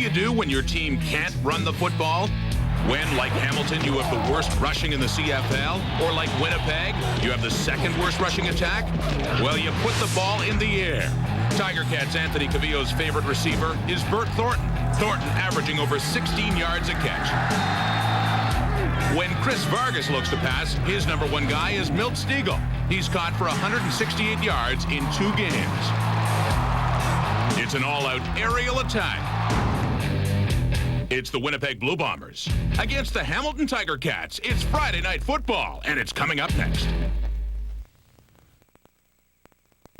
you do when your team can't run the football? When, like Hamilton, you have the worst rushing in the CFL? Or like Winnipeg, you have the second worst rushing attack? Well, you put the ball in the air. Tiger Cats' Anthony Cavillo's favorite receiver is Bert Thornton. Thornton averaging over 16 yards a catch. When Chris Vargas looks to pass, his number one guy is Milt Stegall. He's caught for 168 yards in 2 games. It's an all-out aerial attack. It's the Winnipeg Blue Bombers against the Hamilton Tiger Cats. It's Friday Night Football, and it's coming up next.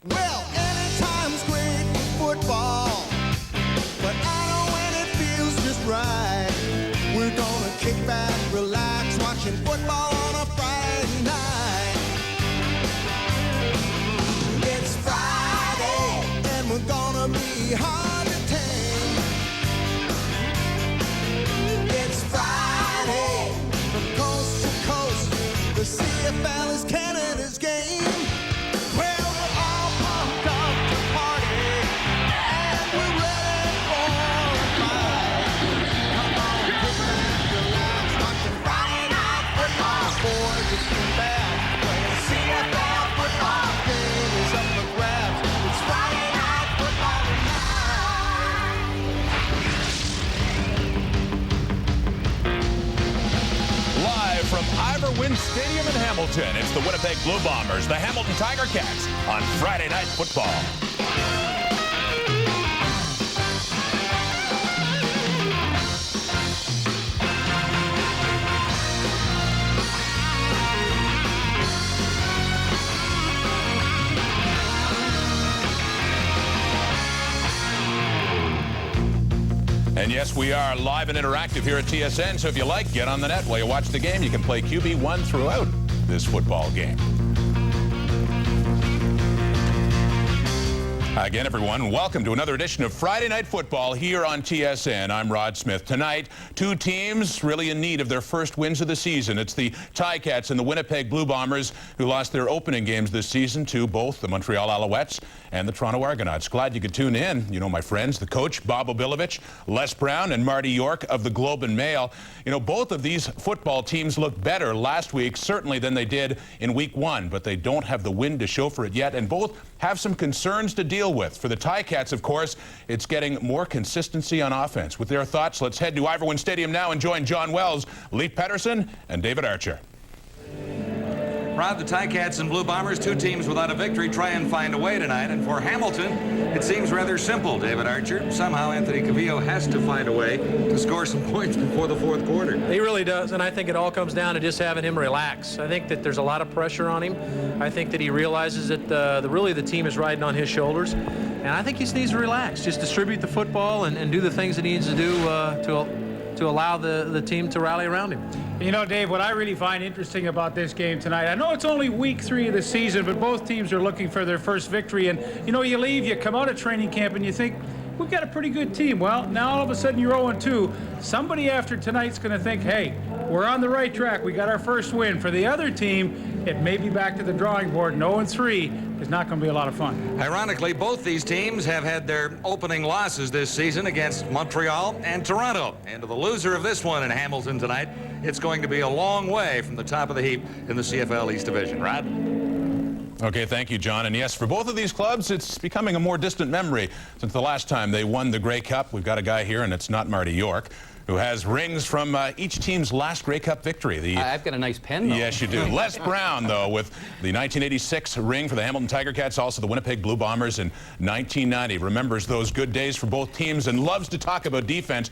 Well, anytime's great for football, but I know when it feels just right. We're gonna kick back, relax, watching football on a Friday night. It's Friday, and we're gonna be hard to tame. It's Friday, from coast to coast, the CFL is Canada's game. Well, we're all pumped up to party, and we're ready for a fight. Come on, kick back, relax, watching Friday Night Football. Boys, it's too bad when the CFL football game is up for grabs. It's Friday Night Football tonight. Live from Ivor Wynne Stadium in Hamilton, it's the Winnipeg Blue Bombers, the Hamilton Tiger Cats, on Friday Night Football. And yes, we are live and interactive here at TSN, so if you like, get on the net while you watch the game. You can play QB1 throughout this football game. Again, everyone, welcome to another edition of Friday Night Football here on TSN. I'm Rod Smith. Tonight, 2 teams really in need of their first wins of the season. It's the Ticats and the Winnipeg Blue Bombers who lost their opening games this season to both the Montreal Alouettes and the Toronto Argonauts. Glad you could tune in. You know, my friends, the coach, Bob Obilovich, Les Brown, and Marty York of the Globe and Mail. You know, both of these football teams looked better last week, certainly than they did in week 1, but they don't have the win to show for it yet, and both have some concerns to deal with. For the Ticats, of course, it's getting more consistency on offense. With their thoughts, let's head to Ivor Wynne Stadium now and join John Wells, Leif Pettersson, and David Archer. Rod, the Ticats and Blue Bombers, 2 teams without a victory, try and find a way tonight. And for Hamilton, it seems rather simple, David Archer. Somehow Anthony Cavillo has to find a way to score some points before the 4th quarter. He really does, and I think it all comes down to just having him relax. I think that there's a lot of pressure on him. I think that he realizes that really the team is riding on his shoulders. And I think he just needs to relax, just distribute the football and do the things that he needs to do to allow the team to rally around him. You know, Dave, what I really find interesting about this game tonight, I know it's only week 3 of the season, but both teams are looking for their first victory. And, you know, you come out of training camp and you think, we've got a pretty good team. Well, now all of a sudden you're 0-2. Somebody after tonight's going to think, hey, we're on the right track. We got our first win. For the other team, it may be back to the drawing board. And 0-3 is not going to be a lot of fun. Ironically, both these teams have had their opening losses this season against Montreal and Toronto. And to the loser of this one in Hamilton tonight, it's going to be a long way from the top of the heap in the CFL East Division. Rod? Okay, thank you, John. And yes, for both of these clubs, it's becoming a more distant memory since the last time they won the Grey Cup. We've got a guy here, and it's not Marty York, who has rings from each team's last Grey Cup victory. I've got a nice pen, though. Yes, you do. Les Brown, though, with the 1986 ring for the Hamilton Tiger Cats, also the Winnipeg Blue Bombers in 1990. Remembers those good days for both teams and loves to talk about defense.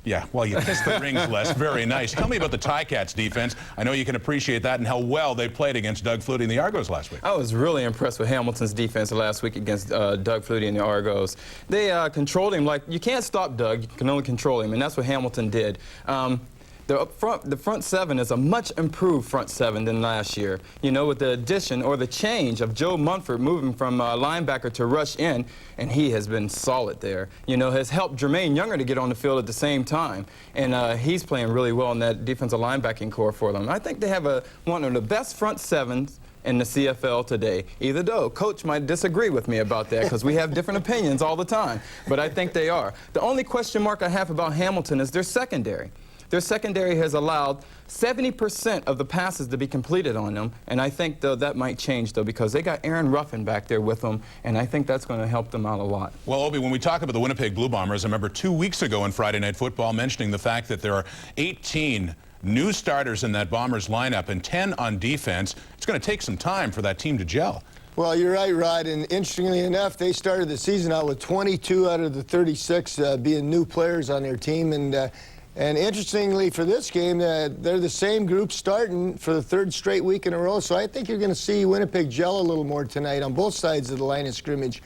Yeah, well, you kissed the rings, Les. Very nice. Tell me about the Ticats defense. I know you can appreciate that and how well they played against Doug Flutie and the Argos last week. I was really impressed with Hamilton's defense last week against Doug Flutie and the Argos. They controlled him like you can't stop Doug. You can only control him, and that's what Hamilton did. The front 7 is a much improved front 7 than last year. You know, with the addition or the change of Joe Munford moving from linebacker to rush in, and he has been solid there. You know, has helped Jermaine Younger to get on the field at the same time, and he's playing really well in that defensive linebacking core for them. I think they have one of the best front 7s in the CFL today. Either though, Coach might disagree with me about that because we have different opinions all the time, but I think they are. The only question mark I have about Hamilton is their secondary. Their secondary has allowed 70% of the passes to be completed on them, and I think, though, that might change, though, because they got Aaron Ruffin back there with them, and I think that's going to help them out a lot. Well, Obi, when we talk about the Winnipeg Blue Bombers, I remember 2 weeks ago in Friday Night Football mentioning the fact that there are 18 new starters in that Bombers lineup and 10 on defense. It's going to take some time for that team to gel. Well, you're right, Rod, and interestingly enough, they started the season out with 22 out of the 36 being new players on their team, and interestingly for this game, they're the same group starting for the third straight week in a row, so I think you're going to see Winnipeg gel a little more tonight on both sides of the line of scrimmage.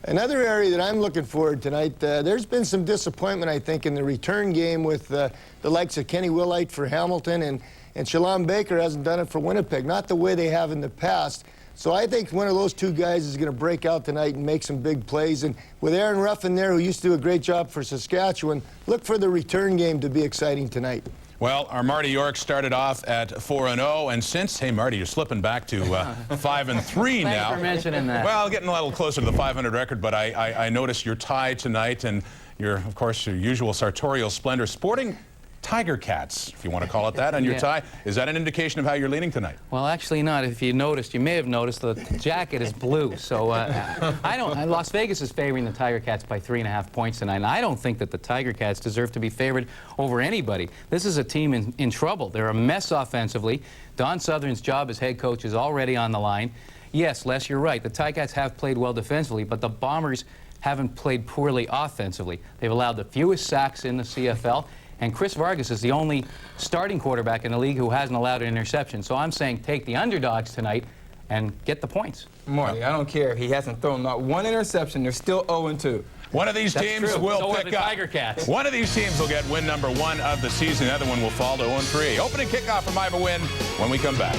Another area that I'm looking forward tonight, there's been some disappointment, I think, in the return game with the likes of Kenny Willite for Hamilton, and Shalom Baker hasn't done it for Winnipeg, not the way they have in the past. So I think one of those two guys is going to break out tonight and make some big plays. And with Aaron Ruffin there, who used to do a great job for Saskatchewan, look for the return game to be exciting tonight. Well, our Marty York started off at 4-0, and since, hey, Marty, you're slipping back to 5-3 now. Thanks for mentioning that. Well, getting a little closer to the 500 record, but I noticed your tie tonight, and of course, your usual sartorial splendor, sporting Tiger Cats, if you want to call it that, on your tie. Is that an indication of how you're leaning tonight? Well, actually not. If you noticed, you may have noticed the jacket is blue. So Las Vegas is favoring the Tiger Cats by 3.5 points tonight, and I don't think that the Tiger Cats deserve to be favored over anybody. This is a team in trouble. They're a mess offensively. Don Southern's job as head coach is already on the line. Yes, Les, you're right. The Tiger Cats have played well defensively, but the Bombers haven't played poorly offensively. They've allowed the fewest sacks in the CFL. And Chris Vargas is the only starting quarterback in the league who hasn't allowed an interception. So I'm saying take the underdogs tonight and get the points. Marty, I don't care if he hasn't thrown not one interception. They're still 0-2. One of these teams will pick up. Tiger Cats. One of these teams will get win number 1 of the season. The other one will fall to 0-3. Opening kickoff from Ivor Wynn when we come back.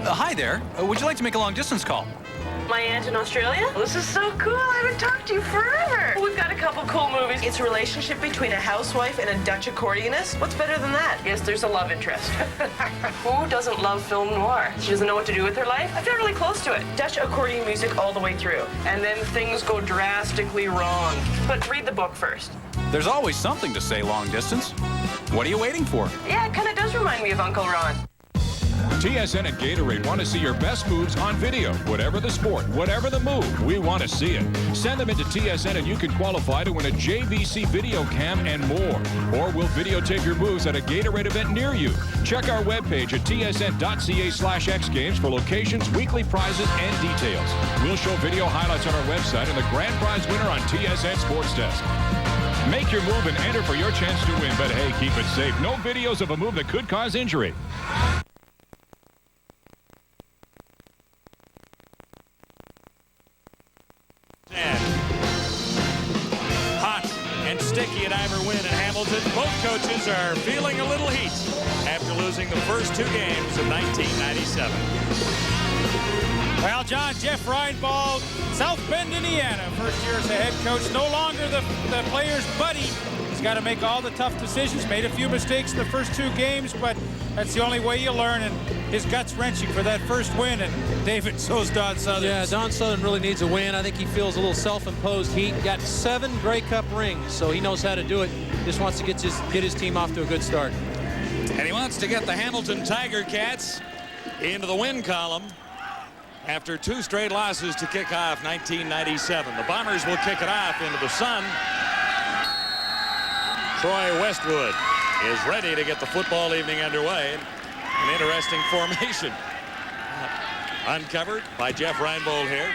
Hi there. Would you like to make a long-distance call? My aunt in Australia? This is so cool. I haven't talked to you forever. We've got a couple cool movies. It's a relationship between a housewife and a Dutch accordionist. What's better than that? Yes, there's a love interest. Who doesn't love film noir? She doesn't know what to do with her life? I feel really close to it. Dutch accordion music all the way through. And then things go drastically wrong. But read the book first. There's always something to say long-distance. What are you waiting for? Yeah, it kind of does remind me of Uncle Ron. TSN and Gatorade want to see your best moves on video. Whatever the sport, whatever the move, we want to see it. Send them into TSN and you can qualify to win a JVC video cam and more. Or we'll videotape your moves at a Gatorade event near you. Check our webpage at tsn.ca/xgames for locations, weekly prizes, and details. We'll show video highlights on our website and the grand prize winner on TSN Sports Desk. Make your move and enter for your chance to win, but hey, keep it safe. No videos of a move that could cause injury. Hot and sticky at Ivor Wynn and Hamilton. Both coaches are feeling a little heat after losing the first 2 games of 1997. Well, John, Jeff Reinbold, South Bend, Indiana. First year as a head coach, no longer the player's buddy. He's got to make all the tough decisions. Made a few mistakes in the first 2 games, but that's the only way you learn. And his gut's wrenching for that first win. And David, so's Don Southern. Yeah, Don Southern really needs a win. I think he feels a little self-imposed heat. Got 7 Grey Cup rings, so he knows how to do it. Just wants to get his team off to a good start. And he wants to get the Hamilton Tiger Cats into the win column after 2 straight losses to kick off 1997. The Bombers will kick it off into the sun. Troy Westwood is ready to get the football evening underway. An interesting formation. Uncovered by Jeff Reinbold here.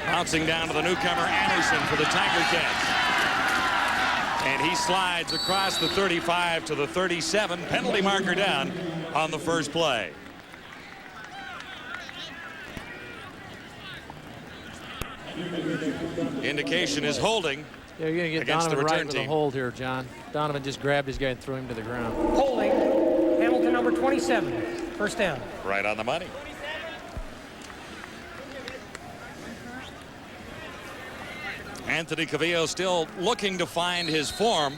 Bouncing down to the newcomer Anderson for the Tiger Cats. And he slides across the 35 to the 37. Penalty marker down on the first play. Indication is holding. Yeah, you're going to get against Donovan the right return with team. a hold here, John. Donovan just grabbed his guy and threw him to the ground. Holding, Hamilton number 27, first down. Right on the money. Anthony Cavillo still looking to find his form.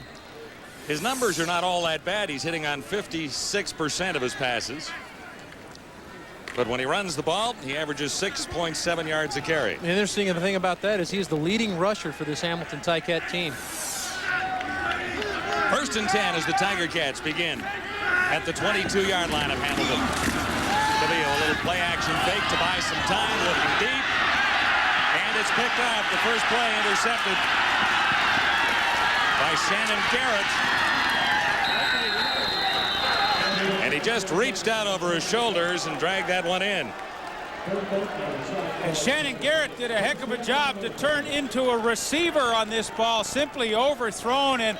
His numbers are not all that bad. He's hitting on 56% of his passes. But when he runs the ball, he averages 6.7 yards a carry. The interesting thing about that is he's the leading rusher for this Hamilton Ticat team. 1st and 10 as the Tiger Cats begin at the 22-yard line of Hamilton. Cavillo, a little play action fake to buy some time, looking deep. And it's picked up. The first play intercepted by Shannon Garrett. And he just reached out over his shoulders and dragged that one in. And Shannon Garrett did a heck of a job to turn into a receiver on this ball, simply overthrown. And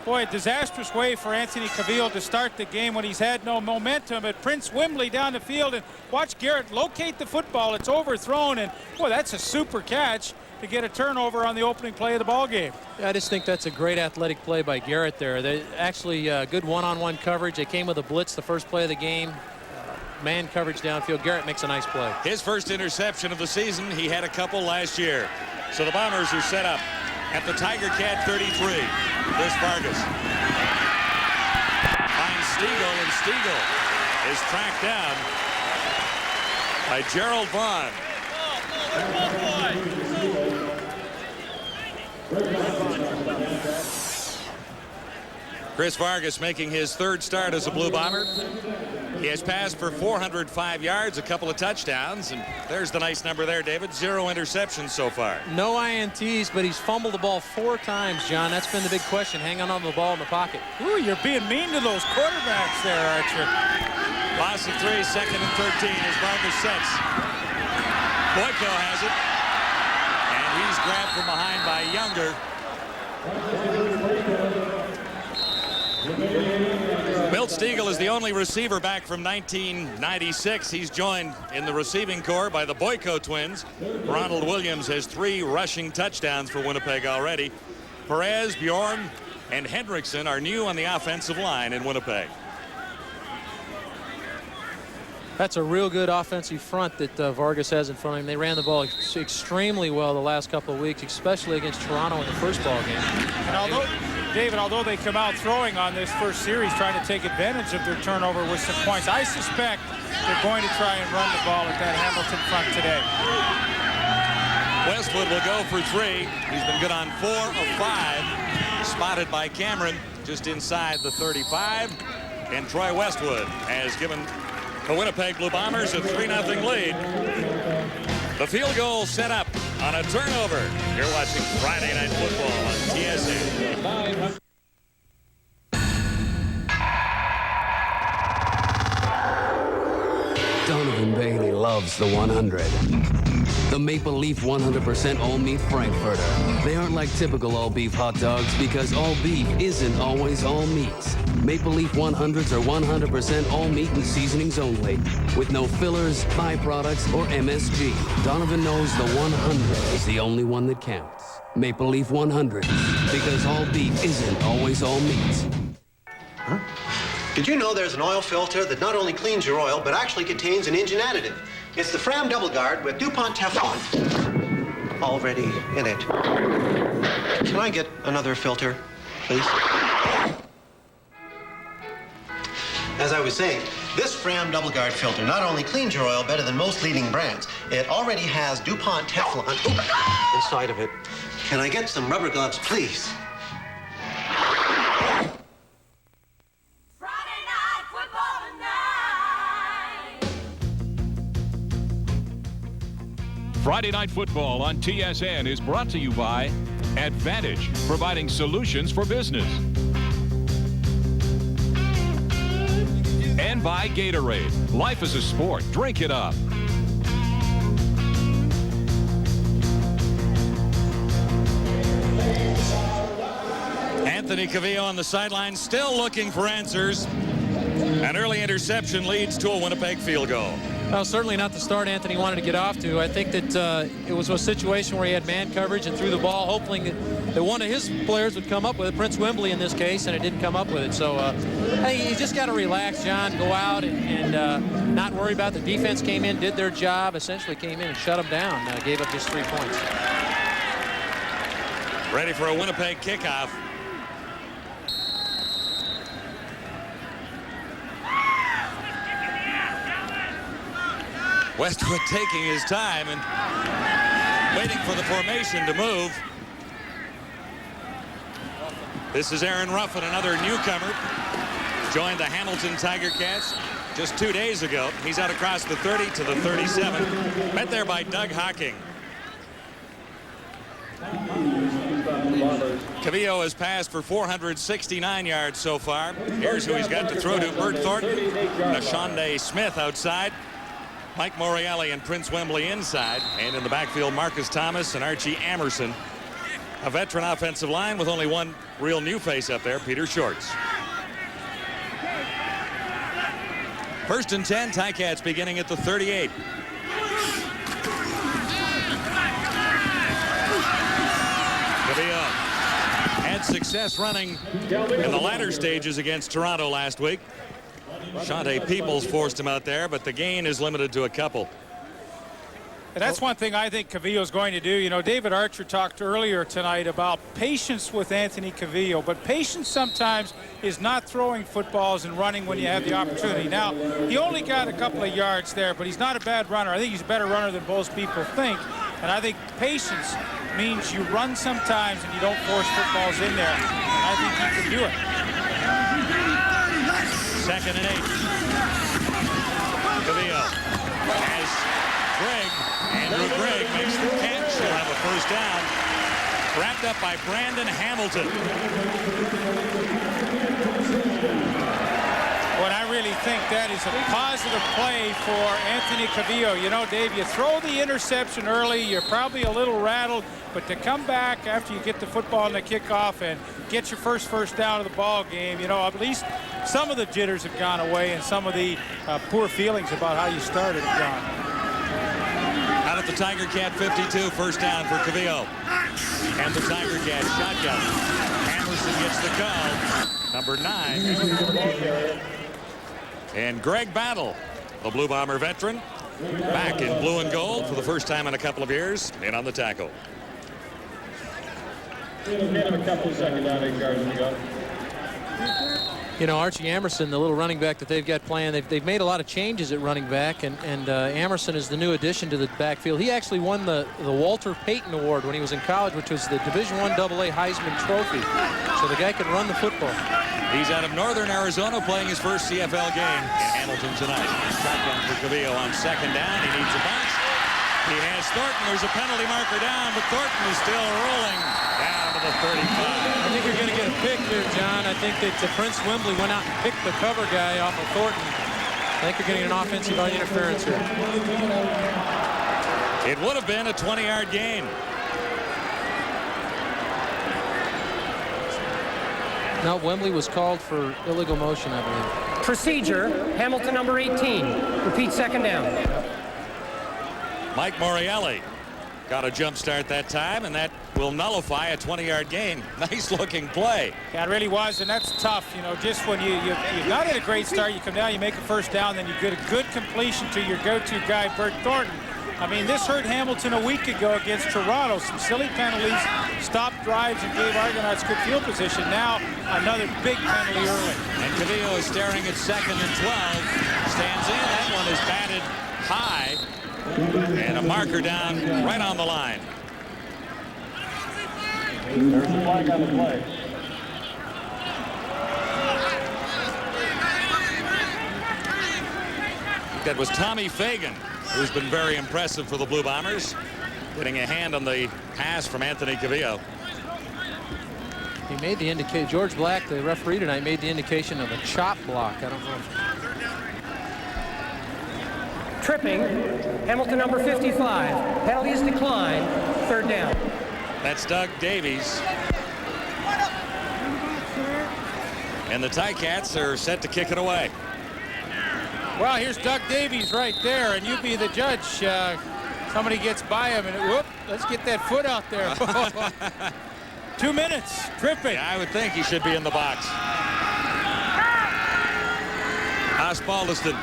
boy, a disastrous way for Anthony Cavillo to start the game when he's had no momentum. But Prince Wimbley down the field, and watch Garrett locate the football. It's overthrown, and boy, that's a super catch to get a turnover on the opening play of the ball game. Yeah, I just think that's a great athletic play by Garrett there. They actually good one-on-one coverage. They came with a blitz the first play of the game. Man coverage downfield. Garrett makes a nice play. His first interception of the season. He had a couple last year. So the Bombers are set up at the Tiger Cat 33. Chris Vargas finds Stiegel, and Stiegel is tracked down by Gerald Vaughn. Chris Vargas making his 3rd start as a Blue Bomber. He has passed for 405 yards, a couple of touchdowns, and there's the nice number there, David. 0 interceptions so far. No INTs, but he's fumbled the ball 4 times, John. That's been the big question, hanging on to the ball in the pocket. Ooh, you're being mean to those quarterbacks there, Archer. Loss of 3, 2nd and 13 as Vargas sets. Boyko has it, and he's grabbed from behind by Younger. Milt Stiegel is the only receiver back from 1996. He's joined in the receiving corps by the Boyko twins. Ronald Williams has 3 rushing touchdowns for Winnipeg already. Perez, Bjorn, and Hendrickson are new on the offensive line in Winnipeg. That's a real good offensive front that Vargas has in front of him. They ran the ball extremely well the last couple of weeks, especially against Toronto in the first ball game. And although, David, although they come out throwing on this first series, trying to take advantage of their turnover with some points, I suspect they're going to try and run the ball at that Hamilton front today. Westwood will go for 3. He's been good on 4 of 5. Spotted by Cameron just inside the 35. And Troy Westwood has given the Winnipeg Blue Bombers a 3-0 lead. The field goal set up on a turnover. You're watching Friday Night Football on TSN. Donovan Bailey loves the 100. The Maple Leaf 100% all-meat Frankfurter. They aren't like typical all-beef hot dogs because all beef isn't always all meat. Maple Leaf 100s are 100% all meat and seasonings only, with no fillers, byproducts, or MSG. Donovan knows the 100 is the only one that counts. Maple Leaf 100, because all beef isn't always all meat. Huh? Did you know there's an oil filter that not only cleans your oil, but actually contains an engine additive? It's the Fram Double Guard with DuPont Teflon already in it. Can I get another filter, please? As I was saying, this Fram Double Guard filter not only cleans your oil better than most leading brands, it already has DuPont Teflon inside of it. Can I get some rubber gloves, please? Friday Night Football on TSN is brought to you by Advantage, providing solutions for business. And by Gatorade. Life is a sport. Drink it up. Anthony Cavillo on the sideline, still looking for answers. An early interception leads to a Winnipeg field goal. Well, certainly not the start Anthony wanted to get off to. I think that it was a situation where he had man coverage and threw the ball, hoping that one of his players would come up with it, Prince Wimbley in this case, and it didn't come up with it. So hey, you just got to relax, John, go out and not worry about the defense. Came in, did their job, essentially came in and shut them down, gave up just 3 points. Ready for a Winnipeg kickoff. Westwood taking his time and waiting for the formation to move. This is Aaron Ruffin, another newcomer. Joined the Hamilton Tiger Cats just 2 days ago. He's out across the 30 to the 37. Met there by Doug Hocking. Cavillo has passed for 469 yards so far. Here's who he's got to throw to: Bert Thornton, Nashonde Smith outside, Mike Morreale and Prince Wembley inside, and in the backfield, Marcus Thomas and Archie Amerson. A veteran offensive line with only one real new face up there, Peter Shorts. First and 10, Ticats beginning at the 38. Cavillo had success running in the latter stages against Toronto last week. Shante Peoples forced him out there, but the gain is limited to a couple. And that's one thing I think Cavillo's going to do. You know, David Archer talked earlier tonight about patience with Anthony Cavillo, but patience sometimes is not throwing footballs and running when you have the opportunity. Now, he only got a couple of yards there, but he's not a bad runner. I think he's a better runner than most people think, and I think patience means you run sometimes and you don't force footballs in there, and I think he can do it. 2nd and 8. Cavillo has Gregg. Andrew Gregg makes the catch. He'll have a first down. Wrapped up by Brandon Hamilton. Well, I really think that is a positive play for Anthony Cavillo. You know, Dave, you throw the interception early, you're probably a little rattled, but to come back after you get the football in the kickoff and get your first down of the ball game, you know, at least some of the jitters have gone away and some of the poor feelings about how you started have gone. Out at the Tiger Cat 52, first down for Cavillo. And the Tiger Cat shotgun. Anderson gets the call. Number 9. And Greg Battle, the Blue Bomber veteran, back in blue and gold for the first time in a couple of years, in on the tackle. You know, Archie Amerson, the little running back that they've got playing, they've made a lot of changes at running back, and Amerson is the new addition to the backfield. He actually won the Walter Payton Award when he was in college, which was the Division I AA Heisman Trophy. So the guy can run the football. He's out of Northern Arizona playing his first CFL game in Hamilton tonight. Shotgun for Cavillo on 2nd down. He needs a bounce. He has Thornton. There's a penalty marker down, but Thornton is still rolling down to the 35. I think you're going to get a pick here, John. I think that Prince Wembley went out and picked the cover guy off of Thornton. I think you're getting an offensive interference here. It would have been a 20-yard gain. No, Wembley was called for illegal motion, I believe. Procedure, Hamilton number 18. Repeat 2nd down. Mike Morreale got a jump start that time, and that will nullify a 20-yard gain. Nice-looking play. Yeah, it really was, and that's tough. You know, just when you not had a great start, you come down, you make a first down, then you get a good completion to your go-to guy, Bert Thornton. I mean, this hurt Hamilton a week ago against Toronto. Some silly penalties, stopped drives, and gave Argonauts good field position. Now, another big penalty early. And Cavillo is staring at 2nd and 12. Stands in. That one is batted high. And a marker down right on the line. There's a flag on the play. That was Tommy Fagan, who's been very impressive for the Blue Bombers, getting a hand on the pass from Anthony Cavillo. He made the indication. George Black, the referee tonight, made the indication of a chop block. I don't know if... Tripping, Hamilton number 55. Penalty is declined. 3rd down. That's Doug Davies. And the Ticats are set to kick it away. Well, here's Doug Davies right there, and you be the judge. Somebody gets by him, and whoop, let's get that foot out there. 2 minutes, tripping. Yeah, I would think he should be in the box. Osbaldiston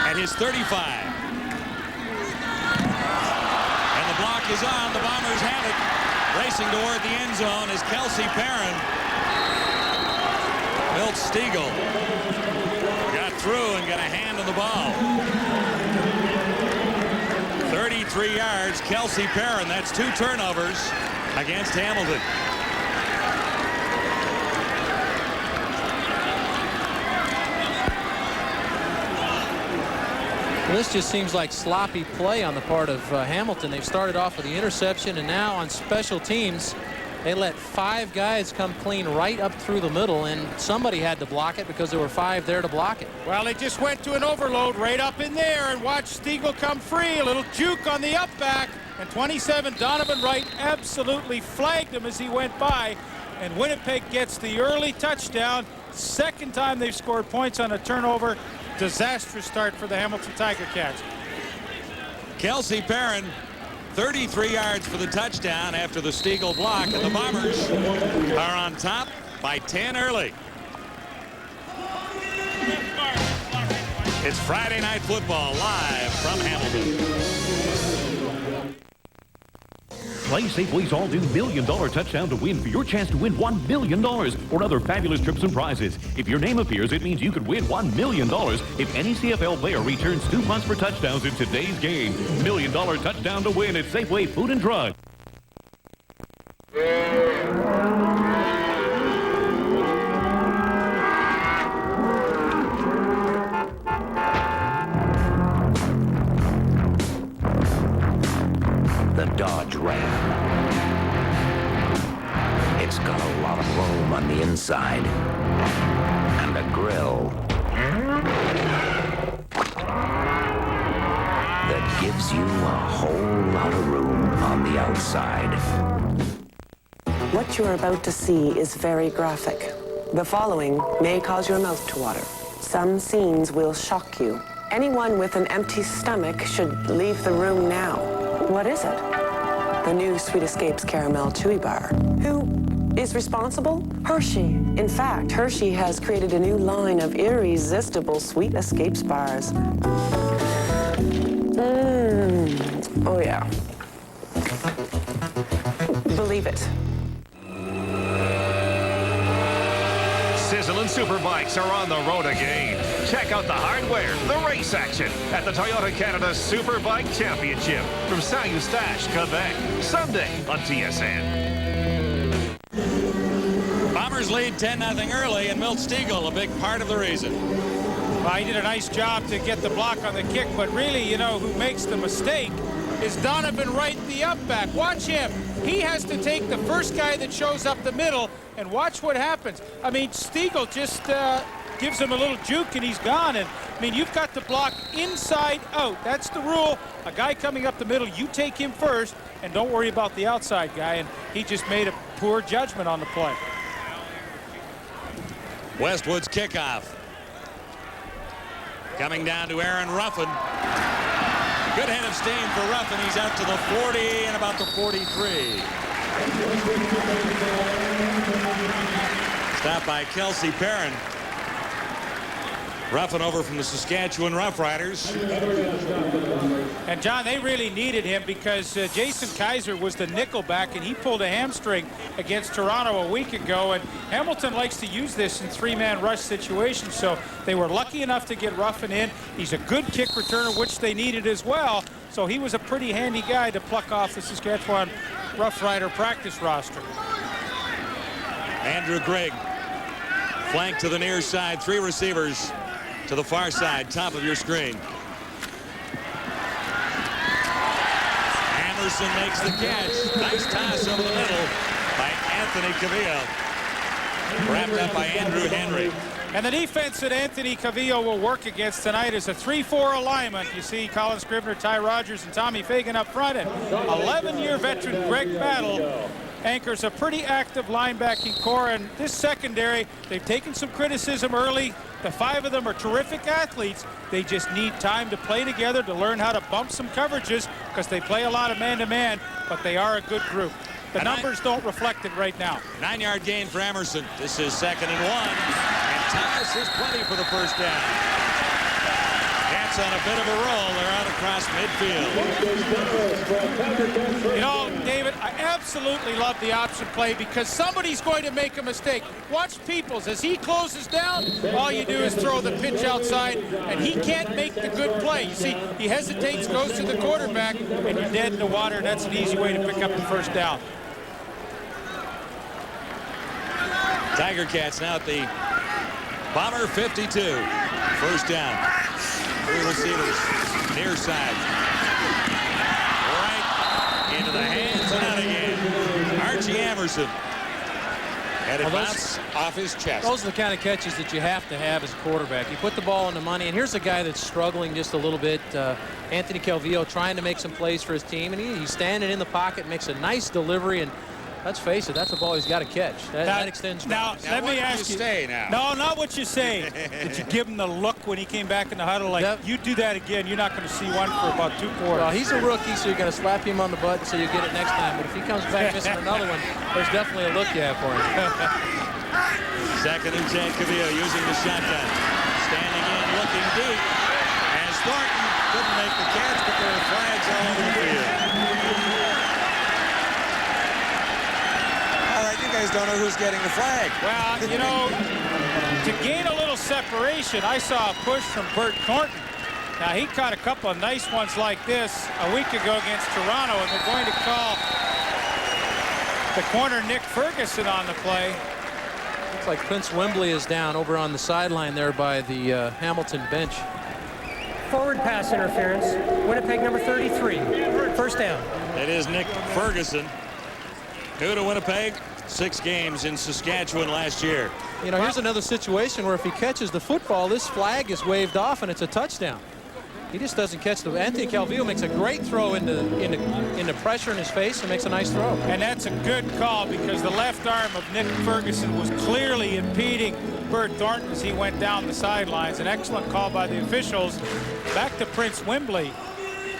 at his 35. And the block is on. The Bombers have it. racing toward the end zone is Kelsey Perrin. Milt Stiegel got through and got a hand on the ball. 33 yards, Kelsey Perrin. That's 2 turnovers against Hamilton. Well, this just seems like sloppy play on the part of Hamilton. They've started off with the interception, and now on special teams, they let 5 guys come clean right up through the middle, and somebody had to block it because there were 5 there to block it. Well, they just went to an overload right up in there and watched Stiegel come free. A little juke on the up back, and 27 Donovan Wright absolutely flagged him as he went by, and Winnipeg gets the early touchdown. Second time they've scored points on a turnover. Disastrous start for the Hamilton Tiger Cats. Kelsey Perrin, 33 yards for the touchdown after the Stiegel block, and the Bombers are on top by 10 early. It's Friday Night Football live from Hamilton. Play Safeway's all-new $1 million touchdown to win for your chance to win $1 million or other fabulous trips and prizes. If your name appears, it means you could win $1 million if any CFL player returns 2 punts for touchdowns in today's game. $1 million touchdown to win at Safeway Food and Drug. The Dodge Ram. It's got a lot of room on the inside and a grill that gives you a whole lot of room on the outside. What you're about to see is very graphic. The following may cause your mouth to water. Some scenes will shock you. Anyone with an empty stomach should leave the room now. What is it? The new Sweet Escapes Caramel Chewy Bar. Who is responsible? Hershey. In fact, Hershey has created a new line of irresistible Sweet Escapes bars. Oh yeah. Believe it. Sizzling Superbikes are on the road again. Check out the hardware, the race action at the Toyota Canada Superbike Championship from Saint-Eustache, Quebec, Sunday on TSN. Bombers lead 10-0 early, and Milt Stiegel a big part of the reason. Well, he did a nice job to get the block on the kick, but really, you know, who makes the mistake is Donovan Wright, the up back. Watch him. He has to take the first guy that shows up the middle, and watch what happens. I mean, Stiegel just gives him a little juke, and he's gone. And I mean, you've got to block inside out. That's the rule. A guy coming up the middle, you take him first, and don't worry about the outside guy. And he just made a poor judgment on the play. Westwood's kickoff. Coming down to Aaron Ruffin. Good head of steam for Ruffin. He's out to the 40 and about the 43. Stopped by Kelsey Perrin. Ruffin over from the Saskatchewan Roughriders. And, John, they really needed him because Jason Kaiser was the nickelback, and he pulled a hamstring against Toronto a week ago. And Hamilton likes to use this in 3-man rush situations, so they were lucky enough to get Ruffin in. He's a good kick returner, which they needed as well. So he was a pretty handy guy to pluck off the Saskatchewan Roughrider practice roster. Andrew Grigg, flank to the near side, 3 receivers to the far side, top of your screen. Anderson makes the catch. Nice toss over the middle by Anthony Cavillo. Wrapped up by Andrew Henry. And the defense that Anthony Cavillo will work against tonight is a 3-4 alignment. You see Colin Scrivener, Ty Rogers, and Tommy Fagan up front, and 11-year veteran Greg Battle anchors a pretty active linebacking core. And this secondary, they've taken some criticism early. The 5 of them are terrific athletes. They just need time to play together, to learn how to bump some coverages, because they play a lot of man-to-man, but they are a good group. The numbers don't reflect it right now. 9-yard gain for Emerson. This is 2nd and 1. And Thomas is plenty for the first down. Cats Ticats on a bit of a roll. They're out across midfield. You know, David, I absolutely love the option play because somebody's going to make a mistake. Watch Peoples. As he closes down, all you do is throw the pitch outside, and he can't make the good play. You see, he hesitates, goes to the quarterback, and you're dead in the water. That's an easy way to pick up the first down. Tiger Cats now at the Bomber 52. First down. 3 receivers. Near side. Right into the hands and out again. Archie Emerson. And it bounced off his chest. Those are the kind of catches that you have to have as a quarterback. You put the ball on the money, and here's a guy that's struggling just a little bit. Anthony Calvillo trying to make some plays for his team, and he's standing in the pocket, makes a nice delivery, and let's face it, that's a ball he's got to catch. That extends. Now let me ask you. Say now. No, not what you say. Did you give him the look when he came back in the huddle? Like, you do that again, you're not going to see one for about 2 quarters. Well, he's a rookie, so you're going to slap him on the butt so you get it next time. But if he comes back missing another one, there's definitely a look you have for him. 2nd and 10, Cavillo using the shotgun. Standing in, looking deep. As Thornton couldn't make the catch, but there are flags all over the field. All right, you guys don't know who's getting the flag. Well, you know, to gain a little separation, I saw a push from Bert Thornton. Now, he caught a couple of nice ones like this a week ago against Toronto, and they're going to call the corner Nick Ferguson on the play. Looks like Prince Wembley is down over on the sideline there by the Hamilton bench. Forward pass interference. Winnipeg number 33. First down. It is Nick Ferguson. New to Winnipeg. 6 games in Saskatchewan last year. You know, here's another situation where if he catches the football, this flag is waved off and it's a touchdown. He just doesn't catch the. Anthony Calvillo makes a great throw into pressure in his face and makes a nice throw. And that's a good call because the left arm of Nick Ferguson was clearly impeding Bert Thornton as he went down the sidelines. An excellent call by the officials. Back to Prince Wembley.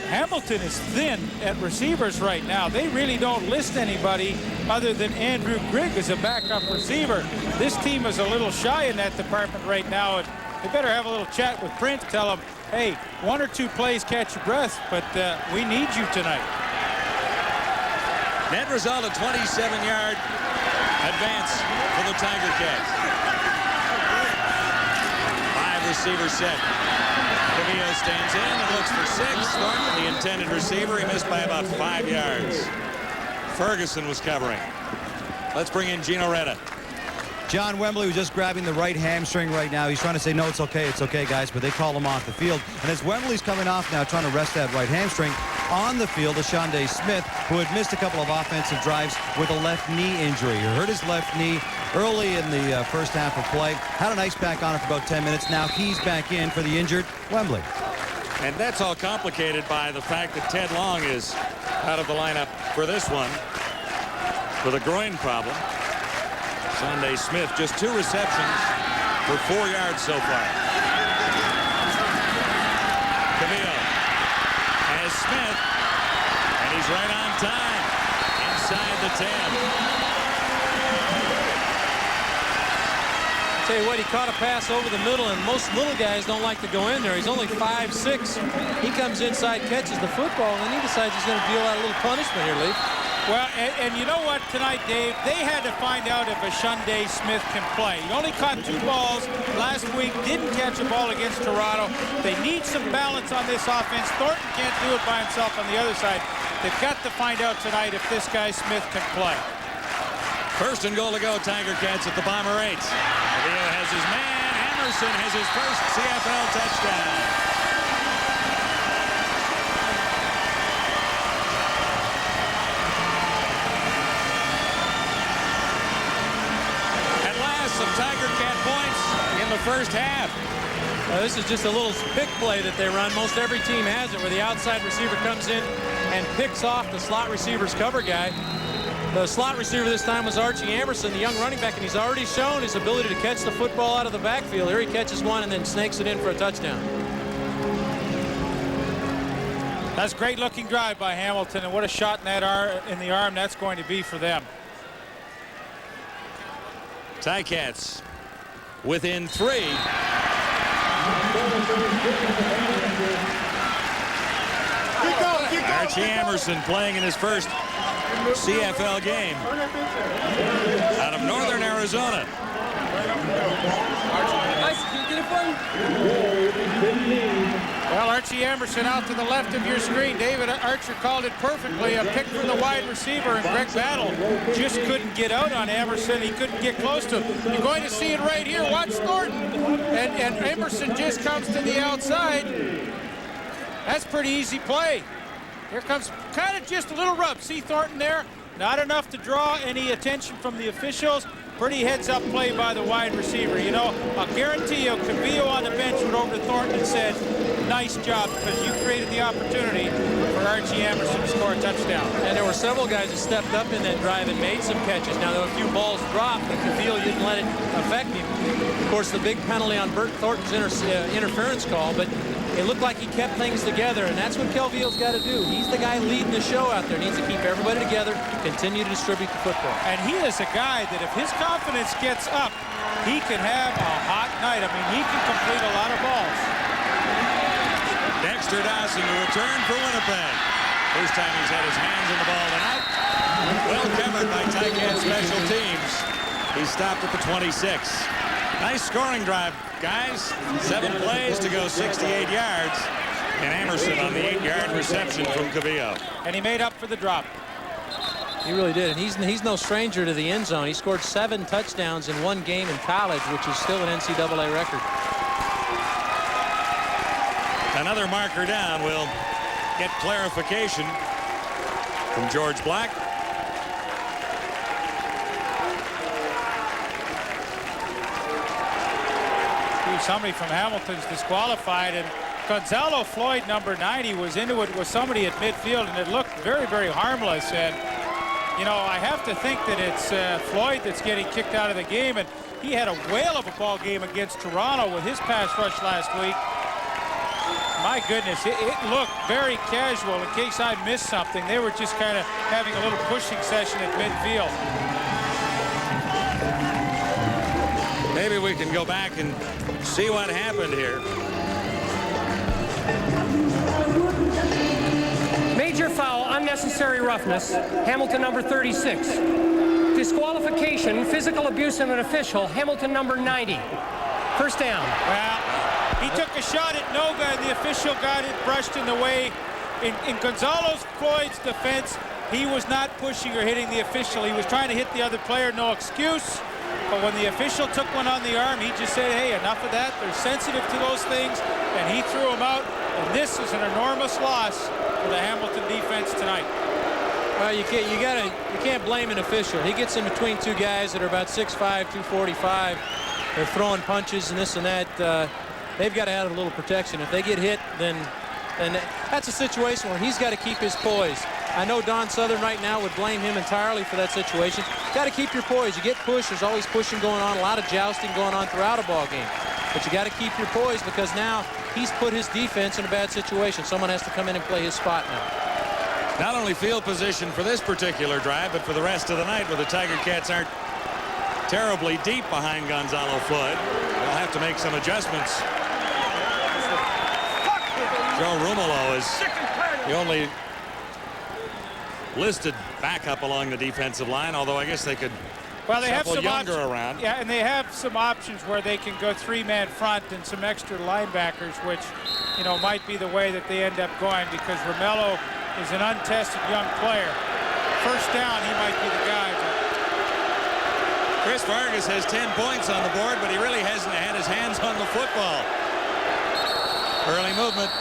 Hamilton is thin at receivers right now. They really don't list anybody other than Andrew Grigg as a backup receiver. This team is a little shy in that department right now. And they better have a little chat with Prince. Tell him, hey, 1 or 2 plays catch your breath, but we need you tonight. Net result, a 27-yard advance for the Tiger Cats. 5 receivers set. Cavillo stands in and looks for 6. Thornton, the intended receiver, he missed by about 5 yards. Ferguson was covering. Let's bring in Gino Retta. John Wembley was just grabbing the right hamstring right now. He's trying to say, no, it's okay, guys, but they call him off the field. And as Wembley's coming off now, trying to rest that right hamstring, on the field is Shonday Smith, who had missed a couple of offensive drives with a left knee injury. He hurt his left knee early in the first half of play. Had an ice pack on it for about 10 minutes. Now he's back in for the injured Wembley. And that's all complicated by the fact that Ted Long is out of the lineup for this one with a groin problem. Shonday Smith, just 2 receptions for 4 yards so far. Cavillo has Smith, and he's right on time inside the 10. Tell you what, he caught a pass over the middle, and most little guys don't like to go in there. He's only 5'6". He comes inside, catches the football, and then he decides he's going to deal out a little punishment here, Leaf. Well, and you know what tonight, Dave? They had to find out if a Shonday Smith can play. He only caught 2 balls last week, didn't catch a ball against Toronto. They need some balance on this offense. Thornton can't do it by himself on the other side. They've got to find out tonight if this guy Smith can play. First and goal to go, Tiger Cats at the Bomber 8. Cavillo has his man. Emerson has his first CFL touchdown. Some Tiger Cat points in the first half. This is just a little pick play that they run. Most every team has it where the outside receiver comes in and picks off the slot receiver's cover guy. The slot receiver this time was Archie Emerson, the young running back, and he's already shown his ability to catch the football out of the backfield. Here he catches one and then snakes it in for a touchdown. That's a great looking drive by Hamilton, and what a shot in the arm that's going to be for them. Ticats within 3. Archie Emerson playing in his first CFL game out of northern Arizona. Well, Archie Emerson out to the left of your screen. David Archer called it perfectly. A pick from the wide receiver, and Greg Battle just couldn't get out on Emerson. He couldn't get close to him. You're going to see it right here. Watch Thornton. And Emerson just comes to the outside. That's pretty easy play. Here comes kind of just a little rub. See Thornton there? Not enough to draw any attention from the officials. Pretty heads-up play by the wide receiver. You know, I'll guarantee you, Cavillo on the bench went over to Thornton and said, nice job, because you created the opportunity for Archie Emerson to score a touchdown. And there were several guys that stepped up in that drive and made some catches. Now, there were a few balls dropped, but Cavillo didn't let it affect him. Of course, the big penalty on Bert Thornton's interference call, but it looked like he kept things together, and that's what Calvillo's got to do. He's the guy leading the show out there. He needs to keep everybody together, continue to distribute the football. And he is a guy that if his confidence gets up, he can have a hot night. I mean, he can complete a lot of balls. Dexter Dawson to return for Winnipeg. First time he's had his hands on the ball tonight. Well covered by Ticat special teams. He stopped at the 26. Nice scoring drive, guys. 7 plays to go 68 yards. And Emerson on the 8-yard reception from Cavillo. And he made up for the drop. He really did, and he's no stranger to the end zone. He scored 7 touchdowns in 1 game in college, which is still an NCAA record. Another marker down. We'll get clarification from George Black. Somebody from Hamilton's disqualified, and Gonzalo Floyd, number 90, was into it with somebody at midfield, and it looked very, very harmless. And you know, I have to think that it's Floyd that's getting kicked out of the game, and he had a whale of a ball game against Toronto with his pass rush last week. My goodness, it looked very casual. In case I missed something, they were just kind of having a little pushing session at midfield. Maybe we can go back and see what happened here. Major foul, unnecessary roughness. Hamilton number 36. Disqualification, physical abuse of an official. Hamilton number 90. First down. Well, he took a shot at Noga, and the official got it brushed in the way. In Gonzalo Floyd's defense, he was not pushing or hitting the official. He was trying to hit the other player, no excuse. But when the official took one on the arm, he just said, hey, enough of that. They're sensitive to those things, and he threw him out. And this is an enormous loss for the Hamilton defense tonight. Well, you can't blame an official. He gets in between 2 guys that are about 6'5", 245. They're throwing punches and this and that. They've got to have a little protection. If they get hit, then that's a situation where he's got to keep his poise. I know Don Southern right now would blame him entirely for that situation. Got to keep your poise. You get pushed. There's always pushing going on, a lot of jousting going on throughout a ball game. But you got to keep your poise, because now he's put his defense in a bad situation. Someone has to come in and play his spot now. Not only field position for this particular drive, but for the rest of the night, where the Tiger Cats aren't terribly deep behind Gonzalo Floyd. They'll have to make some adjustmts. Joe Rumolo is the only listed backup along the defensive line, although I guess they could have some Younger options around. Yeah, and they have some options where they can go 3-man front and some extra linebackers, which, you know, might be the way that they end up going, because Romello is an untested young player. First down, he might be the guy. Chris Vargas has 10 points on the board, but he really hasn't had his hands on the football. Early movement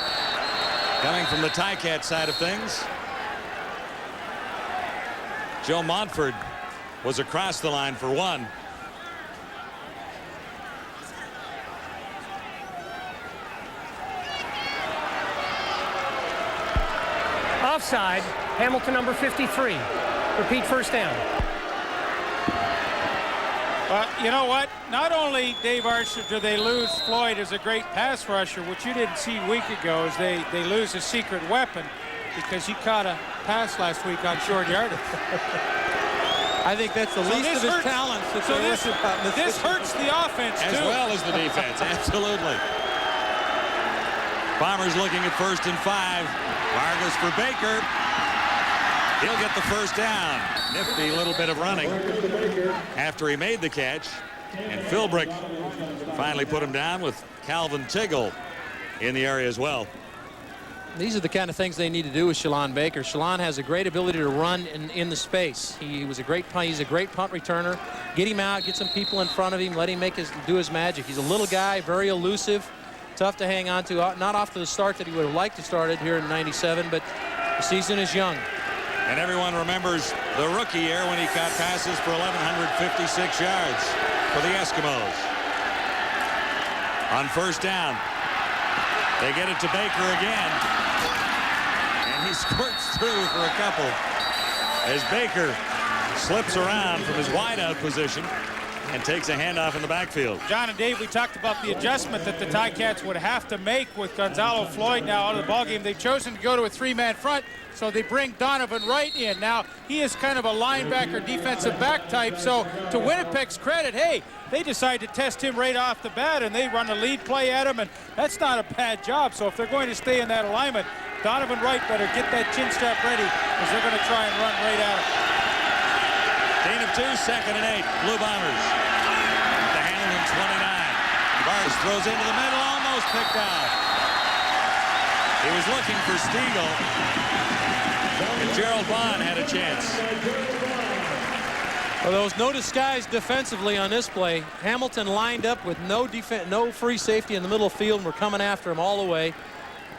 coming from the Ticat side of things. Joe Montford was across the line for 1. Offside, Hamilton number 53. Repeat, first down. You know what? Not only, Dave Archer, do they lose Floyd as a great pass rusher, which you didn't see a week ago, is they lose a secret weapon, because he caught a pass last week on short yardage. I think that's the least of his talents. So this hurts the offense, as too. well as the defense. Absolutely. Bombers looking at 1st and 5. Vargas for Baker. He'll get the first down. Nifty little bit of running after he made the catch. And Philbrick finally put him down with Calvin Tiggle in the area as well. These are the kind of things they need to do with Shalon Baker. Shalon has a great ability to run in the space. He's a great punt returner. Get him out, get some people in front of him, let him do his magic. He's a little guy, very elusive, tough to hang on to. Not off to the start that he would have liked to started here in '97, but the season is young. And everyone remembers the rookie year when he caught passes for 1,156 yards for the Eskimos. On first down, they get it to Baker again. And he squirts through for a couple as Baker slips around from his wideout position and takes a handoff in the backfield. John and Dave, we talked about the adjustment that the Ticats would have to make with Gonzalo Floyd now out of the ballgame. They've chosen to go to a three-man front, so they bring Donovan Wright in. Now, he is kind of a linebacker, defensive back type, so to Winnipeg's credit, hey, they decide to test him right off the bat, and they run a lead play at him, and that's not a bad job. So if they're going to stay in that alignment, Donovan Wright better get that chin strap ready, because they're going to try and run right at him. Gain of 2, 2nd and 8, Blue Bombers. The Hamilton 29. Vargas throws into the middle, almost picked out. He was looking for Stiegel, and Gerald Bond had a chance. Well, there was no disguise defensively on this play. Hamilton lined up with no free safety in the middle of the field, and we're coming after him all the way.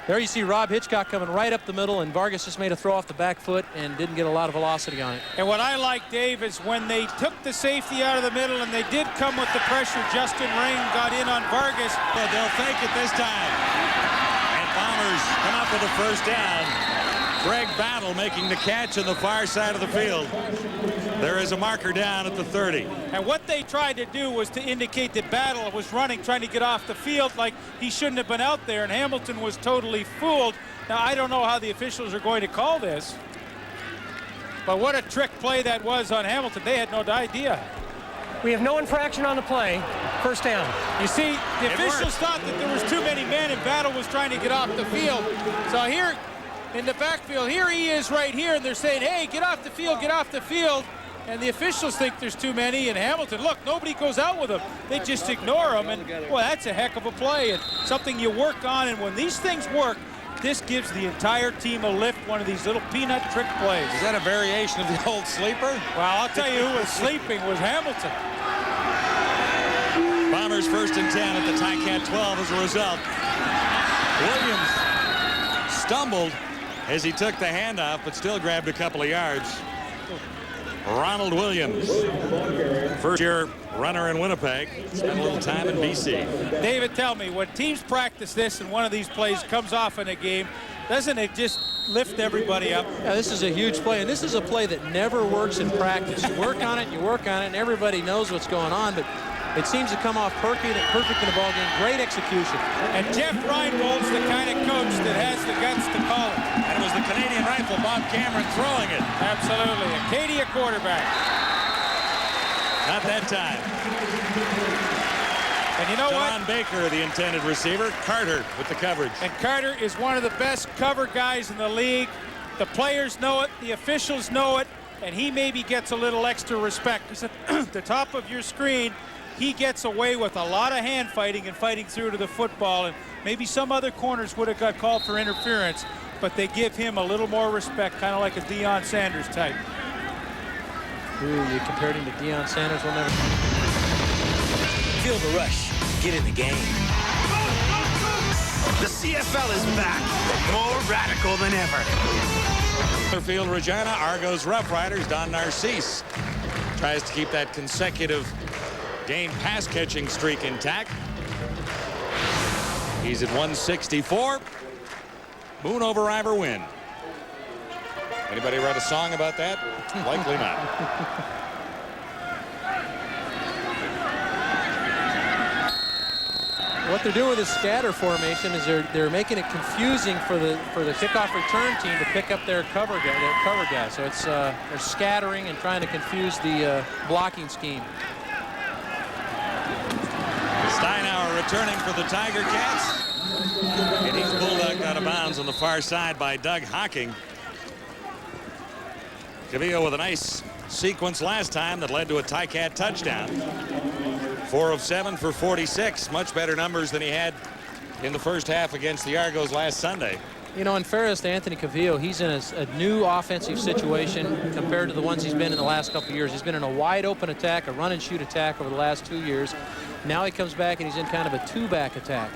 There you see Rob Hitchcock coming right up the middle, and Vargas just made a throw off the back foot and didn't get a lot of velocity on it. And what I like, Dave, is when they took the safety out of the middle and they did come with the pressure, Justin Ring got in on Vargas. But they'll fake it this time. And Bombers come up with a first down. Greg Battle making the catch on the far side of the field. There is a marker down at the 30. And what they tried to do was to indicate that Battle was running, trying to get off the field like he shouldn't have been out there, and Hamilton was totally fooled. Now, I don't know how the officials are going to call this, but what a trick play that was on Hamilton. They had no idea. We have no infraction on the play. First down. You see, the officials thought that there was too many men and Battle was trying to get off the field. So here in the backfield, here he is right here, and they're saying, hey, get off the field, get off the field. And the officials think there's too many, and Hamilton, look, nobody goes out with him. They just ignore him, and, well, that's a heck of a play and something you work on. And when these things work, this gives the entire team a lift, one of these little peanut trick plays. Is that a variation of the old sleeper? Well, I'll tell you who was sleeping was Hamilton. Bombers 1st and 10 at the Ticat 12 as a result. Williams stumbled as he took the handoff, but still grabbed a couple of yards. Ronald Williams, first-year runner in Winnipeg, spent a little time in BC. David, tell me, when teams practice this and one of these plays comes off in a game, doesn't it just lift everybody up? Yeah, this is a huge play, and this is a play that never works in practice. You work on it, and everybody knows what's going on, but it seems to come off perfect in the ball game. Great execution. And Jeff Reinbold's the kind of coach that has the guts to call it. And it was the Canadian rifle, Bob Cameron, throwing it. Absolutely. Acadia quarterback. Not that time. And you know John what? Baker, the intended receiver. Carter with the coverage. And Carter is one of the best cover guys in the league. The players know it. The officials know it. And he maybe gets a little extra respect. Because at the top of your screen, he gets away with a lot of hand fighting and fighting through to the football, and maybe some other corners would have got called for interference, but they give him a little more respect, kind of like a Deion Sanders type. Ooh, you compared him to Deion Sanders, we'll never. Feel the rush. Get in the game. The CFL is back, more radical than ever. Field Regina, Argos Rough Riders, Don Narcisse tries to keep that consecutive game pass catching streak intact. He's at 164. Moon over Ivor win. Anybody write a song about that? Likely not. What they're doing with this scatter formation is they're making it confusing for the kickoff return team to pick up their cover guy. So it's they're scattering and trying to confuse the blocking scheme. Steinauer returning for the Tiger Cats. And he's bulldogged out of bounds on the far side by Doug Hocking. Cavillo with a nice sequence last time that led to a Ticat touchdown. 4 of 7 for 46. Much better numbers than he had in the first half against the Argos last Sunday. You know, in fairness to Anthony Cavillo, he's in a new offensive situation compared to the ones he's been in the last couple of years. He's been in a wide-open attack, a run-and-shoot attack over the last 2 years. Now he comes back and he's in kind of a two-back attack.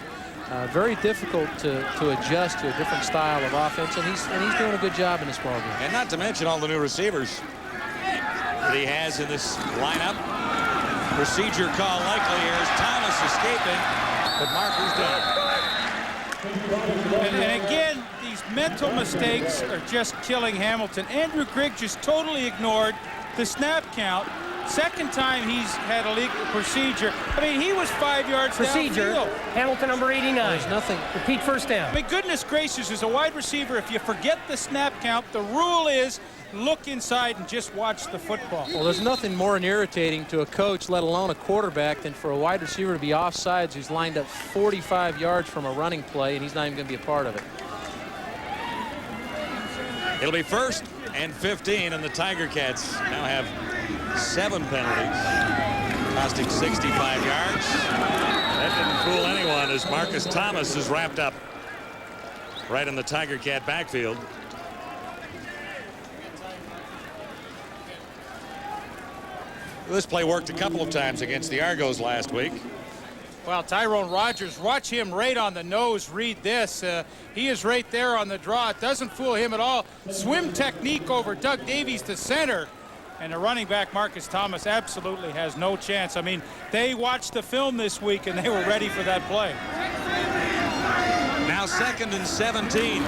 Very difficult to adjust to a different style of offense, and he's doing a good job in this ballgame. And not to mention all the new receivers that he has in this lineup. Procedure call likely here is Thomas escaping, but Marker's down. And again, these mental mistakes are just killing Hamilton. Andrew Grigg just totally ignored the snap count. Second time he's had a legal procedure. I mean, he was 5 yards Procedure. downfield. Hamilton number 89. There's nothing. Repeat first down. I mean, goodness gracious, as a wide receiver, if you forget the snap count, the rule is look inside and just watch the football. Well, there's nothing more irritating to a coach, let alone a quarterback, than for a wide receiver to be offsides who's lined up 45 yards from a running play, and he's not even going to be a part of it. It'll be 1st and 15, and the Tiger Cats now have 7 penalties, costing 65 yards. That didn't fool anyone as Marcus Thomas is wrapped up right in the Tiger Cat backfield. This play worked a couple of times against the Argos last week. Well, Tyrone Rogers, watch him right on the nose read this. He is right there on the draw. It doesn't fool him at all. Swim technique over Doug Davies to center. And the running back, Marcus Thomas, absolutely has no chance. I mean, they watched the film this week, and they were ready for that play. Now 2nd and 17.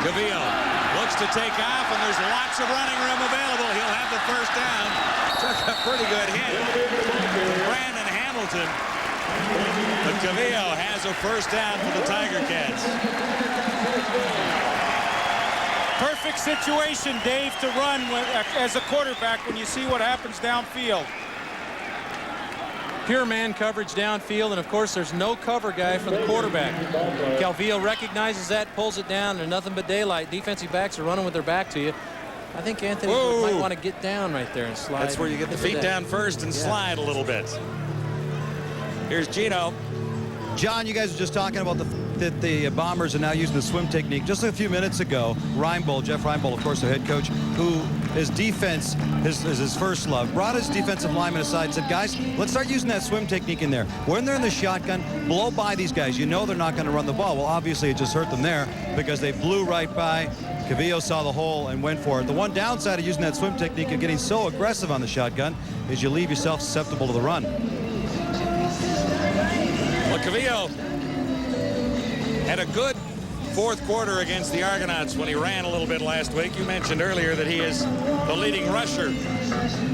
Cavillo looks to take off, and there's lots of running room available. He'll have the first down. Took a pretty good hit to Brandon Hamilton. But Cavillo has a first down for the Tiger Cats. Perfect situation, Dave, to run as a quarterback when you see what happens downfield. Pure man coverage downfield, and of course there's no cover guy for the quarterback. Calvillo recognizes that, pulls it down, and nothing but daylight. Defensive backs are running with their back to you. I think Anthony might want to get down right there and slide. That's where you get the feet down first and slide a little bit. Here's Gino. John, you guys were just talking about that the Bombers are now using the swim technique. Just a few minutes ago, Jeff Reinbold, of course, their head coach, who his defense is his first love, brought his defensive lineman aside and said, guys, let's start using that swim technique in there. When they're in the shotgun, blow by these guys. You know they're not going to run the ball. Well, obviously, it just hurt them there because they blew right by. Cavillo saw the hole and went for it. The one downside of using that swim technique and getting so aggressive on the shotgun is you leave yourself susceptible to the run. Well, Cavillo had a good fourth quarter against the Argonauts when he ran a little bit last week. You mentioned earlier that he is the leading rusher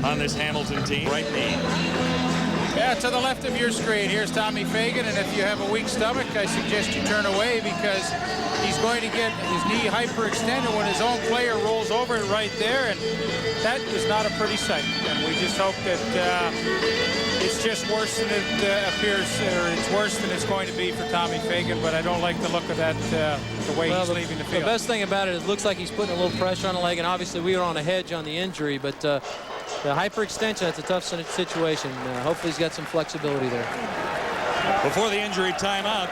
on this Hamilton team. Right knee. Yeah, to the left of your screen, here's Tommy Fagan, and if you have a weak stomach, I suggest you turn away because he's going to get his knee hyperextended when his own player rolls over it right there, and that is not a pretty sight. And we just hope that it's just worse than it appears, or it's worse than it's going to be for Tommy Fagan, but I don't like the look of that, the way he's leaving the field. The best thing about it is it looks like he's putting a little pressure on the leg, and obviously we were on a hedge on the injury, but the hyperextension, that's a tough situation. Hopefully he's got some flexibility there. Before the injury timeout,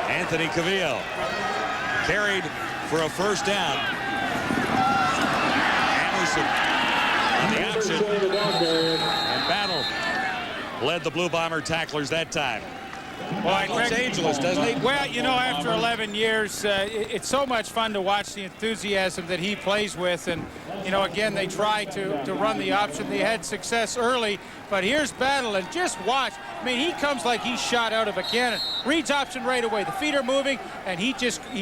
Anthony Cavillo carried for a first down. Anderson on the option. And Battle led the Blue Bomber tacklers that time. Well, Los Angeles, doesn't he? Well, you know, after 11 years, it's so much fun to watch the enthusiasm that he plays with. And, you know, again, they try to run the option. They had success early, but here's Battle, and just watch. I mean, he comes like he's shot out of a cannon. Reads option right away. The feet are moving, and he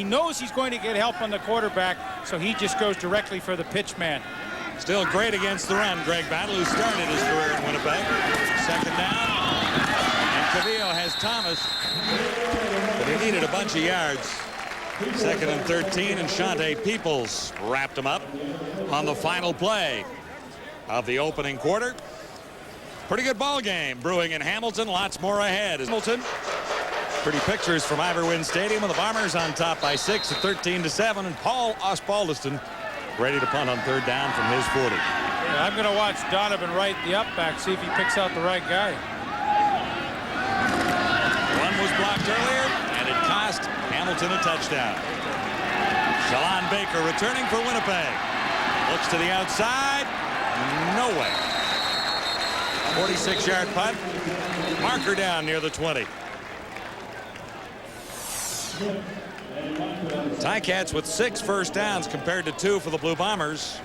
knows he's going to get help on the quarterback, so he just goes directly for the pitch man. Still great against the run. Greg Battle, who started his career in Winnipeg. Second down. Cavillo has Thomas, but he needed a bunch of yards. 2nd and 13, and Shante Peoples wrapped him up on the final play of the opening quarter. Pretty good ball game brewing in Hamilton. Lots more ahead. Hamilton Pretty pictures from Iverwin Stadium with the Bombers on top by 6 at 13-7, and Paul Osbaldiston ready to punt on third down from his 40. Yeah, I'm going to watch Donovan Wright, the up back, see if he picks out the right guy. One was blocked earlier, and it cost Hamilton a touchdown. Shalon Baker returning for Winnipeg. Looks to the outside. No way. 46-yard punt. Marker down near the 20. Ticats with 6 first downs compared to 2 for the Blue Bombers.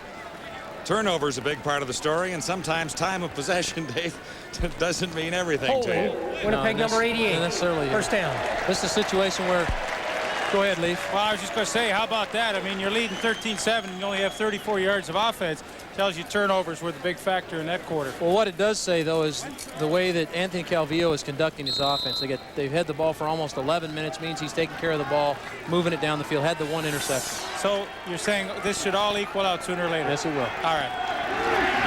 Turnover's a big part of the story, and sometimes time of possession, Dave, doesn't mean everything to you. Winnipeg number 88. Not necessarily. First down. This is a situation where, go ahead, Leaf. Well, I was just going to say, how about that? I mean, you're leading 13-7 and you only have 34 yards of offense. Tells you turnovers were the big factor in that quarter. Well, what it does say, though, is the way that Anthony Calvillo is conducting his offense. They've had the ball for almost 11 minutes, means he's taking care of the ball, moving it down the field, had the 1 interception. So you're saying this should all equal out sooner or later? Yes, it will. All right.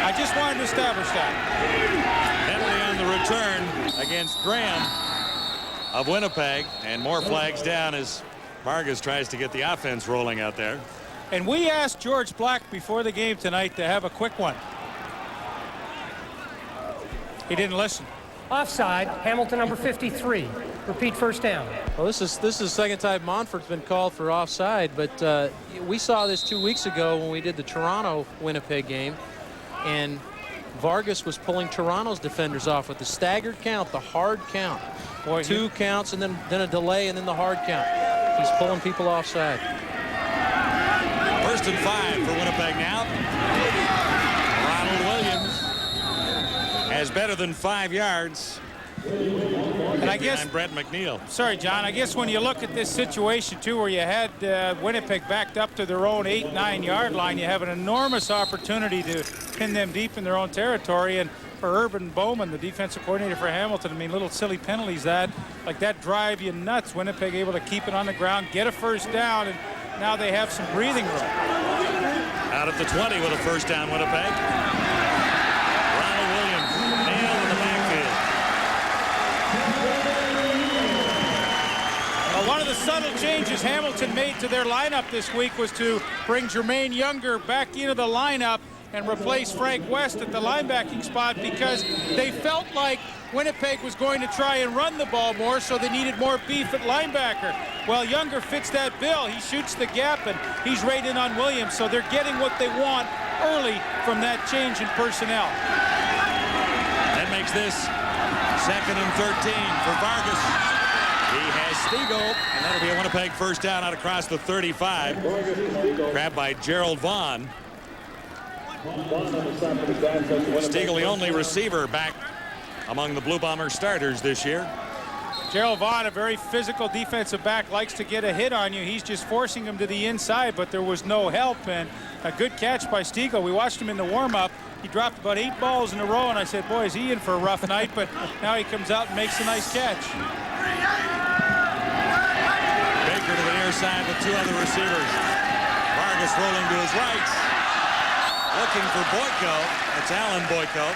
I just wanted to establish that. Penalty on the return against Graham of Winnipeg, and more flags down as Vargas tries to get the offense rolling out there. And we asked George Black before the game tonight to have a quick one. He didn't listen. Offside, Hamilton number 53. Repeat first down. Well, this is the second time Montfort's been called for offside, but we saw this 2 weeks ago when we did the Toronto-Winnipeg game, and Vargas was pulling Toronto's defenders off with the staggered count, the hard count. Boy, 2 counts and then a delay and then the hard count. He's pulling people offside. 1st and 5 for Winnipeg now. Ronald Williams has better than 5 yards. And I guess Brett McNeil. Sorry, John. I guess when you look at this situation, too, where you had Winnipeg backed up to their own 8-9 yard line, you have an enormous opportunity to pin them deep in their own territory. And for Urban Bowman, the defensive coordinator for Hamilton, I mean, little silly penalties that drive you nuts. Winnipeg able to keep it on the ground, get a first down, and now they have some breathing room. Out at the 20 with a first down, Winnipeg. Ronald Williams nailed in the backfield. One of the subtle changes Hamilton made to their lineup this week was to bring Jermaine Younger back into the lineup and replace Frank West at the linebacking spot because they felt like Winnipeg was going to try and run the ball more, so they needed more beef at linebacker. Well, Younger fits that bill. He shoots the gap, and he's right in on Williams, so they're getting what they want early from that change in personnel. That makes this 2nd and 13 for Vargas. He has Stiegel, and that'll be a Winnipeg first down out across the 35. Grabbed by Gerald Vaughn. Stiegel, the only receiver back among the Blue Bomber starters this year. Gerald Vaughn, a very physical defensive back, likes to get a hit on you. He's just forcing him to the inside, but there was no help, and a good catch by Stiegel. We watched him in the warm-up. He dropped about 8 balls in a row, and I said, boy, is he in for a rough night, but now he comes out and makes a nice catch. Baker to the near side with 2 other receivers. Vargas rolling to his right. Looking for Boyko. That's Alan Boyko.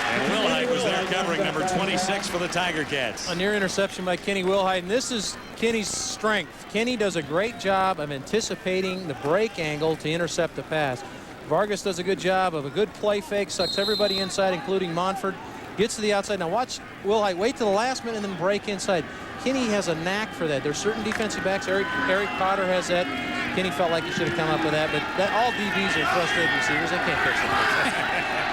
And Wilhite was there covering number 26 for the Tiger Cats. A near interception by Kenny Wilhite, and this is Kenny's strength. Kenny does a great job of anticipating the break angle to intercept the pass. Vargas does a good job of a good play fake, sucks everybody inside, including Montfort. Gets to the outside. Now watch Wilhite wait to the last minute and then break inside. Kenny has a knack for that. There's certain defensive backs. Eric Potter has that. Kenny felt like he should have come up with that, but all DBs are frustrated receivers. They can't catch them.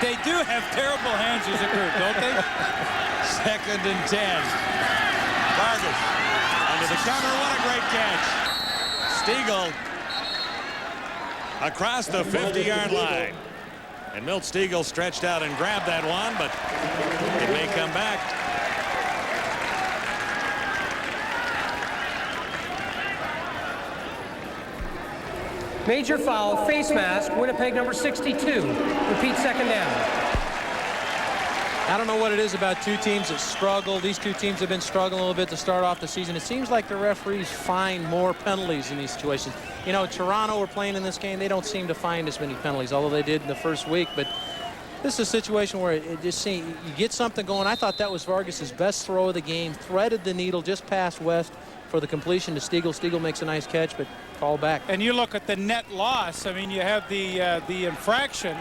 They do have terrible hands as a group, don't they? 2nd and 10. Vargas under the cover. What a great catch. Stiegel across the 50-yard line. And Milt Stiegel stretched out and grabbed that one, but it may come back. Major foul, face mask, Winnipeg number 62. Repeat second down. I don't know what it is about 2 teams that struggle. These 2 teams have been struggling a little bit to start off the season. It seems like the referees find more penalties in these situations. You know, Toronto were playing in this game. They don't seem to find as many penalties, although they did in the first week. But This is a situation where it just seems you get something going. I thought that was Vargas's best throw of the game. Threaded the needle just past West for the completion to Stiegel. Stiegel makes a nice catch, but call back. And you look at the net loss. I mean, you have the infraction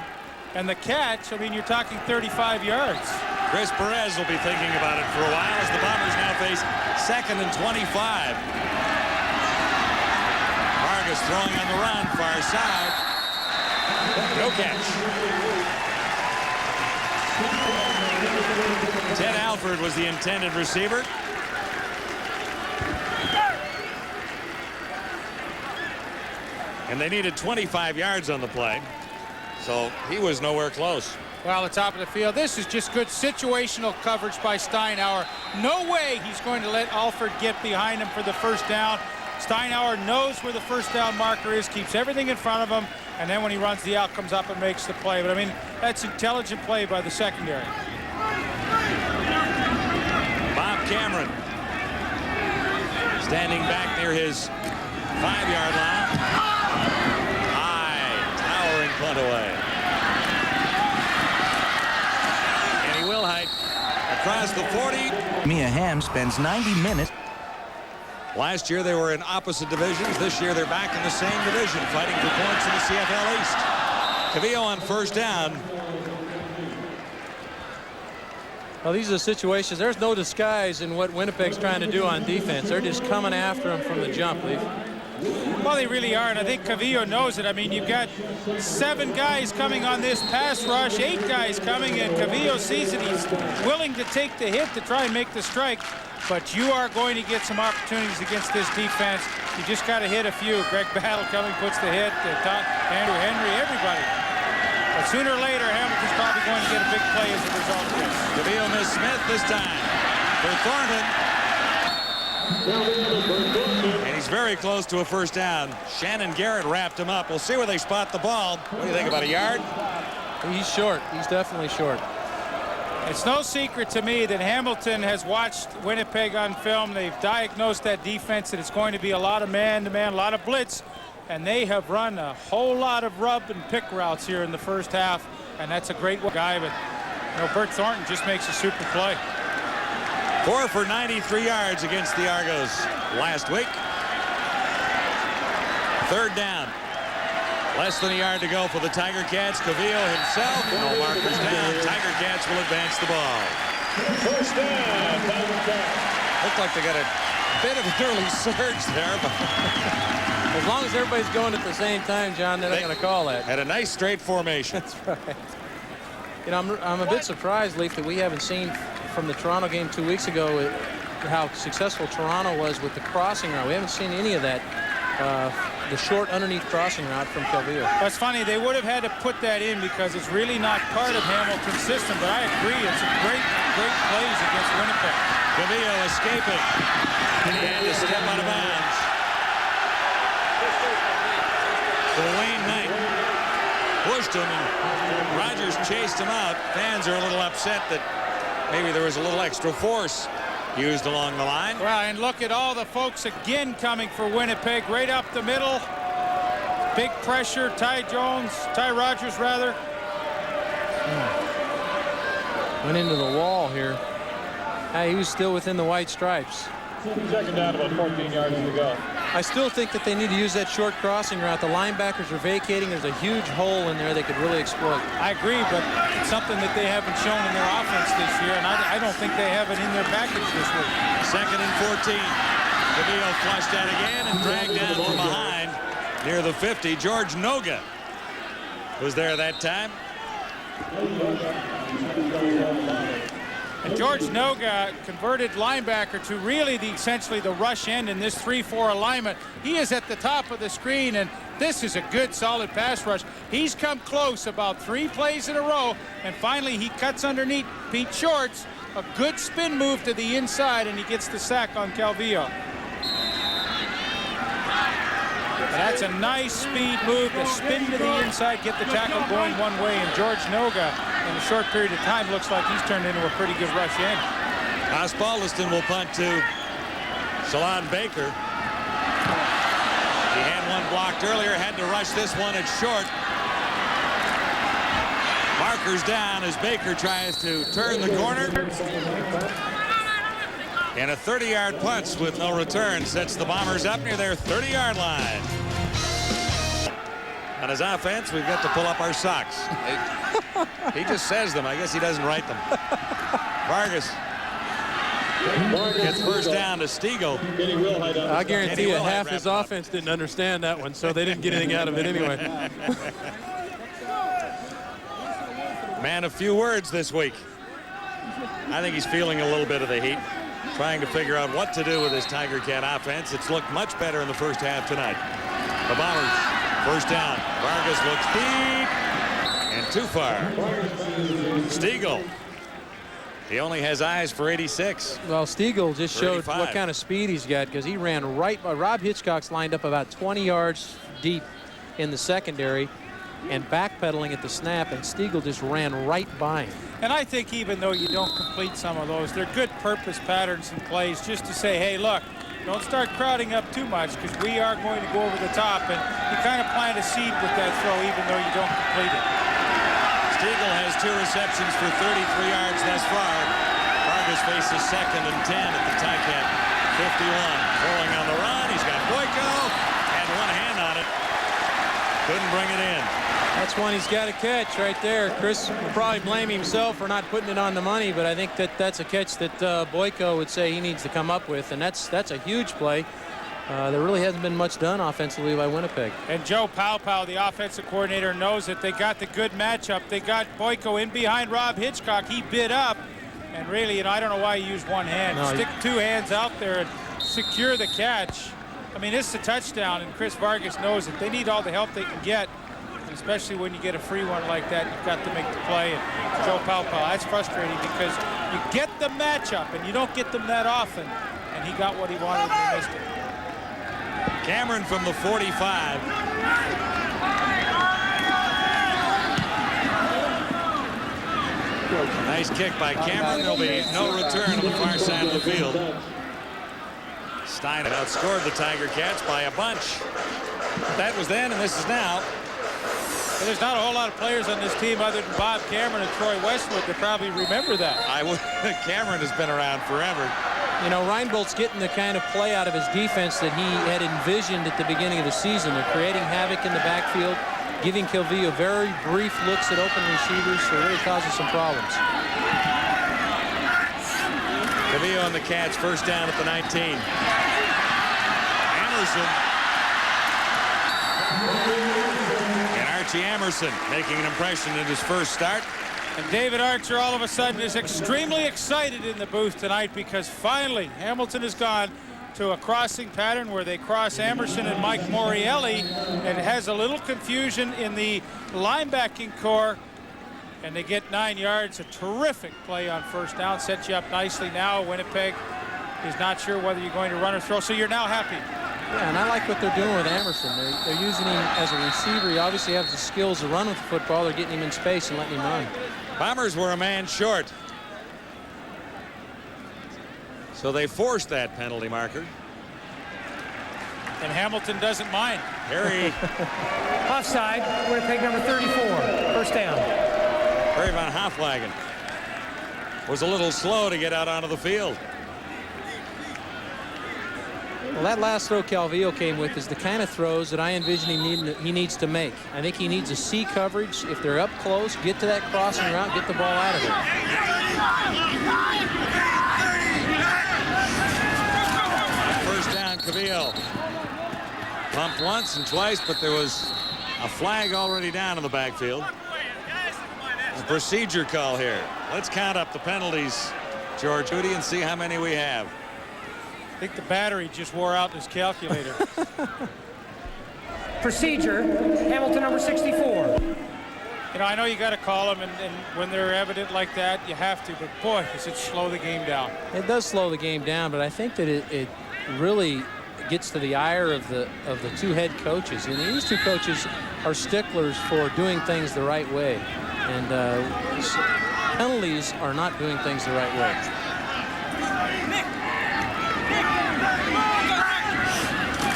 and the catch. I mean, you're talking 35 yards. Chris Perez will be thinking about it for a while as the Bombers now face 2nd and 25. Vargas throwing on the run, far side. No catch. Ted Alford was the intended receiver. And they needed 25 yards on the play. So he was nowhere close. Well, the top of the field. This is just good situational coverage by Steinauer. No way he's going to let Alford get behind him for the first down. Steinauer knows where the first down marker is, keeps everything in front of him, and then when he runs the out, comes up and makes the play. But I mean, that's intelligent play by the secondary. Bob Cameron standing back near his 5-yard line. High, towering punt away. And he will hike across the 40. Mia Hamm spends 90 minutes. Last year they were in opposite divisions. This year they're back in the same division, fighting for points in the CFL East. Cavillo on first down. Well, these are the situations. There's no disguise in what Winnipeg's trying to do on defense. They're just coming after him from the jump, Leaf. Well, they really are, and I think Cavillo knows it. I mean, you've got 7 guys coming on this pass rush, 8 guys coming, and Cavillo sees it. He's willing to take the hit to try and make the strike, but you are going to get some opportunities against this defense. You just got to hit a few. Greg Battle coming, puts the hit. Andrew Henry, everybody. But sooner or later, Hamilton's probably going to get a big play as a result of this. Cavillo missed Smith this time for Thornton. And he's very close to a first down. Shannon Garrett wrapped him up. We'll see where they spot the ball. What do you think, about a yard? He's short. He's definitely short. It's no secret to me that Hamilton has watched Winnipeg on film. They've diagnosed that defense, that it's going to be a lot of man-to-man, a lot of blitz. And they have run a whole lot of rub and pick routes here in the first half. And that's a great guy. But, you know, Bert Thornton just makes a super play. 4 for 93 yards against the Argos last week. 3rd down. Less than a yard to go for the Tiger Cats. Cavillo himself. No markers down. Tiger Cats will advance the ball. First down, Tiger Cats. Looked like they got a bit of an early surge there, but as long as everybody's going at the same time, John, they're not going to call that. Had a nice straight formation. That's right. You know, I'm a bit surprised, Leaf, that we haven't seen from the Toronto game 2 weeks ago how successful Toronto was with the crossing route. We haven't seen any of that, the short underneath crossing route from Cavillo. That's funny. They would have had to put that in because it's really not part of Hamilton's system. But I agree, it's a great plays against Winnipeg. Cavillo escaping. And he had to step out of bounds. Wayne Knight pushed him, and Rogers chased him out. Fans are a little upset that maybe there was a little extra force used along the line. Well, and look at all the folks again coming for Winnipeg, right up the middle. Big pressure. Ty Rogers, rather. Went into the wall here. He was still within the white stripes. 2nd down, about 14 yards to go. I still think that they need to use that short crossing route. The linebackers are vacating. There's a huge hole in there they could really exploit. I agree, but it's something that they haven't shown in their offense this year, and I don't think they have it in their package this week. 2nd and 14. Cavillo flushed out again and dragged down from behind near the 50. George Noga was there that time. And George Noga, converted linebacker to really essentially the rush end in this 3-4 alignment. He is at the top of the screen, and this is a good, solid pass rush. He's come close about 3 plays in a row, and finally he cuts underneath Pete Shorts. A good spin move to the inside, and he gets the sack on Calvillo. That's a nice speed move to spin to the inside, get the tackle going one way, and George Noga, in a short period of time, looks like he's turned into a pretty good rush end. Osbaldiston will punt to Shalon Baker. He had one blocked earlier, had to rush this one at short. Mark Markers down as Baker tries to turn the corner. And a 30-yard punch with no return sets the Bombers up near their 30-yard line. On his offense, we've got to pull up our socks. He just says them. I guess he doesn't write them. Vargas gets first down to Stiegel. I guarantee you half his offense didn't understand that one, so they didn't get anything out of it anyway. Man of few words this week. I think he's feeling a little bit of the heat, trying to figure out what to do with his Tiger Cat offense. It's looked much better in the first half tonight. The Bombers, first down. Vargas looks deep and too far. Stiegel. He only has eyes for 86. Well, Stiegel just showed 35. what kind of speed he's got, because he ran right by Rob Hitchcock's lined up about 20 yards deep in the secondary and backpedaling at the snap, and Stiegel just ran right by him. And I think even though you don't complete some of those, they're good purpose patterns and plays just to say, hey, look, don't start crowding up too much, because we are going to go over the top, and you kind of plant a seed with that throw even though you don't complete it. Stiegel has 2 receptions for 33 yards thus far. Vargas faces 2nd and 10 at the Ticat 51. Throwing on the run. He's got Boyko. Had one hand on it. Couldn't bring it in. That's one he's got to catch right there. Chris will probably blame himself for not putting it on the money, but I think that's a catch that Boyko would say he needs to come up with, and that's a huge play. There really hasn't been much done offensively by Winnipeg. And Joe Powpow, the offensive coordinator, knows that they got the good matchup. They got Boyko in behind Rob Hitchcock. He bid up, and really, I don't know why you use one hand. No, Stick 2 hands out there and secure the catch. I mean, it's a touchdown, and Chris Vargas knows it. They need all the help they can get, and especially when you get a free one like that, you've got to make the play. And Joe Powpow, that's frustrating because you get the matchup, and you don't get them that often, and he got what he wanted and he missed it. Cameron from the 45. Nice kick by Cameron. There'll be no return on the far side of the field. Stein outscored the Tiger Cats by a bunch. That was then, and this is now. And there's not a whole lot of players on this team other than Bob Cameron and Troy Westwood that probably remember that. Cameron has been around forever. You know, Reinboldt's getting the kind of play out of his defense that he had envisioned at the beginning of the season. They're creating havoc in the backfield, giving Calvillo very brief looks at open receivers, so it really causes some problems. Calvillo and the Cats first down at the 19. Emerson. And Archie Emerson making an impression in his first start. And David Archer all of a sudden is extremely excited in the booth tonight because finally Hamilton has gone to a crossing pattern where they cross Emerson and Mike Morielli, and it has a little confusion in the linebacking core, and they get 9 yards. A terrific play on first down, sets you up nicely. Now Winnipeg is not sure whether you're going to run or throw, so you're now happy. Yeah, and I like what they're doing with Emerson. They're using him as a receiver. He obviously has the skills to run with the football. They're getting him in space and letting him run. Bombers were a man short, so they forced that penalty marker. And Hamilton doesn't mind. Harry. Offside, Winnipeg number 34, first down. Harry Van Hoflagen was a little slow to get out onto the field. Well, that last throw Calvillo came with is the kind of throws that I envision he needs to make. I think he needs a C coverage. If they're up close, get to that crossing route, get the ball out of it. First down, Calvillo. Pumped once and twice, but there was a flag already down in the backfield. A procedure call here. Let's count up the penalties, George Hootie, and see how many we have. I think the battery just wore out in his calculator. Procedure, Hamilton number 64. You know, I know you got to call them, and when they're evident like that, you have to. But boy, does it slow the game down. It does slow the game down, but I think that it really gets to the ire of the two head coaches. And these two coaches are sticklers for doing things the right way, and penalties are not doing things the right way.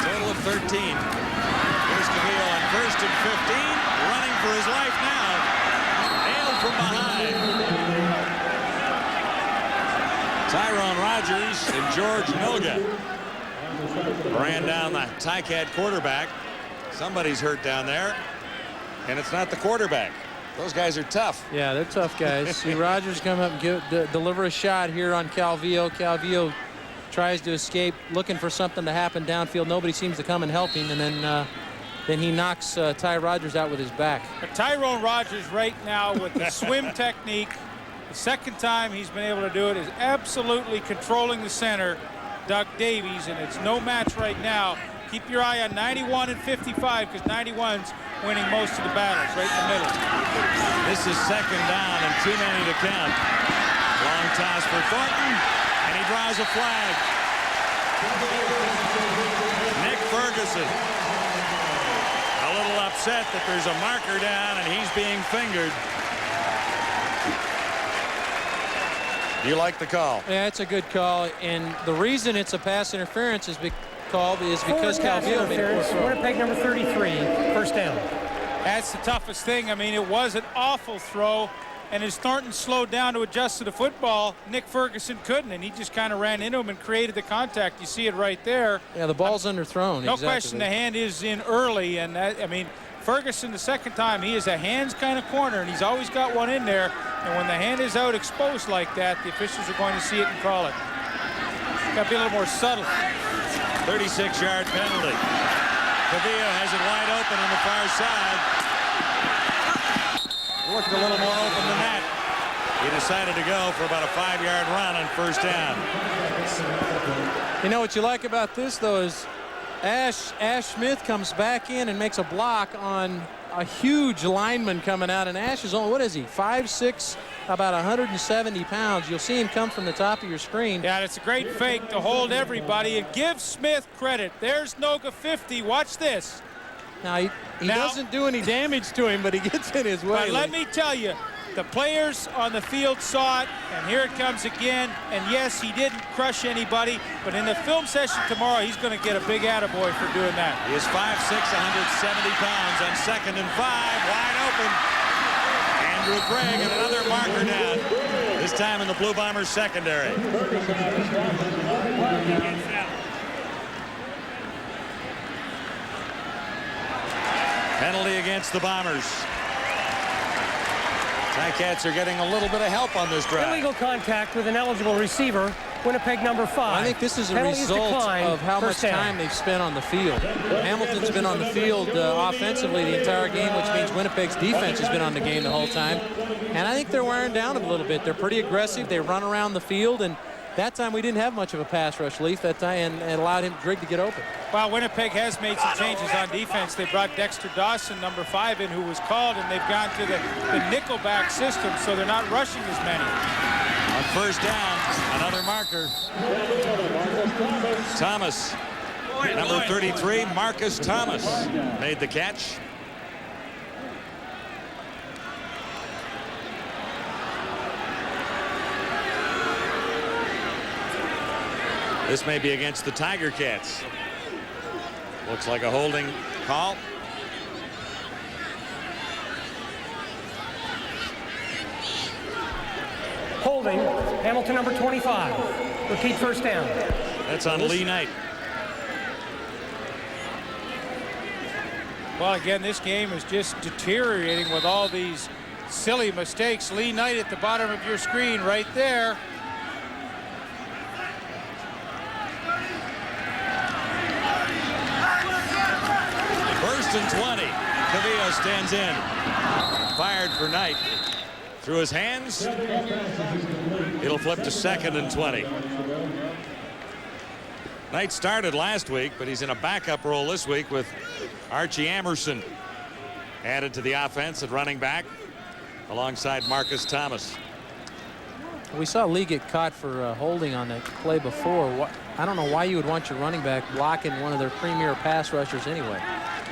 Total of 13. Here's Calvillo on 1st and 15, running for his life now. Nailed from behind. Tyrone Rogers and George Noga ran down the Ticat quarterback. Somebody's hurt down there, and it's not the quarterback. Those guys are tough. Yeah, they're tough guys. See Rogers come up and deliver a shot here on Calvillo. Calvillo tries to escape, looking for something to happen downfield. Nobody seems to come and help him, and then he knocks Ty Rogers out with his back. But Tyrone Rogers right now with the swim technique, the second time he's been able to do it, is absolutely controlling the center, Doug Davies, and it's no match right now. Keep your eye on 91 and 55 because 91's winning most of the battles right in the middle. This is second down and too many to count. Long toss for Thornton, and he draws a flag. Nick Ferguson a little upset that there's a marker down and he's being fingered. Do you like the call? Yeah, it's a good call, and the reason it's a pass interference is because Calvillo made a poor throw. Winnipeg number 33, first down. That's the toughest thing. I mean, it was an awful throw, and as Thornton slowed down to adjust to the football, Nick Ferguson couldn't, and he just kind of ran into him and created the contact. You see it right there. Yeah, the ball's underthrown. No exactly. question the hand is in early, and that, I mean, Ferguson the second time, he is a hands kind of corner, and he's always got one in there, and when the hand is out exposed like that, the officials are going to see it and call it. Got to be a little more subtle. 36-yard penalty. Calvillo has it wide open on the far side. Looked a little more open than that. He decided to go for about a 5-yard run on first down. You know what you like about this, though, is Ash Smith comes back in and makes a block on a huge lineman coming out, and Ash is only, what is he, 5'6", about 170 pounds. You'll see him come from the top of your screen. Yeah, it's a great fake to hold everybody and give Smith credit. There's Noga 50. Watch this. Now, he doesn't do any damage to him, but he gets in his way. But let me tell you, the players on the field saw it, and here it comes again. And yes, he didn't crush anybody, but in the film session tomorrow, he's going to get a big attaboy for doing that. He is 5'6", 170 pounds on 2nd and 5, wide open. Andrew Craig and another marker down, this time in the Blue Bombers secondary. Penalty against the Bombers. Ticats are getting a little bit of help on this drive. Illegal contact with an eligible receiver. Winnipeg number 5. I think this is a result of how much time they've spent on the field. Hamilton's been on the field offensively the entire game, which means Winnipeg's defense has been on the game the whole time. And I think they're wearing down a little bit. They're pretty aggressive. They run around the field, and that time we didn't have much of a pass rush, Leaf, that time, and allowed him Grigg to get open. Well, Winnipeg has made some changes on defense. They brought Dexter Dawson, number 5, in, who was called, and they've gone to the nickelback system, so they're not rushing as many. On first down, another marker. Thomas, number 33, Marcus Thomas, made the catch. This may be against the Tiger Cats. Looks like a holding call. Holding, Hamilton number 25. Repeat first down. That's on Lee Knight. Well, again, this game is just deteriorating with all these silly mistakes. Lee Knight at the bottom of your screen right there. First and 20. Calvillo stands in. Fired for Knight. Through his hands. It'll flip to 2nd and 20. Knight started last week, but he's in a backup role this week with Archie Amerson added to the offense at running back alongside Marcus Thomas. We saw Lee get caught for holding on that play before. I don't know why you would want your running back blocking one of their premier pass rushers anyway.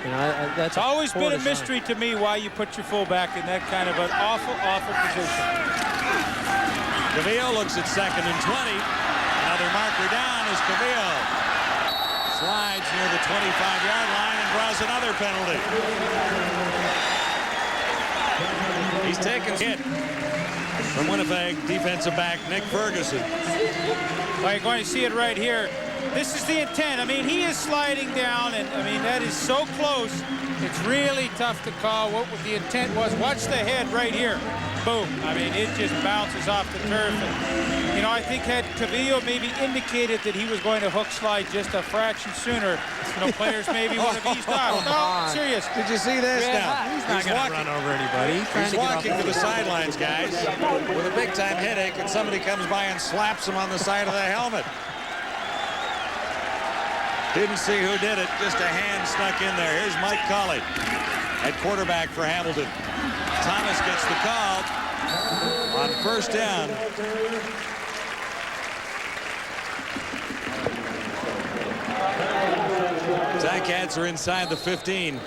You know, that's always been a mystery to me why you put your fullback in that kind of an awful position. Calvillo looks at 2nd and 20. Another marker down is Calvillo. Slides near the 25-yard line and draws another penalty. He's taken hit. from Winnipeg, defensive back Nick Ferguson. Well, you're going to see it right here. This is the intent. I mean, he is sliding down, and I mean, that is so close. It's really tough to call what the intent was. Watch the head right here. Boom. I mean, it just bounces off the turf. And, you know, I think had Cavillo maybe indicated that he was going to hook slide just a fraction sooner, you know, players maybe would have eased off. No, serious. Did you see this now? He's not going to run over anybody. He's walking to the sidelines, guys, with a big-time headache, and somebody comes by and slaps him on the side of the helmet. Didn't see who did it. Just a hand snuck in there. Here's Mike Colley at quarterback for Hamilton. Thomas gets the call on first down. Ticats are inside the 15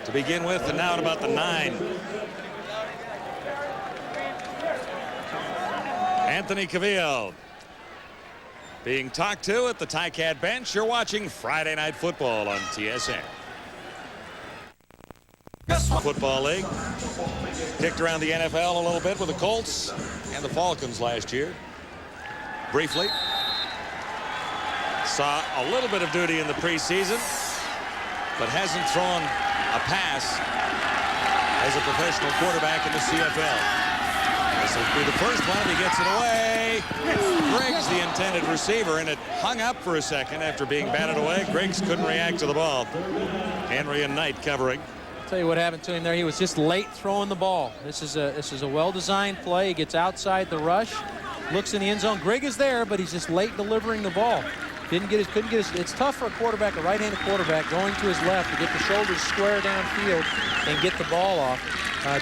to begin with, and now at about the 9. Anthony Cavillo being talked to at the Ticat bench. You're watching Friday Night Football on TSN. Football League. Kicked around the NFL a little bit with the Colts and the Falcons last year. Briefly. Saw a little bit of duty in the preseason, but hasn't thrown a pass as a professional quarterback in the CFL. This will be the first one if he gets it away. Griggs, the intended receiver, and it hung up for a second after being batted away. Griggs couldn't react to the ball. Henry and Knight covering. Tell you what happened to him there. He was just late throwing the ball. This is a well-designed play. He gets outside the rush, looks in the end zone. Griggs is there, but he's just late delivering the ball. Couldn't get his. It's tough for a quarterback, a right-handed quarterback, going to his left to get the shoulders square downfield and get the ball off.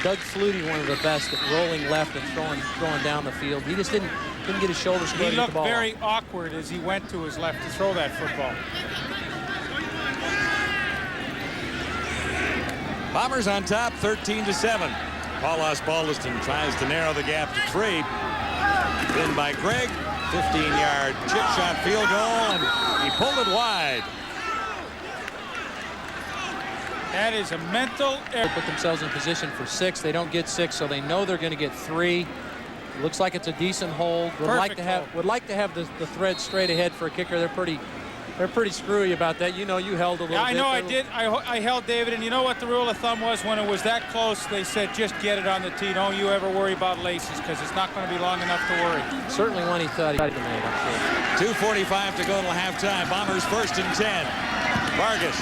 Doug Flutie, one of the best at rolling left and throwing down the field. He just couldn't get his shoulders square to get the ball. He looked very awkward as he went to his left to throw that football. Bombers on top, 13-7. Paul Osbaldiston tries to narrow the gap to 3. Then by Gregg, 15-yard chip shot field goal, and he pulled it wide. That is a mental error. They put themselves in position for 6. They don't get 6, so they know they're going to get 3. Looks like it's a decent hold. Would like to have the thread straight ahead for a kicker. They're pretty screwy about that. You know, you held a little bit. I know I did. I held David, and you know what the rule of thumb was when it was that close? They said just get it on the tee. Don't you ever worry about laces, because it's not going to be long enough to worry. Certainly one he thought he could have made, I'm sure. 2:45 to go till halftime. Bombers 1st and 10. Vargas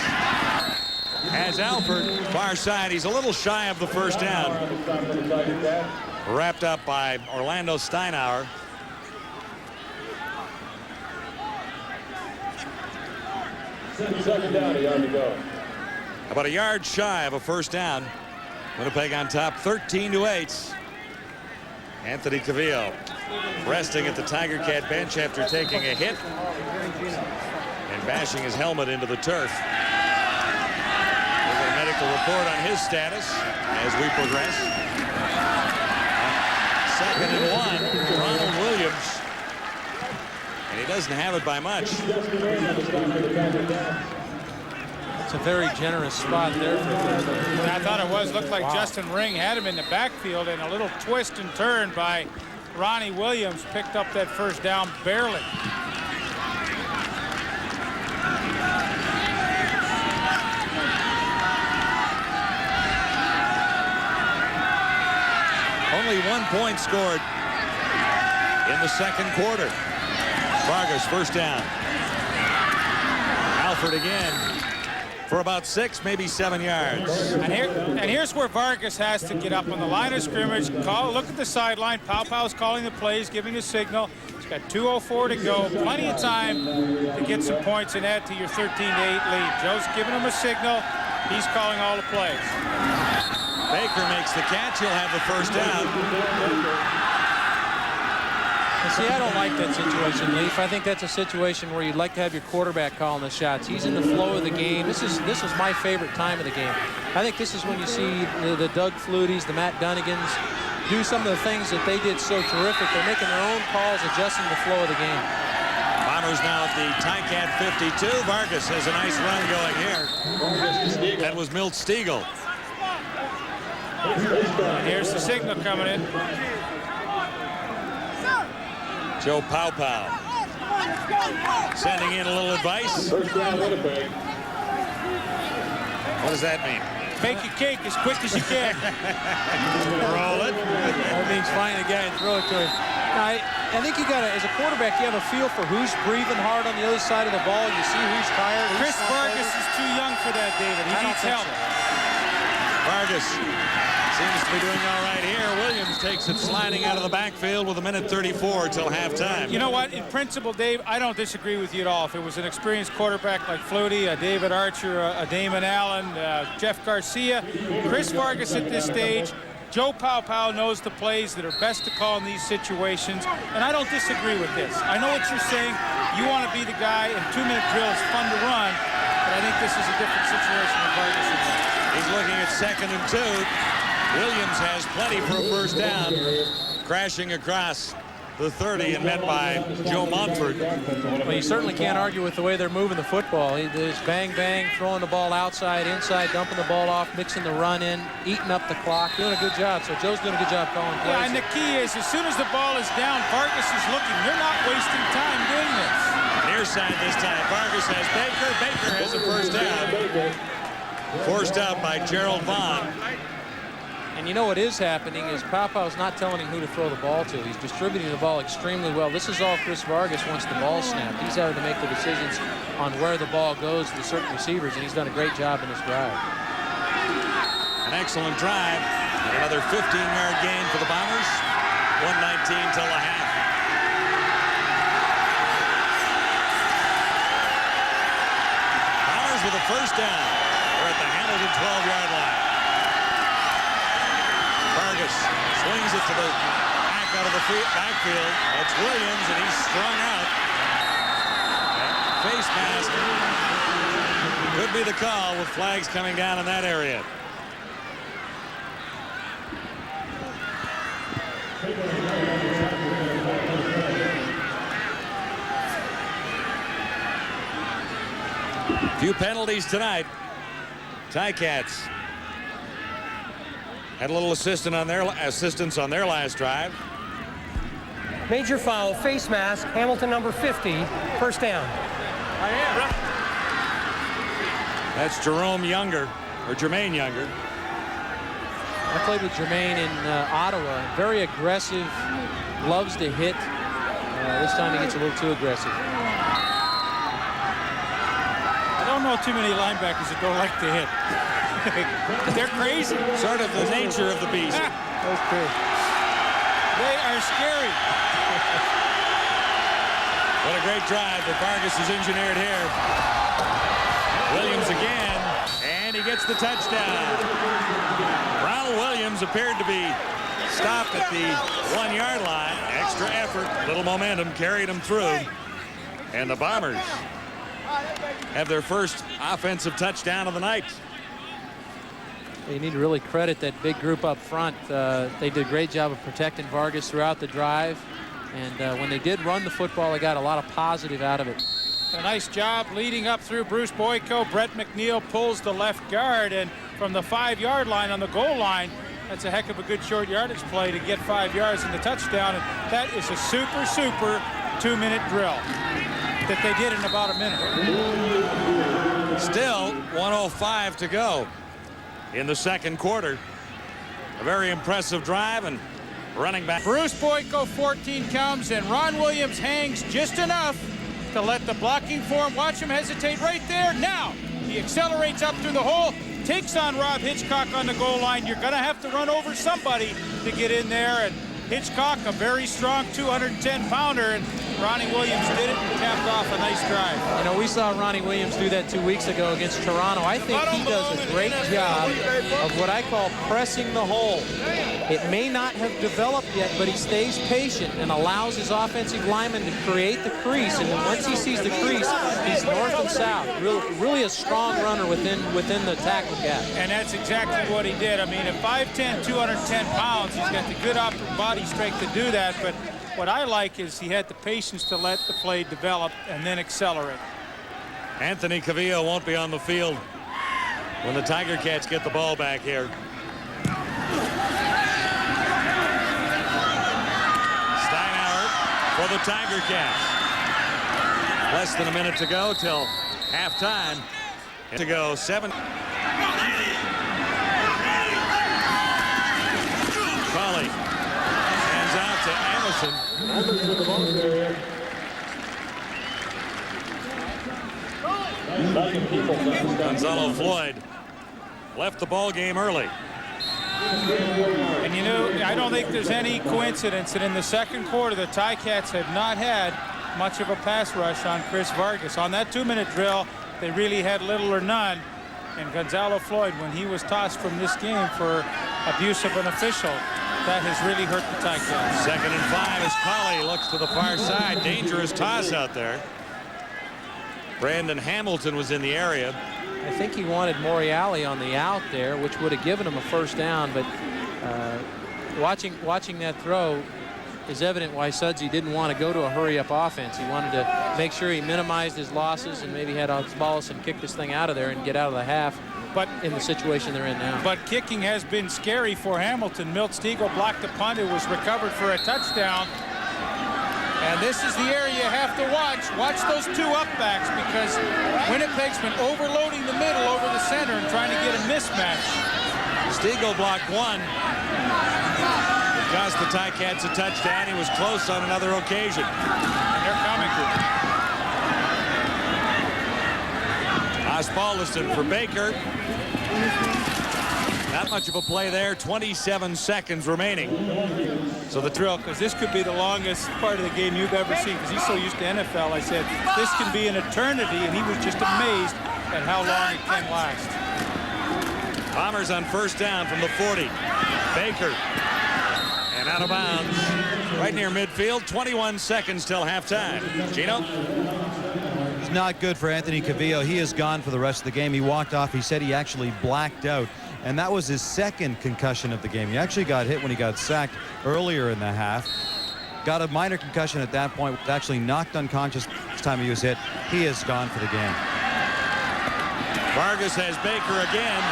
has Alford far side. He's a little shy of the first down. Wrapped up by Orlando Steinauer. Second down, a yard to go. About a yard shy of a first down. Winnipeg on top, 13-8. Anthony Cavillo resting at the Tiger Cat bench after taking a hit and bashing his helmet into the turf. We'll get a medical report on his status as we progress. 2nd and 1, Ronald Williams. And he doesn't have it by much. It's a very generous spot there for him. I thought it was. Looked like Justin Ring had him in the backfield, and a little twist and turn by Ronnie Williams picked up that first down barely. Only 1 point scored in the second quarter. Vargas first down. Alford again for about 6, maybe 7 yards. And here's where Vargas has to get up on the line of scrimmage. Look at the sideline. Pow's calling the plays, giving a signal. He's got 2:04 to go. Plenty of time to get some points and add to your 13-8 lead. Joe's giving him a signal. He's calling all the plays. Baker makes the catch. He'll have the first down. See, I don't like that situation, Leaf. I think that's a situation where you'd like to have your quarterback calling the shots. He's in the flow of the game. This is my favorite time of the game. I think this is when you see the Doug Flutie's, the Matt Dunnigans do some of the things that they did so terrific. They're making their own calls, adjusting the flow of the game. Bombers now at the Ticat 52. Vargas has a nice run going here. That was Milt Stiegel. Here's the signal coming in. Joe Pow sending in a little advice. First down, Winnipeg. What does that mean? Make your cake as quick as you can. Roll it. That means find the guy and throw it to him. I think you got to, as a quarterback, you have a feel for who's breathing hard on the other side of the ball. You see who's tired. Chris Vargas is too young for that, David. He needs help. Vargas seems to be doing all right here. Williams takes it sliding out of the backfield with 1:34 till halftime. You know what? In principle, Dave, I don't disagree with you at all. If it was an experienced quarterback like Flutie, David Archer, Damon Allen, Jeff Garcia, Chris Vargas at this stage, Joe Pow knows the plays that are best to call in these situations, and I don't disagree with this. I know what you're saying. You want to be the guy, and 2-minute drill is fun to run, but I think this is a different situation with Vargas in there. He's looking at 2nd and 2. Williams has plenty for a first down, crashing across the 30 and met by Joe Montford. Well, you certainly can't argue with the way they're moving the football. There's bang, bang, throwing the ball outside, inside, dumping the ball off, mixing the run in, eating up the clock, doing a good job. So Joe's doing a good job calling plays. Yeah, and the key is, as soon as the ball is down, Vargas is looking. You're not wasting time doing this. Near side this time. Vargas has Baker. Baker has a first down. Forced out by Gerald Vaughn. And you know what is happening is Pow's not telling him who to throw the ball to. He's distributing the ball extremely well. This is all Chris Vargas once the ball snapped. He's having to make the decisions on where the ball goes to certain receivers, and he's done a great job in this drive. An excellent drive. Another 15-yard gain for the Bombers. 1:19 till the half. Bombers with a first down. They're at the Hamilton 12-yard line. Vargas swings it to the back out of the backfield. That's Williams, and he's strung out. Face mask could be the call with flags coming down in that area. Few penalties tonight. Ticats had a little assistance on their last drive. Major foul, face mask, Hamilton number 50, first down. That's Jermaine Younger. I played with Jermaine in Ottawa. Very aggressive, loves to hit. This time he gets a little too aggressive. I don't know too many linebackers that don't like to hit. They're crazy. Sort of the nature of the beast. That's true. They are scary. What a great drive that Vargas has engineered here. Williams again, and he gets the touchdown. Ronald Williams appeared to be stopped at the 1-yard line. Extra effort, little momentum carried him through. And the Bombers have their first offensive touchdown of the night. You need to really credit that big group up front. They did a great job of protecting Vargas throughout the drive. And when they did run the football, they got a lot of positive out of it. A nice job leading up through Bruce Boyko. Brett McNeil pulls the left guard, and from the 5-yard line on the goal line, that's a heck of a good short yardage play to get 5 yards in the touchdown. And that is a super 2-minute drill that they did in about a minute. Still 1:05 to go in the second quarter. A very impressive drive, and running back. Bruce Boyko 14 comes, and Ron Williams hangs just enough to let the blocking form. Watch him hesitate right there. Now he accelerates up through the hole, takes on Rob Hitchcock on the goal line. You're going to have to run over somebody to get in there, and Hitchcock, a very strong 210-pounder, and Ronnie Williams did it and capped off a nice drive. You know, we saw Ronnie Williams do that 2 weeks ago against Toronto. I think he does a great job of what I call pressing the hole. It may not have developed yet, but he stays patient and allows his offensive lineman to create the crease. And then once he sees the crease, he's north and south. Really a strong runner within the tackle gap. And that's exactly what he did. I mean, at 5'10", 210 pounds, he's got the good upper body strength to do that. But what I like is he had the patience to let the play develop and then accelerate. Anthony Cavillo won't be on the field when the Tiger Cats get the ball back here. For for the Tiger Cats. Less than a minute to go till halftime. To go 7. Colley hands out to Anderson. Gonzalo Floyd left the ball game early. And you know, I don't think there's any coincidence that in the second quarter the Ticats have not had much of a pass rush on Chris Vargas. On that 2-minute drill, they really had little or none. And Gonzalo Floyd, when he was tossed from this game for abuse of an official, that has really hurt the Ticats. 2nd and 5 as Colley looks to the far side. Dangerous toss out there. Brandon Hamilton was in the area. I think he wanted Morreale on the out there, which would have given him a first down, but watching that throw is evident why Sudsy didn't want to go to a hurry-up offense. He wanted to make sure he minimized his losses and maybe had Osbaldiston kick this thing out of there and get out of the half. But in the situation they're in now. But kicking has been scary for Hamilton. Milt Stegall blocked the punt. It was recovered for a touchdown. And this is the area you have to watch. Watch those 2 upbacks because Winnipeg's been overloading the middle over the center and trying to get a mismatch. Stegall blocked 1. It cost the Ticats a touchdown. He was close on another occasion. And they're coming. Osbaldiston for Baker. Not much of a play there. 27 seconds remaining. So the drill, because this could be the longest part of the game you've ever seen, because he's so used to NFL. I said, this can be an eternity, and he was just amazed at how long it can last. Bombers on first down from the 40. Baker. And out of bounds. Right near midfield. 21 seconds till halftime. Gino? It's not good for Anthony Cavillo. He is gone for the rest of the game. He walked off. He said he actually blacked out. And that was his 2nd concussion of the game. He actually got hit when he got sacked earlier in the half. Got a minor concussion at that point. Actually knocked unconscious this time he was hit. He is gone for the game. Vargas has Baker again.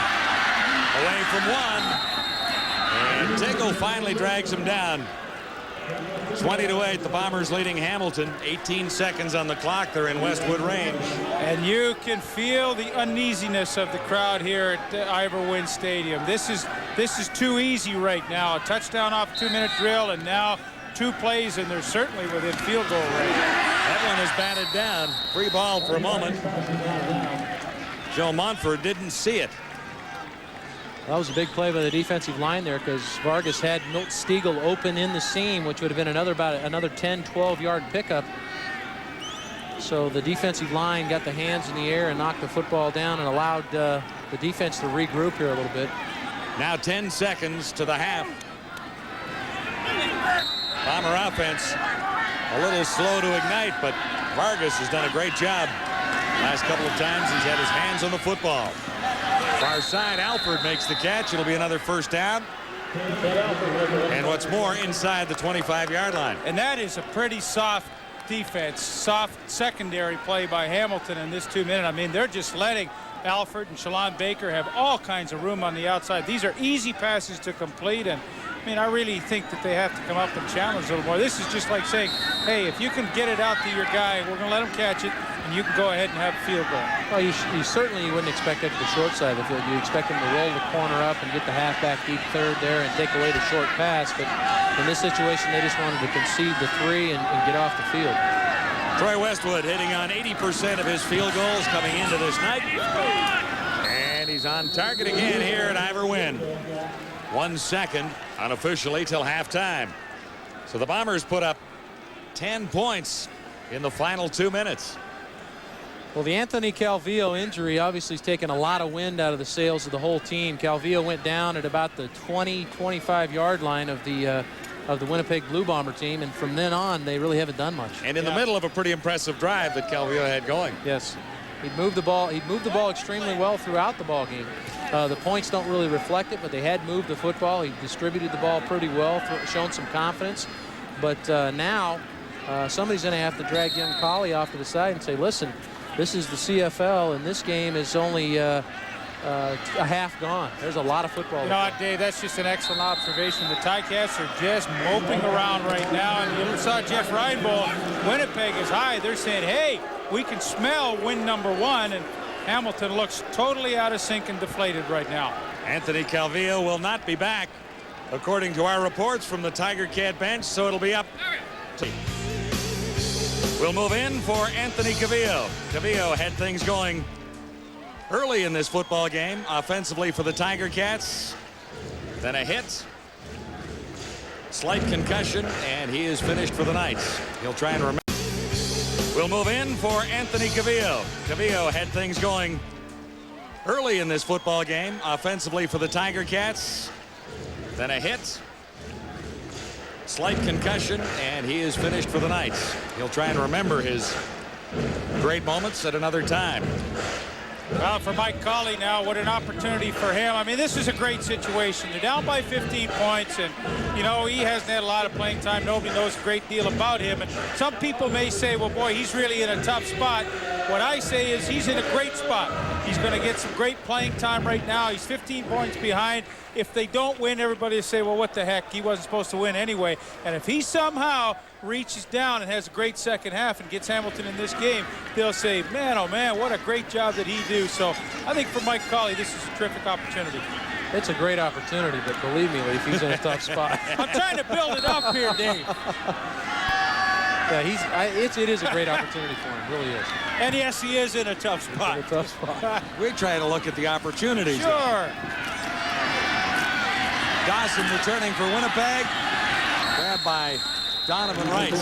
Away from 1. And Tiggle finally drags him down. 20-8, the Bombers leading Hamilton. 18 seconds on the clock. They're in Westwood range. And you can feel the uneasiness of the crowd here at Ivor Wynne Stadium. This is too easy right now. A touchdown off a 2-minute drill, and now 2 plays, and they're certainly within field goal range. That one is batted down. Free ball for a moment. Joe Montford didn't see it. That was a big play by the defensive line there because Vargas had Milt Stegall open in the seam, which would have been another 10, 12-yard pickup. So the defensive line got the hands in the air and knocked the football down and allowed the defense to regroup here a little bit. Now 10 seconds to the half. Bomber offense a little slow to ignite, but Vargas has done a great job. Last couple of times he's had his hands on the football. Far side, Alford makes the catch. It'll be another first down. And what's more, inside the 25-yard line. And that is a pretty soft defense, soft secondary play by Hamilton in this 2-minute. I mean, they're just letting Alford and Shalon Baker have all kinds of room on the outside. These are easy passes to complete, and I mean, I really think that they have to come up and challenge a little more. This is just like saying, hey, if you can get it out to your guy, we're going to let him catch it, and you can go ahead and have a field goal. Well, you certainly wouldn't expect that to the short side of the field. You expect him to roll the corner up and get the halfback deep third there and take away the short pass. But in this situation, they just wanted to concede the 3 and get off the field. Troy Westwood hitting on 80% of his field goals coming into this night. And he's on target again here at Ivor Wynne. 1 second unofficially till halftime. So the Bombers put up 10 points in the final 2 minutes. Well, the Anthony Calvillo injury obviously has taken a lot of wind out of the sails of the whole team. Calvillo went down at about the 25-yard line of the Winnipeg Blue Bomber team, and from then on they really haven't done much. And in the middle of a pretty impressive drive that Calvillo had going. Yes, he'd moved the ball extremely well throughout the ball game. The points don't really reflect it, but they had moved the football. He distributed the ball pretty well, shown some confidence. But now somebody's going to have to drag young Colley off to the side and say, listen, this is the CFL, and this game is only a half gone. There's a lot of football. You know what, Dave, that's just an excellent observation. The Ticats are just moping around right now, and you saw Jeff Reinbold. Winnipeg is high. They're saying, hey, we can smell win number 1, and Hamilton looks totally out of sync and deflated right now. Anthony Calvillo will not be back, according to our reports from the Tiger Cat bench, so it'll be up. We'll move in for Anthony Calvillo. Calvillo had things going early in this football game, offensively for the Tiger Cats. Then a hit, slight concussion, and he is finished for the Knights. He'll try and remember. We'll move in for Anthony Calvillo. Calvillo had things going early in this football game, offensively for the Tiger Cats. Then a hit, slight concussion, and he is finished for the Knights. He'll try and remember his great moments at another time. Well, for Mike Colley now, what an opportunity for him. I mean, this is a great situation. They're down by 15 points, and, you know, he hasn't had a lot of playing time. Nobody knows a great deal about him. And some people may say, well, boy, he's really in a tough spot. What I say is he's in a great spot. He's going to get some great playing time right now. He's 15 points behind. If they don't win, everybody will say, well, what the heck? He wasn't supposed to win anyway. And if he somehow reaches down and has a great second half and gets Hamilton in this game, they'll say, man, oh, man, what a great job did he do. So I think for Mike Colley, this is a terrific opportunity. It's a great opportunity, but believe me, Leaf, he's in a tough spot. I'm trying to build it up here, Dave. Yeah, it is a great opportunity for him, really is. And yes, he is in a tough spot. He's in a tough spot. We try to look at the opportunities. Sure. Dawson returning for Winnipeg. Grabbed by Donovan Rice.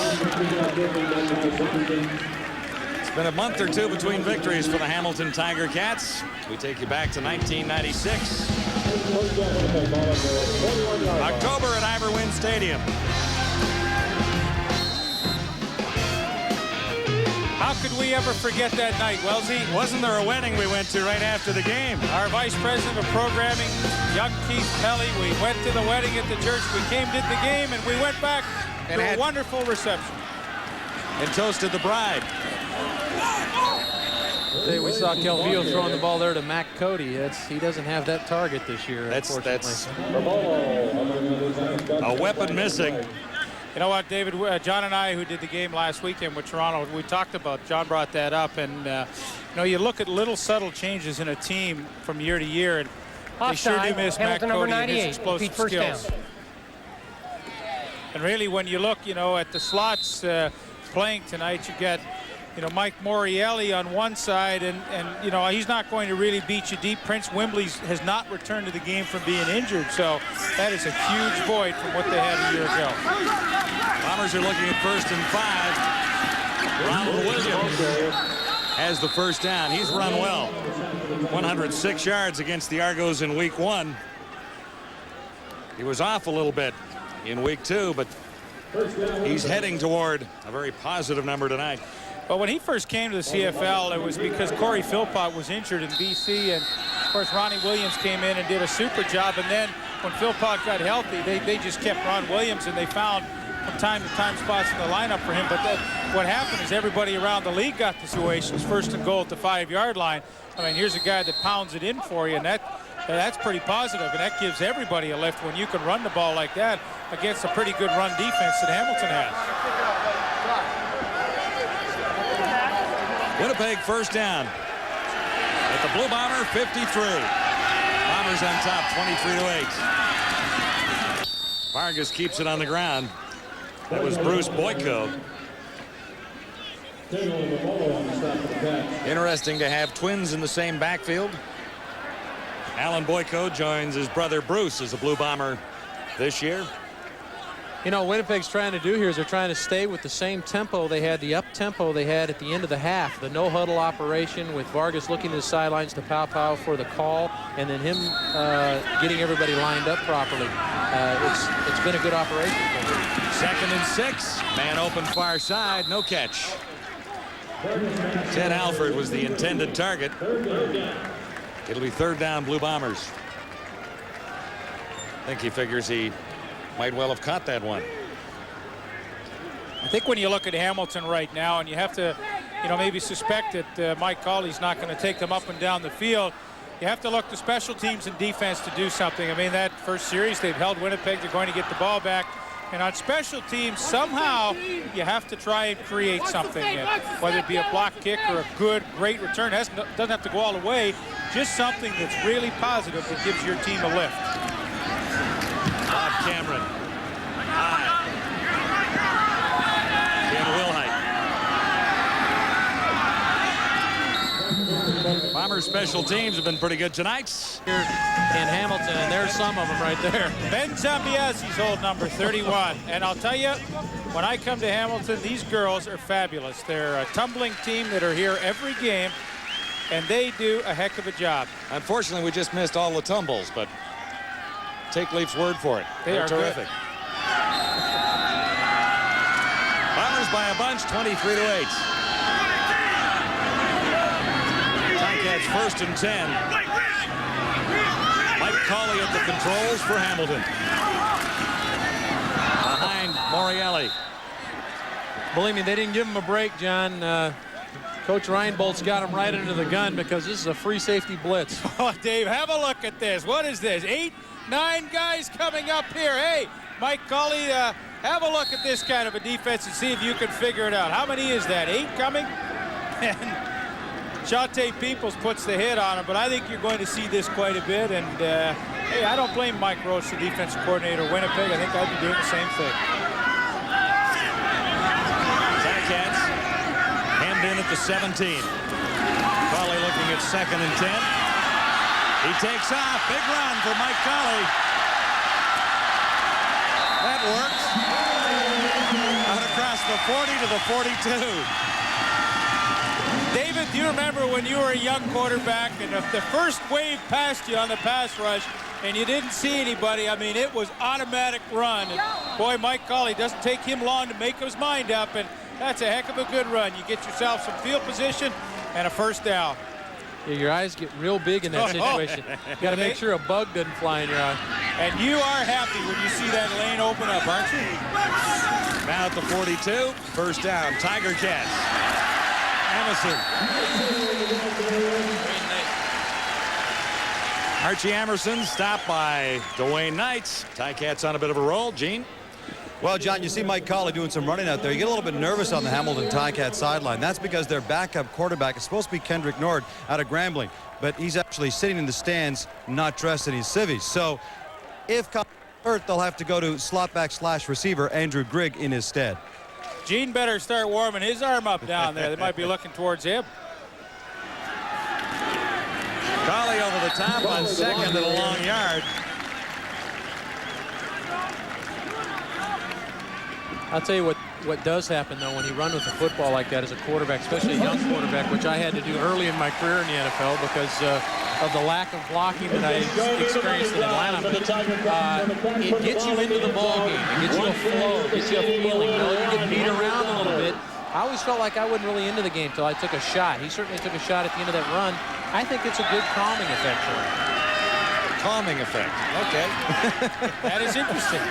It's been a month or two between victories for the Hamilton Tiger Cats. We take you back to 1996. October at Iverwin Stadium. How could we ever forget that night, Wellesley? Wasn't there a wedding we went to right after the game? Our vice president of programming, young Keith Pelly, we went to the wedding at the church. We came, did the game, and we went back to a wonderful reception. And toasted the bride. Today we saw Calvillo throwing the ball there to Mac Cody. He doesn't have that target this year, That's a weapon missing. You know what, David, John and I, who did the game last weekend with Toronto, we talked about, John brought that up, and you know, you look at little subtle changes in a team from year to year, and they sure do miss Matt Cody and his explosive skills. And really, when you look, you know, at the slots playing tonight, you get, you know, Mike Morielli on one side, and you know, he's not going to really beat you deep. Prince Wembley has not returned to the game from being injured, so that is a huge void from what they had a year ago. Bombers are looking at 1st and 5. Ronald Williams has the first down. He's run well. 106 yards against the Argos in week 1. He was off a little bit in week 2, but he's heading toward a very positive number tonight. Well, when he first came to the CFL, it was because Corey Philpott was injured in BC, and of course Ronnie Williams came in and did a super job. And then when Philpott got healthy, they just kept Ron Williams, and they found from time to time spots in the lineup for him. But what happened is everybody around the league got the situations. 1st and goal at the 5-yard line. I mean, here's a guy that pounds it in for you, and that's pretty positive, and that gives everybody a lift when you can run the ball like that against a pretty good run defense that Hamilton has. Winnipeg first down at the Blue Bomber 53. Bombers on top 23-8. Vargas keeps it on the ground. That was Bruce Boyko. Interesting to have twins in the same backfield. Alan Boyko joins his brother Bruce as a Blue Bomber this year. You know, Winnipeg's trying to do here is they're trying to stay with the same tempo they had, the up-tempo they had at the end of the half. The no-huddle operation with Vargas looking to the sidelines to Pow for the call, and then him getting everybody lined up properly. It's been a good operation for him. 2nd and 6. Man open far side. No catch. Ted Alford was the intended target. It'll be 3rd down, Blue Bombers. I think he figures he might well have caught that one. I think when you look at Hamilton right now, and you have to, you know, maybe suspect that Mike Colley's not going to take them up and down the field, You have to look to special teams and defense to do something. I mean, that first series, they've held Winnipeg. They're going to get the ball back. And on special teams, somehow you have to try and create something, whether it be a block kick or a great return. It doesn't have to go all the way, just something that's really positive that gives your team a lift. Bob Cameron. High. Dan Wilhite. Bombers special teams have been pretty good tonight. Here in Hamilton, and there's some of them right there. Ben Zambiasi's old number 31. And I'll tell you, when I come to Hamilton, these girls are fabulous. They're a tumbling team that are here every game, and they do a heck of a job. Unfortunately, we just missed all the tumbles, but take Leaf's word for it. They're terrific. Bombers by a bunch, 23-8. Ticats first and 10. Mike Cauley at the controls for Hamilton. Behind Morielli. Believe me, they didn't give him a break, John. Coach Reinbold's got him right into the gun because this is a free safety blitz. Oh, Dave, have a look at this. What is this? 8, 9 guys coming up here. Hey, Mike Cauley, have a look at this kind of a defense and see if you can figure it out. How many is that? 8 coming? And Shante Peoples puts the hit on him, but I think you're going to see this quite a bit. And, hey, I don't blame Mike Roach, the defensive coordinator of Winnipeg. I think I'd be doing the same thing. Ticats hemmed in at the 17. Cauley looking at 2nd and 10. He takes off. Big run for Mike Cauley. That works. Out across the 40 to the 42. David, do you remember when you were a young quarterback and if the first wave passed you on the pass rush and you didn't see anybody? I mean, it was automatic run. And boy, Mike Cauley doesn't take him long to make his mind up, and that's a heck of a good run. You get yourself some field position and a first down. Yeah, your eyes get real big in that situation. You got to make sure a bug doesn't fly in your eye. And you are happy when you see that lane open up, aren't you? Now at the 42, first down, Tiger Cats. Emerson. Archie Emerson stopped by Dwayne Knight. Ticats on a bit of a roll. Gene? Well, John, you see Mike Cauley doing some running out there. You get a little bit nervous on the Hamilton Ticats sideline. That's because their backup quarterback is supposed to be Kendrick Nord out of Grambling, but he's actually sitting in the stands, not dressed in his civvies. So if Cauley's hurt, they'll have to go to slotback/receiver Andrew Grigg in his stead. Gene better start warming his arm up down there. They might be looking towards him. Cauley over the top on 2nd at a long yard. I'll tell you what does happen, though, when you run with a football like that as a quarterback, especially a young quarterback, which I had to do early in my career in the NFL because of the lack of blocking that I experienced in Atlanta. But, it gets you into the ball game. It gets you a flow. It gets you a feeling. You know, you get beat around a little bit. I always felt like I wasn't really into the game until I took a shot. He certainly took a shot at the end of that run. I think it's a good calming effect for him. Calming effect. Okay. That is interesting.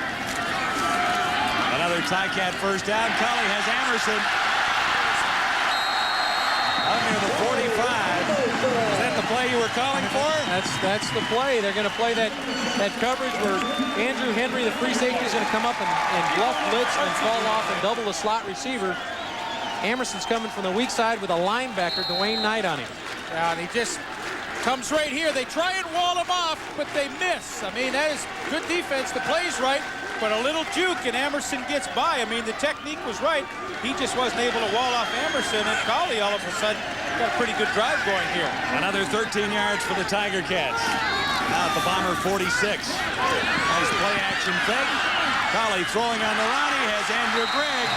Another Ticat first down. Cauley has Emerson out near the 45. Is that the play you were calling for? That's the play. They're going to play that coverage where Andrew Henry, the free safety, is going to come up and bluff blitz and fall off and double the slot receiver. Emerson's coming from the weak side with a linebacker, Dwayne Knight, on him. Yeah, and he just comes right here. They try and wall him off, but they miss. I mean, that is good defense. The play's right, but a little juke, and Emerson gets by. I mean, the technique was right. He just wasn't able to wall off Emerson, and Cauley all of a sudden got a pretty good drive going here. Another 13 yards for the Tiger Cats. Now at the Bomber 46. Nice play action fake. Cauley throwing on the run. He has Andrew Grigg.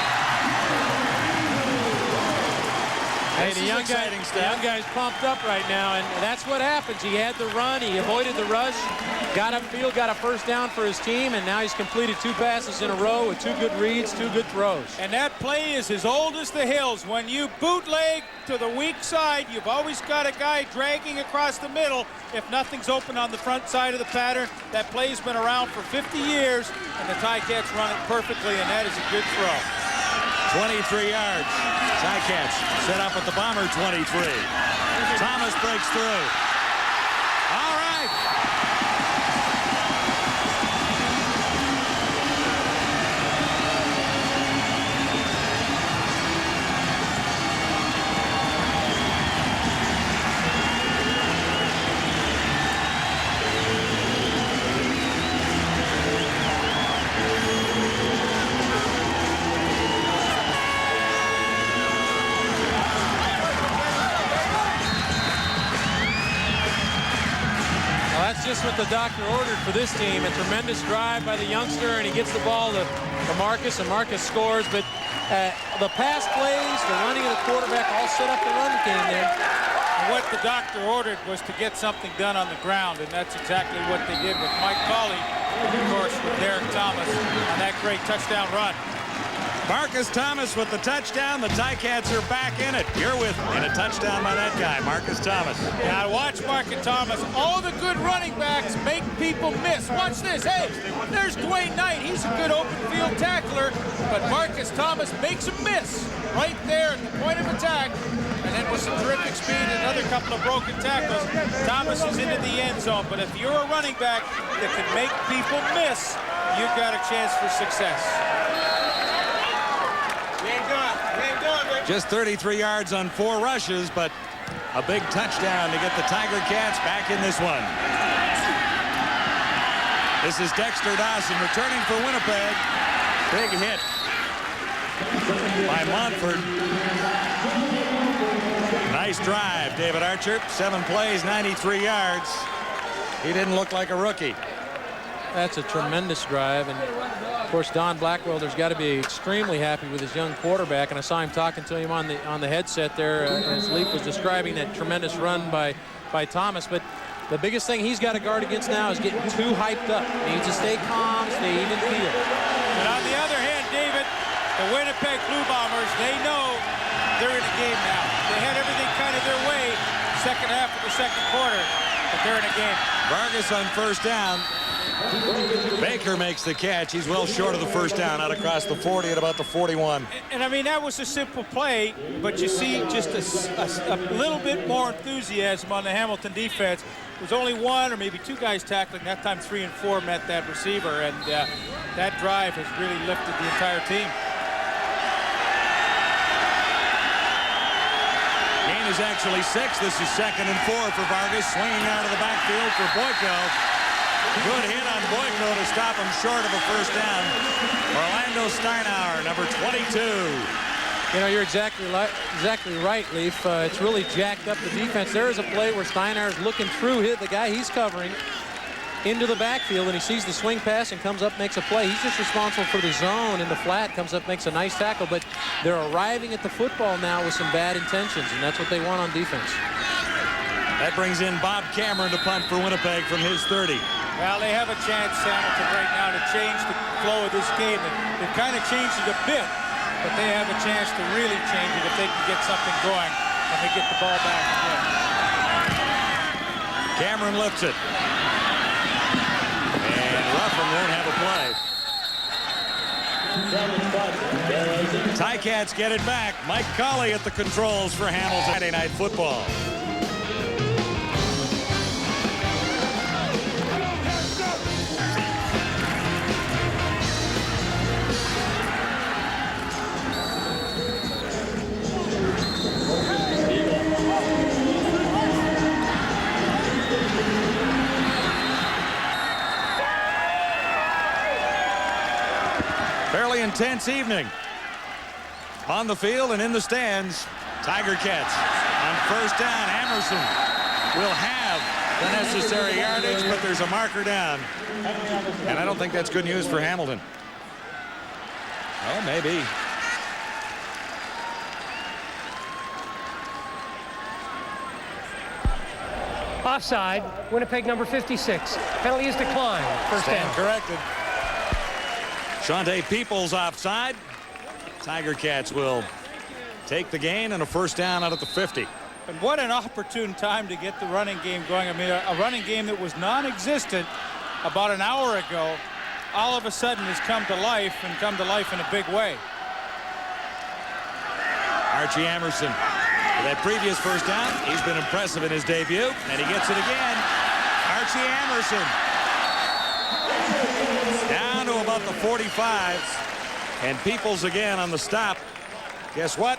Hey, the young guy's pumped up right now, and that's what happens. He had the run, he avoided the rush, got upfield, got a first down for his team, and now he's completed 2 passes in a row with 2 good reads, 2 good throws. And that play is as old as the hills. When you bootleg to the weak side, you've always got a guy dragging across the middle if nothing's open on the front side of the pattern. That play's been around for 50 years, and the Ticats run it perfectly, and that is a good throw. 23 yards. Ticats set up at the Bomber 23. Thomas breaks through. All right. That's just what the doctor ordered for this team. A tremendous drive by the youngster, and he gets the ball to Marcus, and Marcus scores. But the pass plays, the running of the quarterback all set up the run game there. And what the doctor ordered was to get something done on the ground, and that's exactly what they did with Mike Colley, of course, with Derek Thomas on that great touchdown run. Marcus Thomas with the touchdown. The Ticats are back in it. You're with me. And a touchdown by that guy, Marcus Thomas. Now watch Marcus Thomas. All the good running backs make people miss. Watch this. Hey, there's Dwayne Knight. He's a good open field tackler, but Marcus Thomas makes a miss right there at the point of attack. And then with some terrific speed and another couple of broken tackles, Thomas is into the end zone. But if you're a running back that can make people miss, you've got a chance for success. Just 33 yards on 4 rushes, but a big touchdown to get the Tiger Cats back in this one. This is Dexter Dawson returning for Winnipeg. Big hit by Montford. Nice drive, David Archer. 7 plays, 93 yards. He didn't look like a rookie. That's a tremendous drive, and of course Don Blackwelder's got to be extremely happy with his young quarterback. And I saw him talking to him on the headset there as Leaf was describing that tremendous run by Thomas. But the biggest thing he's got to guard against now is getting too hyped up. He needs to stay calm, stay even keel. But on the other hand, David, the Winnipeg Blue Bombers, they know they're in a game now. They had everything kind of their way second half of the second quarter, but they're in a game. Vargas on first down. Baker makes the catch. He's well short of the first down, out across the 40 at about the 41. And I mean, that was a simple play, but you see just a little bit more enthusiasm on the Hamilton defense. There was only 1 or maybe 2 guys tackling. That time 3 and 4 met that receiver, and that drive has really lifted the entire team. Gain is actually 6. This is 2nd and 4 for Vargas, swinging out of the backfield for Boyko. Good hit on Boyko to stop him short of a first down. Orlando Steinauer, number 22. You know, you're exactly right, Leaf. It's really jacked up the defense. There is a play where Steinauer's looking through the guy he's covering into the backfield, and he sees the swing pass and comes up, makes a play. He's just responsible for the zone in the flat, comes up, makes a nice tackle, but they're arriving at the football now with some bad intentions, and that's what they want on defense. That brings in Bob Cameron to punt for Winnipeg from his 30. Well, they have a chance, Hamilton, right now to change the flow of this game. They've kind of changed it a bit, but they have a chance to really change it if they can get something going and they get the ball back again. Cameron lifts it. And Ruffin won't have a play. Ticats get it back. Mike Colley at the controls for Hamilton. Friday Night Football. Fairly intense evening. On the field and in the stands, Tiger Cats on first down. Emerson will have the necessary yardage, but there's a marker down. And I don't think that's good news for Hamilton. Well, maybe. Offside, Winnipeg number 56. Penalty is declined. First down. Corrected. Shante Peoples offside. Tiger Cats will take the gain and a first down out at the 50. And what an opportune time to get the running game going. I mean, a running game that was non-existent about an hour ago, all of a sudden has come to life, and come to life in a big way. Archie Emerson, with that previous first down, he's been impressive in his debut, and he gets it again. Archie Amerson. Down to about the 45s. And Peoples again on the stop. Guess what?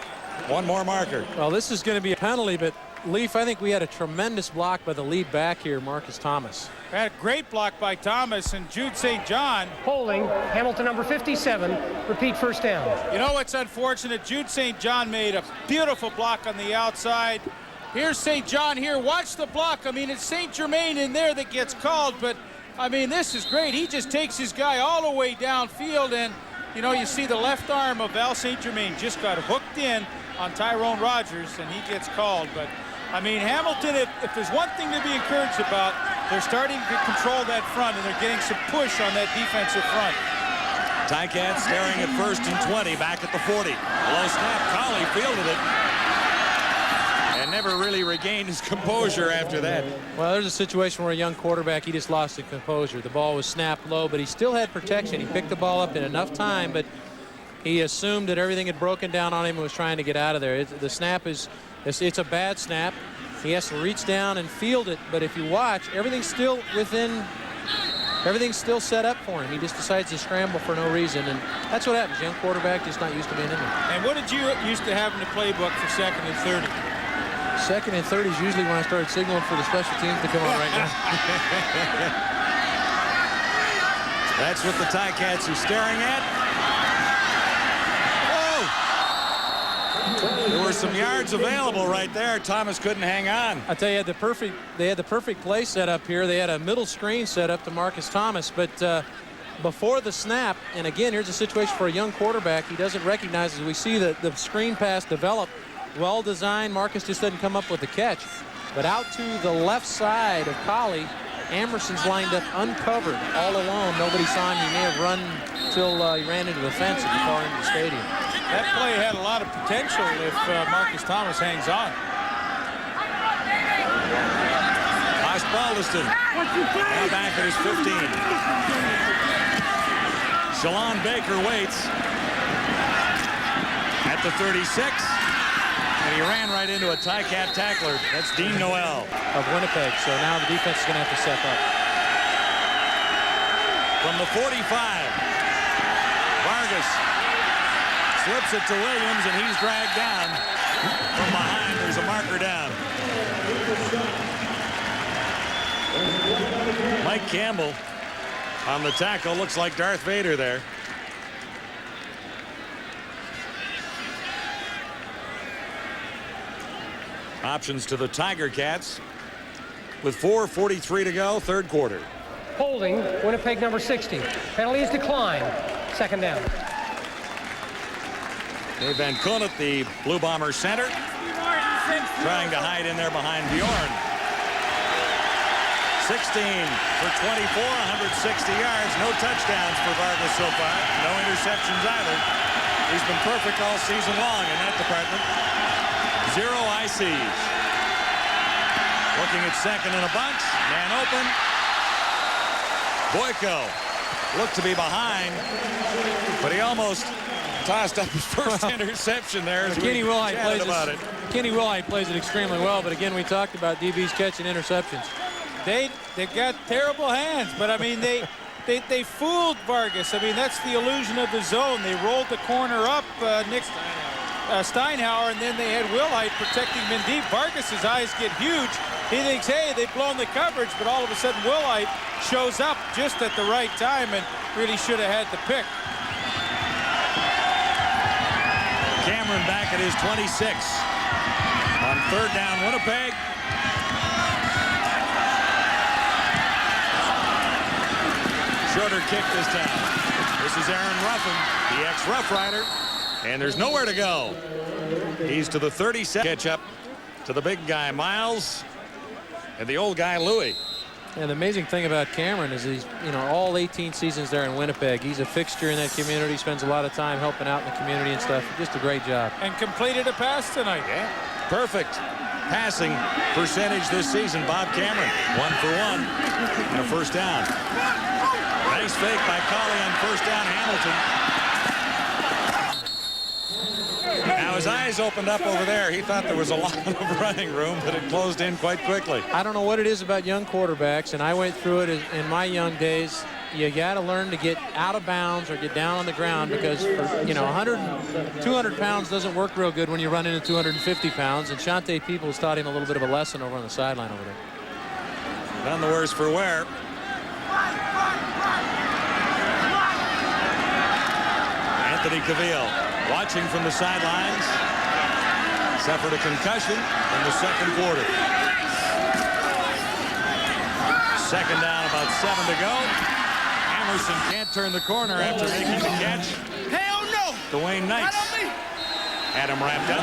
One more marker. Well, this is going to be a penalty, but Leaf, I think we had a tremendous block by the lead back here, Marcus Thomas. Had a great block by Thomas, and Jude St. John. Holding, Hamilton number 57. Repeat first down. You know what's unfortunate? Jude St. John made a beautiful block on the outside. Here's St. John here. Watch the block. I mean, it's St. Germain in there that gets called, but, I mean, this is great. He just takes his guy all the way downfield, and, you know, you see the left arm of Val St. Germain just got hooked in on Tyrone Rogers, and he gets called. But, I mean, Hamilton, if there's one thing to be encouraged about, they're starting to control that front, and they're getting some push on that defensive front. Ticats staring at 1st and 20, back at the 40. Low snap, Colley fielded it. And never really regained his composure after that. Well, there's a situation where a young quarterback, he just lost his composure. The ball was snapped low, but he still had protection. He picked the ball up in enough time, but he assumed that everything had broken down on him and was trying to get out of there. The snap is, it's a bad snap. He has to reach down and field it, but if you watch, everything's still set up for him. He just decides to scramble for no reason, and that's what happens. Young quarterback just not used to being in there. And what did you used to have in the playbook for 2nd and 30? 2nd and 30 is usually when I started signaling for the special teams to come on right now. That's what the Ticats are staring at. Whoa! There were some yards available right there. Thomas couldn't hang on. I tell you, they had the perfect play set up here. They had a middle screen set up to Marcus Thomas, but before the snap, and again, here's a situation for a young quarterback. He doesn't recognize, as we see the screen pass develop. Well designed. Marcus just doesn't come up with the catch. But out to the left side of Colley, Amerson's lined up uncovered, all alone. Nobody saw him. He may have run till he ran into the fence at the far end of the stadium. That play had a lot of potential if Marcus Thomas hangs on. Osbaldiston now back at his 15. Shalon Baker waits at the 36. And he ran right into a Ticat tackler. That's Dean Noel of Winnipeg. So now the defense is going to have to step up. From the 45, Vargas slips it to Williams, and he's dragged down from behind. There's a marker down. Mike Campbell on the tackle. Looks like Darth Vader there. Options to the Tiger Cats with 4:43 to go, 3rd quarter. Holding, Winnipeg number 60. Penalty is declined. 2nd down. Dave Van Conant, the Blue Bombers center, trying to hide in there behind Bjorn. 16 for 24, 160 yards. No touchdowns for Vargas so far. No interceptions either. He's been perfect all season long in that department. 0 ICs. Looking at 2nd and a bunch. Man open. Boyko looked to be behind, but he almost tossed up his first interception there. Kenny Wilhite plays it extremely well, but again, we talked about DBs catching interceptions. They've got terrible hands, but I mean they fooled Vargas. I mean, that's the illusion of the zone. They rolled the corner up. Nick Steinhauer, and then they had Wilhite protecting him in deep. Vargas's eyes get huge. He thinks, hey, they've blown the coverage, but all of a sudden Wilhite shows up just at the right time and really should have had the pick. Cameron back at his 26 on 3rd down, Winnipeg. Shorter kick this time. This is Aaron Ruffin, the ex-Rough Rider. And there's nowhere to go. He's to the 37. Catch up to the big guy, Miles, and the old guy, Louie. And the amazing thing about Cameron is he's, all 18 seasons there in Winnipeg. He's a fixture in that community, spends a lot of time helping out in the community and stuff. Just a great job. And completed a pass tonight. Yeah, perfect passing percentage this season. Bob Cameron, 1 for 1 and a 1st down. Nice fake by Colley on 1st down, Hamilton. Now his eyes eyes opened up over there. He thought there was a lot of running room, but it closed in quite quickly. I don't know what it is about young quarterbacks, and I went through it in my young days. You got to learn to get out of bounds or get down on the ground because, for, 200 pounds doesn't work real good when you run into 250 pounds. And Shante Peoples taught him a little bit of a lesson over on the sideline over there. None the worse for wear. Anthony Cavill watching from the sidelines. Suffered a concussion in the second quarter. Second down, about 7 to go. Emerson can't turn the corner after making the catch. Hell no! Dwayne Knights had him wrapped up.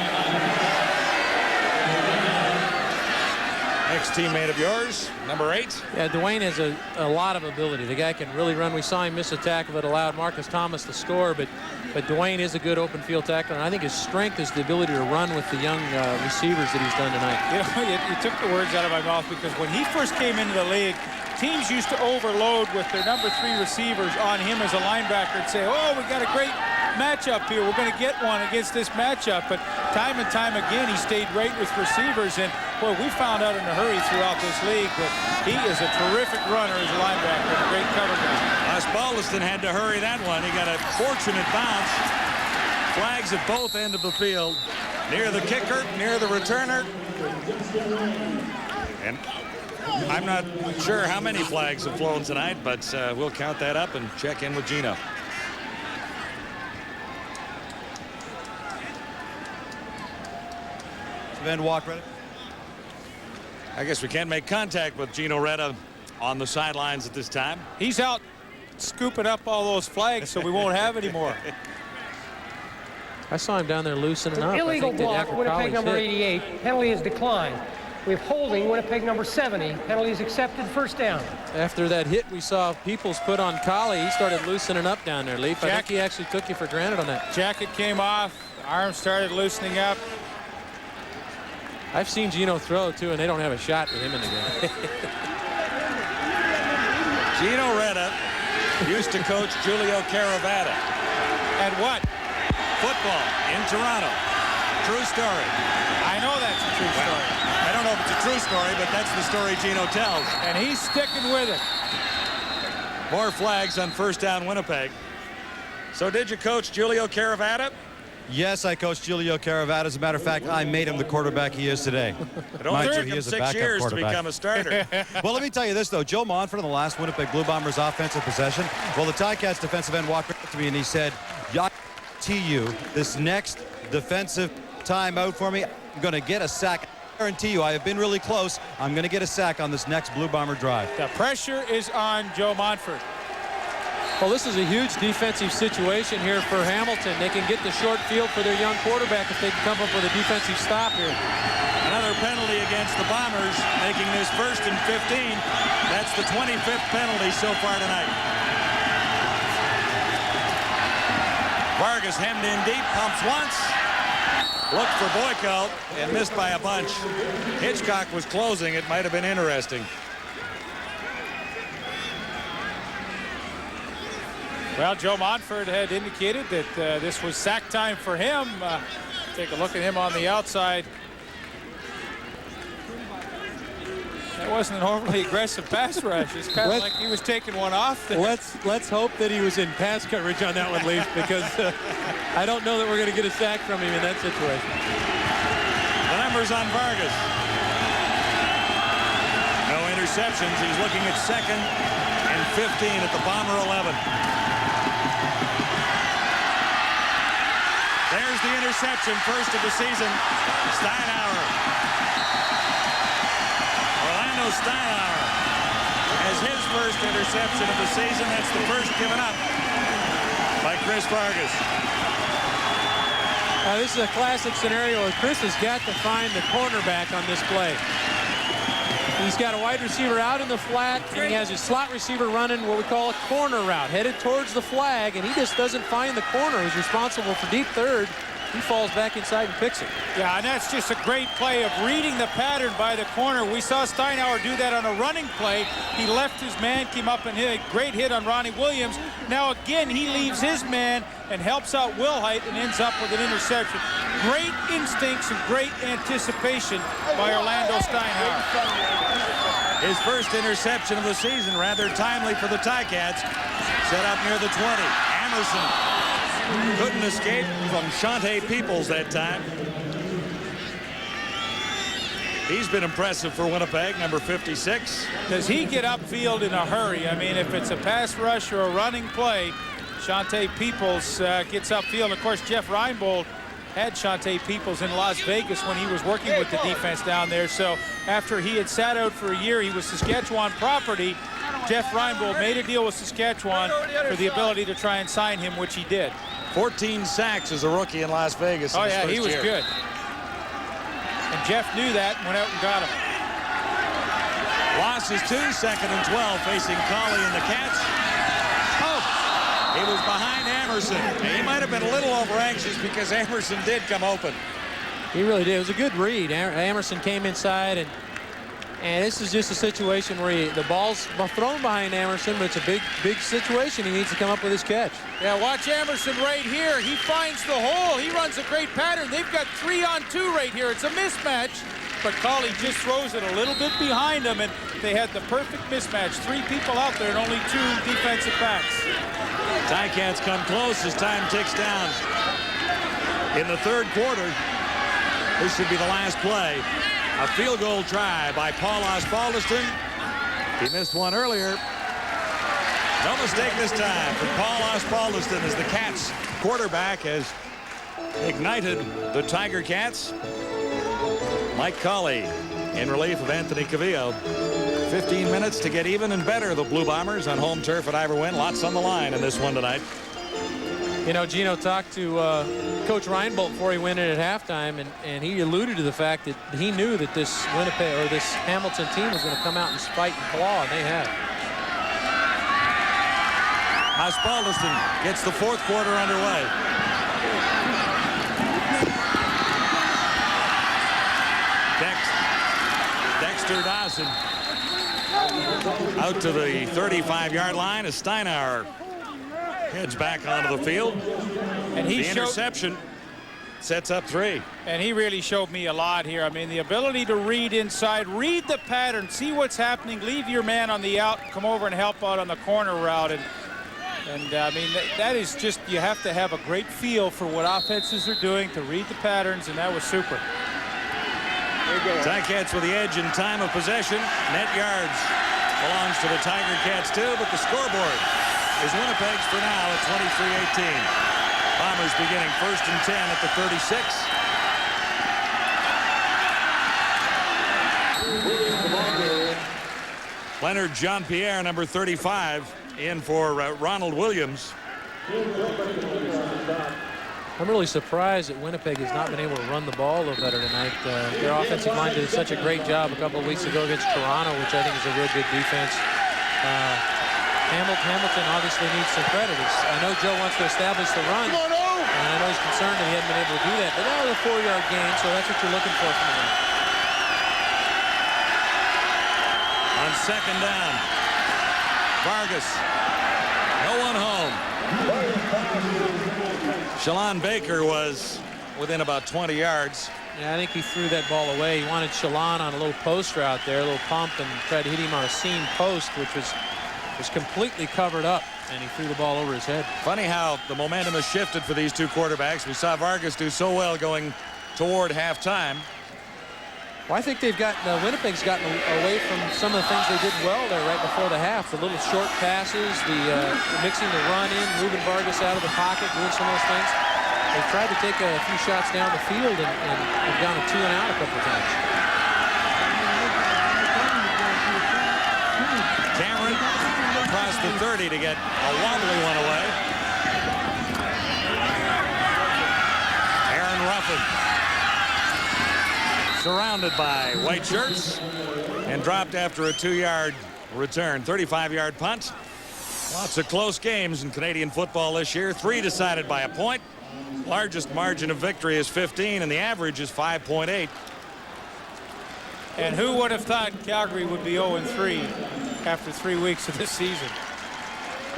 Ex-teammate of yours, number 8. Yeah, Dwayne has a lot of ability. The guy can really run. We saw him miss a tackle that allowed Marcus Thomas to score, but Dwayne is a good open field tackler, and I think his strength is the ability to run with the young receivers that he's done tonight. You took the words out of my mouth, because when he first came into the league, teams used to overload with their number 3 receivers on him as a linebacker and say, oh, we got a great matchup here. We're going to get one against this matchup. But time and time again, he stayed right with receivers. And, boy, we found out in a hurry throughout this league that he is a terrific runner as a linebacker, a great cover guy. Osbaldiston had to hurry that one. He got a fortunate bounce. Flags at both ends of the field. Near the kicker, near the returner. And I'm not sure how many flags have flown tonight, but we'll count that up and check in with Gino. Van Walk ready? I guess we can't make contact with Gino Retta on the sidelines at this time. He's out scooping up all those flags, so we won't have any more. I saw him down there loosening up. Illegal block, Winnipeg number 88. Penalty is declined. We have holding, Winnipeg number 70. Penalty is accepted, first down. After that hit we saw Peoples put on Collie, he started loosening up down there, Leaf. I think he actually took you for granted on that. Jacket came off, arms started loosening up. I've seen Gino throw, too, and they don't have a shot with him in the game. Gino Retta used to coach Julio Caravata. And what? Football in Toronto. True story. I know that's a true story. I don't know if it's a true story, but that's the story Gino tells. And he's sticking with it. More flags on first down Winnipeg. So did you coach Julio Caravata? Yes, I coached Julio Caravata. As a matter of fact, I made him the quarterback he is today. It only took him 6 years to become a starter. Well, let me tell you this, though. Joe Montford on the last Winnipeg Blue Bombers offensive possession. Well, the Ticats defensive end walked up to me and he said, I guarantee you this next defensive timeout for me, I'm going to get a sack. I guarantee you I have been really close. I'm going to get a sack on this next Blue Bomber drive. The pressure is on Joe Montford. Well, this is a huge defensive situation here for Hamilton. They can get the short field for their young quarterback if they can come up with a defensive stop here. Another penalty against the Bombers, making this 1st and 15. That's the 25th penalty so far tonight. Vargas hemmed in deep, pumps once. Looked for Boyko and missed by a bunch. Hitchcock was closing. It might have been interesting. Well, Joe Montford had indicated that this was sack time for him. Take a look at him on the outside. That wasn't an overly aggressive pass rush. It's kind of like he was taking one off there. Let's hope that he was in pass coverage on that one, Leaf, because I don't know that we're going to get a sack from him in that situation. The numbers on Vargas. No interceptions. He's looking at 2nd and 15 at the Bomber 11. There's the interception, first of the season. Steinauer. Orlando Steinauer has his first interception of the season. That's the first given up by Chris Vargas. This is a classic scenario where Chris has got to find the cornerback on this play. He's got a wide receiver out in the flat, and he has his slot receiver running what we call a corner route, headed towards the flag, and he just doesn't find the corner who's responsible for deep third. he falls back inside and picks it. Yeah, and that's just a great play of reading the pattern by the corner. We saw Steinauer do that on a running play. He left his man, came up and hit a great hit on Ronnie Williams. Now again, he leaves his man and helps out Wilhite and ends up with an interception. Great instincts and great anticipation by Orlando Steinauer. His first interception of the season, rather timely for the Ticats. Set up near the 20. Emerson couldn't escape from Shante Peoples that time. He's been impressive for Winnipeg, number 56. Does he get upfield in a hurry? I mean, if it's a pass rush or a running play, Shante Peoples gets upfield. Of course, Jeff Reinbold had Shante Peoples in Las Vegas when he was working with the defense down there. So after he had sat out for a year, he was Saskatchewan property. Jeff Reinbold made a deal with Saskatchewan for the ability to try and sign him, which he did. 14 sacks as a rookie in Las Vegas. Oh, in his yeah, first he was year. good. And Jeff knew that and went out and got him. Loss is 2, 2nd and 12, facing Colley and the Cats. Oh, he was behind Emerson. He might have been a little over-anxious because Emerson did come open. He really did. It was a good read. Emerson came inside, and this is just a situation where the ball's thrown behind Emerson, but it's a big situation. He needs to come up with his catch. Yeah, watch Emerson right here. He finds the hole. He runs a great pattern. They've got 3-on-2 right here. It's a mismatch, but Colley just throws it a little bit behind him, and they had the perfect mismatch. 3 people out there and only 2 defensive backs. Ticats come close as time ticks down. In the third quarter, this should be the last play. A field goal try by Paul Osbaldiston. He missed one earlier. No mistake this time for Paul Osbaldiston as the Cats quarterback has ignited the Tiger Cats. Mike Colley in relief of Anthony Cavillo. 15 minutes to get even and better. The Blue Bombers on home turf at Ivor Wynne. Lots on the line in this one tonight. You know, Gino talked to Coach Reinbold before he went in at halftime, and he alluded to the fact that he knew that this Winnipeg or this Hamilton team was going to come out and fight and claw, and they have. Osbaldiston gets the fourth quarter underway. Dexter Dawson out to the 35-yard line as Steinauer heads back onto the field. And the interception sets up 3. And he really showed me a lot here. I mean, the ability to read inside, read the pattern, see what's happening, leave your man on the out, come over and help out on the corner route. And I mean, that is just, you have to have a great feel for what offenses are doing to read the patterns, and that was super. Ticats with the edge in time of possession. Net yards belongs to the Tiger Cats too, but the scoreboard is Winnipeg's for now at 23-18. Bombers beginning 1st and 10 at the 36. Leonard Jean-Pierre, number 35, in for Ronald Williams. I'm really surprised that Winnipeg has not been able to run the ball a little better tonight. Their offensive line did such a great job a couple of weeks ago against Toronto, which I think is a real good defense. Hamilton obviously needs some credit. I know Joe wants to establish the run, and I know he's concerned that he hasn't been able to do that, but that was a 4-yard gain, so that's what you're looking for from him. On 2nd down, Vargas, no one home. Shalon Baker was within about 20 yards. Yeah, I think he threw that ball away. He wanted Shalon on a little post route there, a little pump, and tried to hit him on a seam post, which was completely covered up, and he threw the ball over his head. Funny how the momentum has shifted for these 2 quarterbacks. We saw Vargas do so well going toward halftime. Well, I think Winnipeg's gotten away from some of the things they did well there right before the half. The little short passes, mixing the run in, moving Vargas out of the pocket, doing some of those things. They've tried to take a few shots down the field and gone a 2 and out a couple of times. Cameron across the 30 to get a wobbly one away. Aaron Ruffin surrounded by white shirts and dropped after a 2-yard return. 35-yard punt. Lots of close games in Canadian football this year. 3 decided by a point. Largest margin of victory is 15, and the average is 5.8. And who would have thought Calgary would be 0-3 after 3 weeks of this season?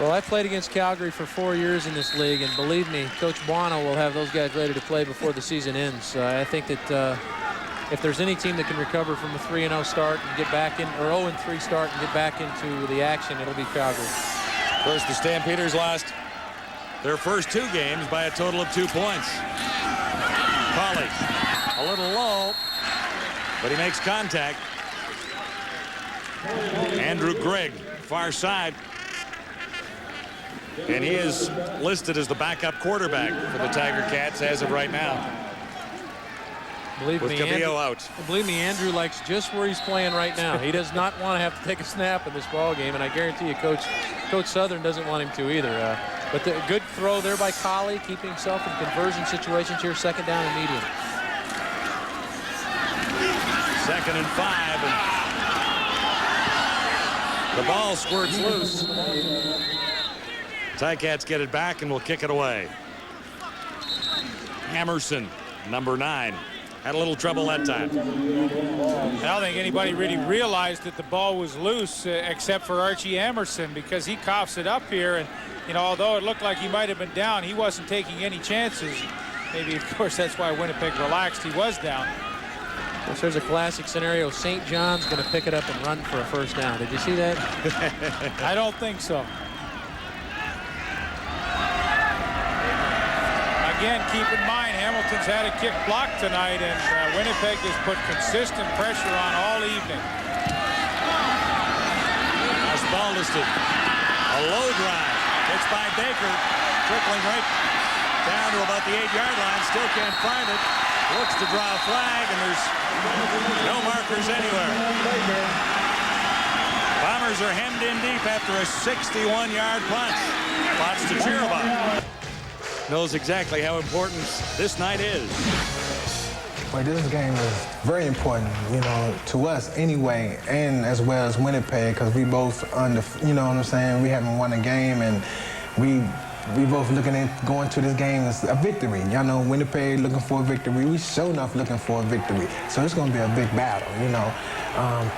Well, I played against Calgary for 4 years in this league, and believe me, Coach Buono will have those guys ready to play before the season ends. I think that if there's any team that can recover from a 3-0 start and get back in, or 0-3 start and get back into the action, it'll be Calgary. First, the Stampeders lost their first 2 games by a total of 2 points. Colley, a little low, but he makes contact. Andrew Gregg, far side. And he is listed as the backup quarterback for the Tiger Cats as of right now. Believe with me, Cavillo out. Believe me, Andrew likes just where he's playing right now. He does not want to have to take a snap in this ball game, and I guarantee you, Coach Southern doesn't want him to either. But the good throw there by Colley, keeping himself in conversion situations here, 2nd down and medium. 2nd and 5, and the ball squirts loose. Ticats get it back and will kick it away. Emerson, number 9. Had a little trouble that time. I don't think anybody really realized that the ball was loose except for Archie Emerson, because he coughs it up here, and although it looked like he might have been down, he wasn't taking any chances. Maybe, of course, that's why Winnipeg relaxed. He was down. Of course, there's a classic scenario. St. John's going to pick it up and run for a 1st down. Did you see that? I don't think so. Again, keep in mind, Hamilton's had a kick blocked tonight, and Winnipeg has put consistent pressure on all evening. Osbaldiston, a low drive. It's by Baker, trickling right down to about the 8-yard line. Still can't find it. Looks to draw a flag, and there's no markers anywhere. Bombers are hemmed in deep after a 61-yard punt. Lots to cheer about. Knows exactly how important this night is. Well, this game is very important, to us anyway, and as well as Winnipeg, because we both we haven't won a game, and we both looking at going to this game as a victory. Winnipeg looking for a victory. We sure enough looking for a victory. So it's going to be a big battle,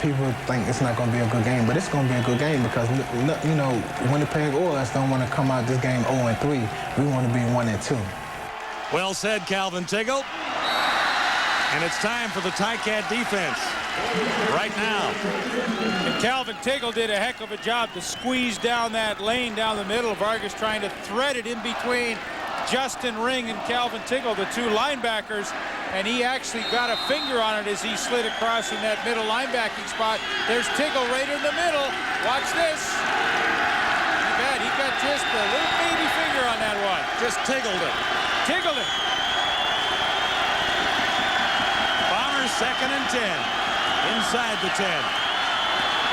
People think it's not going to be a good game, but it's going to be a good game because, Winnipeg or us don't want to come out this game 0-3. We want to be 1-2. Well said, Calvin Tiggle. And it's time for the Ticat defense right now. And Calvin Tiggle did a heck of a job to squeeze down that lane down the middle. Vargas trying to thread it in between Justin Ring and Calvin Tiggle, the 2 linebackers, and he actually got a finger on it as he slid across in that middle linebacking spot. There's Tiggle right in the middle. Watch this. Too bad he got just a little baby finger on that one. Just tiggled it. Tiggled it. Bombers 2nd and 10. Inside the 10.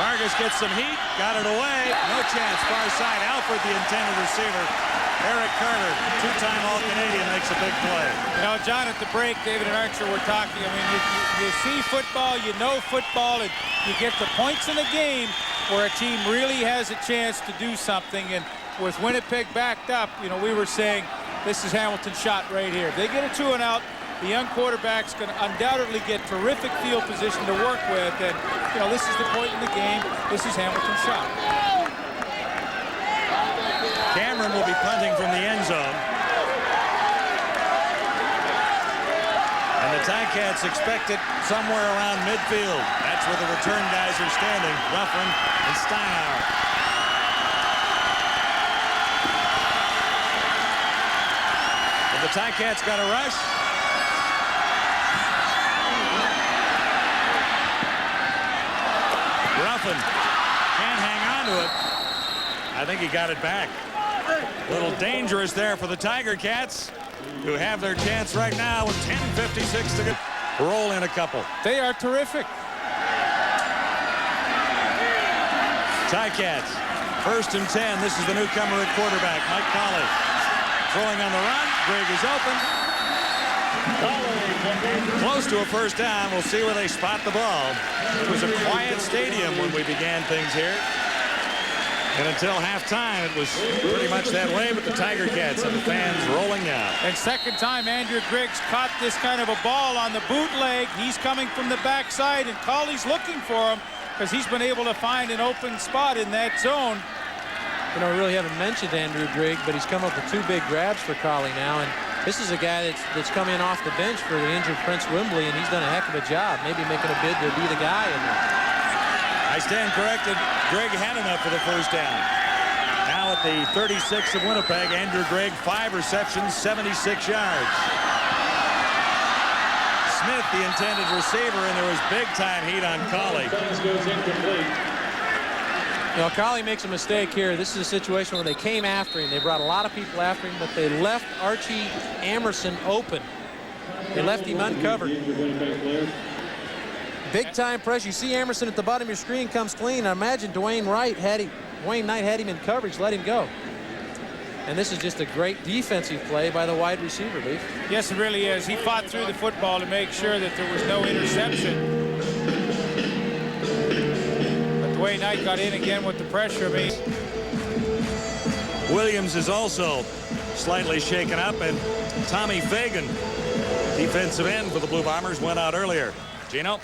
Vargas gets some heat. Got it away. No chance. Far side. Alfred, the intended receiver. Eric Carter, 2-time All-Canadian, makes a big play. John, at the break, David and Archer were talking. I mean, you see football, you know football, and you get the points in the game where a team really has a chance to do something. And with Winnipeg backed up, we were saying this is Hamilton's shot right here. If they get a 2-and-out, the young quarterback's going to undoubtedly get terrific field position to work with. And, this is the point in the game. This is Hamilton's shot. Cameron will be punting from the end zone. And the Ticats expect it somewhere around midfield. That's where the return guys are standing, Ruffin and Steinauer. And the Ticats got a rush. Ruffin can't hang on to it. I think he got it back. A little dangerous there for the Tiger Cats, who have their chance right now with 10:56 to go. Roll in a couple. They are terrific. Ticats, 1st and 10. This is the newcomer at quarterback, Mike Colley. Throwing on the run. Greg is open. Close to a 1st down. We'll see where they spot the ball. It was a quiet stadium when we began things here. And until halftime, it was pretty much that way, but the Tiger Cats and the fans rolling out. And second time Andrew Griggs caught this kind of a ball on the bootleg. He's coming from the backside, and Colley's looking for him because he's been able to find an open spot in that zone. You know, we really haven't mentioned Andrew Griggs, but he's come up with 2 big grabs for Colley now. And this is a guy that's come in off the bench for the injured Prince Wimbley, and he's done a heck of a job, maybe making a bid to be the guy in there. I stand corrected. Grigg had enough for the first down. Now at the 36 of Winnipeg, Andrew Grigg, 5 receptions, 76 yards. Smith, the intended receiver, and there was big-time heat on Colley. You know, Colley makes a mistake here. This is a situation where they came after him. They brought a lot of people after him, but they left Archie Amerson open. They left him uncovered. Big-time pressure. You see Amerson at the bottom of your screen comes clean. I imagine Dwayne Knight had him in coverage, let him go. And this is just a great defensive play by the wide receiver, Leaf. Yes, it really is. He fought through the football to make sure that there was no interception. Dwayne Knight got in again with the pressure. I mean, Williams is also slightly shaken up, and Tommy Fagan, defensive end for the Blue Bombers, went out earlier. Gino?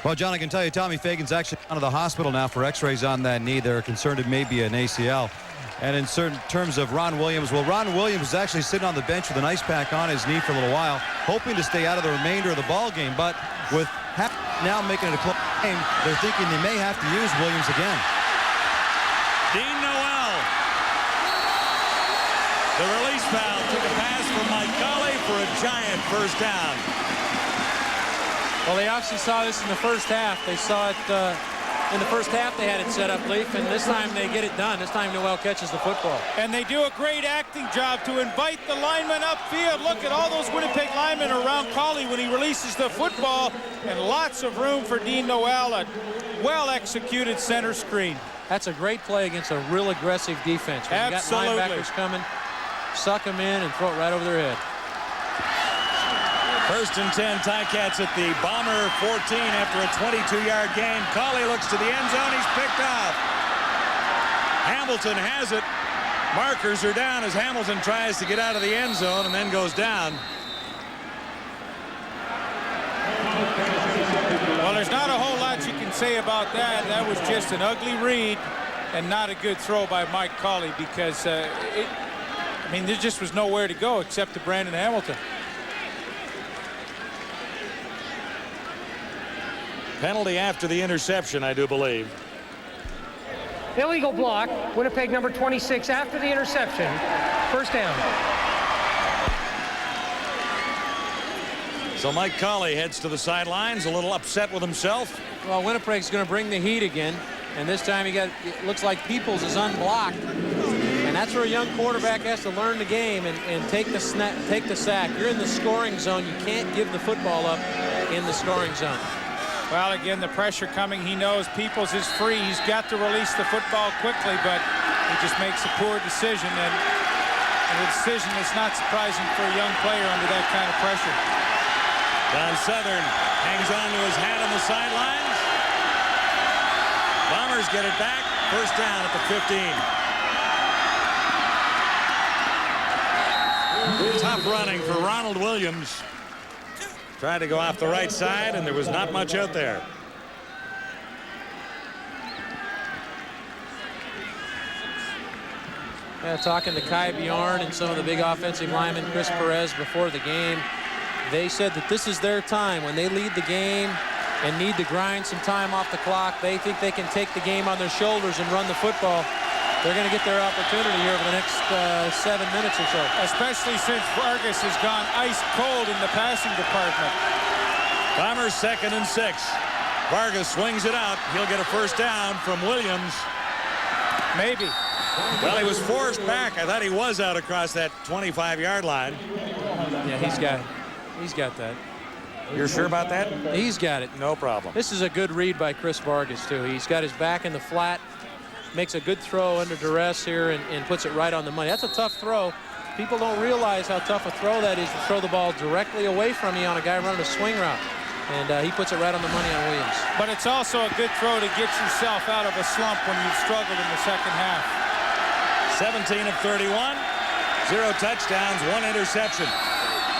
Well, John, I can tell you Tommy Fagan's actually out of the hospital now for x-rays on that knee. They're concerned it may be an ACL. And in certain terms of Ron Williams, well, Ron Williams is actually sitting on the bench with an ice pack on his knee for a little while, hoping to stay out of the remainder of the ball game. But with now making it a close game, they're thinking they may have to use Williams again. Dean Noel. The release valve took a pass from Mike Colley for a giant first down. Well, they obviously saw this in the first half. They saw it in the first half. They had it set up, Leaf, and this time they get it done. This time Noel catches the football. And they do a great acting job to invite the linemen upfield. Look at all those Winnipeg linemen around Colley when he releases the football, and lots of room for Dean Noel. A well-executed center screen. That's a great play against a real aggressive defense. When Absolutely. You got linebackers coming, suck them in and throw it right over their head. First and 10, Ticats at the Bomber 14 after a 22-yard gain. Colley looks to the end zone. He's picked off. Hamilton has it. Markers are down as Hamilton tries to get out of the end zone and then goes down. Well, there's not a whole lot you can say about that. That was just an ugly read and not a good throw by Mike Colley because, I mean, there just was nowhere to go except to Brandon Hamilton. Penalty after the interception, I do believe. Illegal block. Winnipeg number 26 after the interception. First down. So Mike Colley heads to the sidelines, a little upset with himself. Well, Winnipeg's going to bring the heat again, and this time it looks like Peoples is unblocked, and that's where a young quarterback has to learn the game and take the sack. You're in the scoring zone. You can't give the football up in the scoring zone. Well, again, the pressure coming. He knows Peoples is free. He's got to release the football quickly, but he just makes a poor decision, and a decision that's not surprising for a young player under that kind of pressure. Don Southern hangs on to his hat on the sidelines. Bombers get it back. First down at the 15. Tough running for Ronald Williams. Tried to go off the right side, and there was not much out there. Yeah, talking to Kai Bjorn and some of the big offensive linemen, Chris Perez, before the game, they said that this is their time. When they lead the game and need to grind some time off the clock, they think they can take the game on their shoulders and run the football. They're going to get their opportunity here over the next 7 minutes or so. Especially since Vargas has gone ice cold in the passing department. Bombers 2nd and 6. Vargas swings it out. He'll get a first down from Williams. Maybe. Well, he was forced back. I thought he was out across that 25-yard line. Yeah, he's got that. You're sure about that? He's got it. No problem. This is a good read by Chris Vargas, too. He's got his back in the flat. Makes a good throw under duress here and puts it right on the money. That's a tough throw. People don't realize how tough a throw that is to throw the ball directly away from you on a guy running a swing route. And he puts it right on the money on Williams. But it's also a good throw to get yourself out of a slump when you've struggled in the second half. 17 of 31, 0 touchdowns, 1 interception.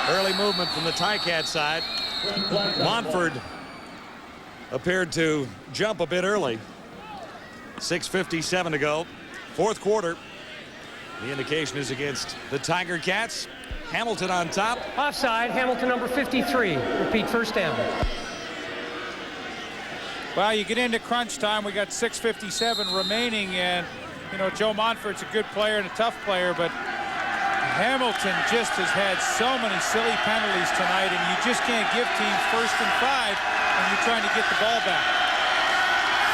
Early movement from the Ticat side. Montford appeared to jump a bit early. 6:57 to go. Fourth quarter. The indication is against the Tiger Cats. Hamilton on top. Offside, Hamilton number 53. Repeat, first down. Well, you get into crunch time. We got 6:57 remaining, and you know Joe Montford's a good player and a tough player, but Hamilton just has had so many silly penalties tonight, and you just can't give teams 1st and 5 when you're trying to get the ball back.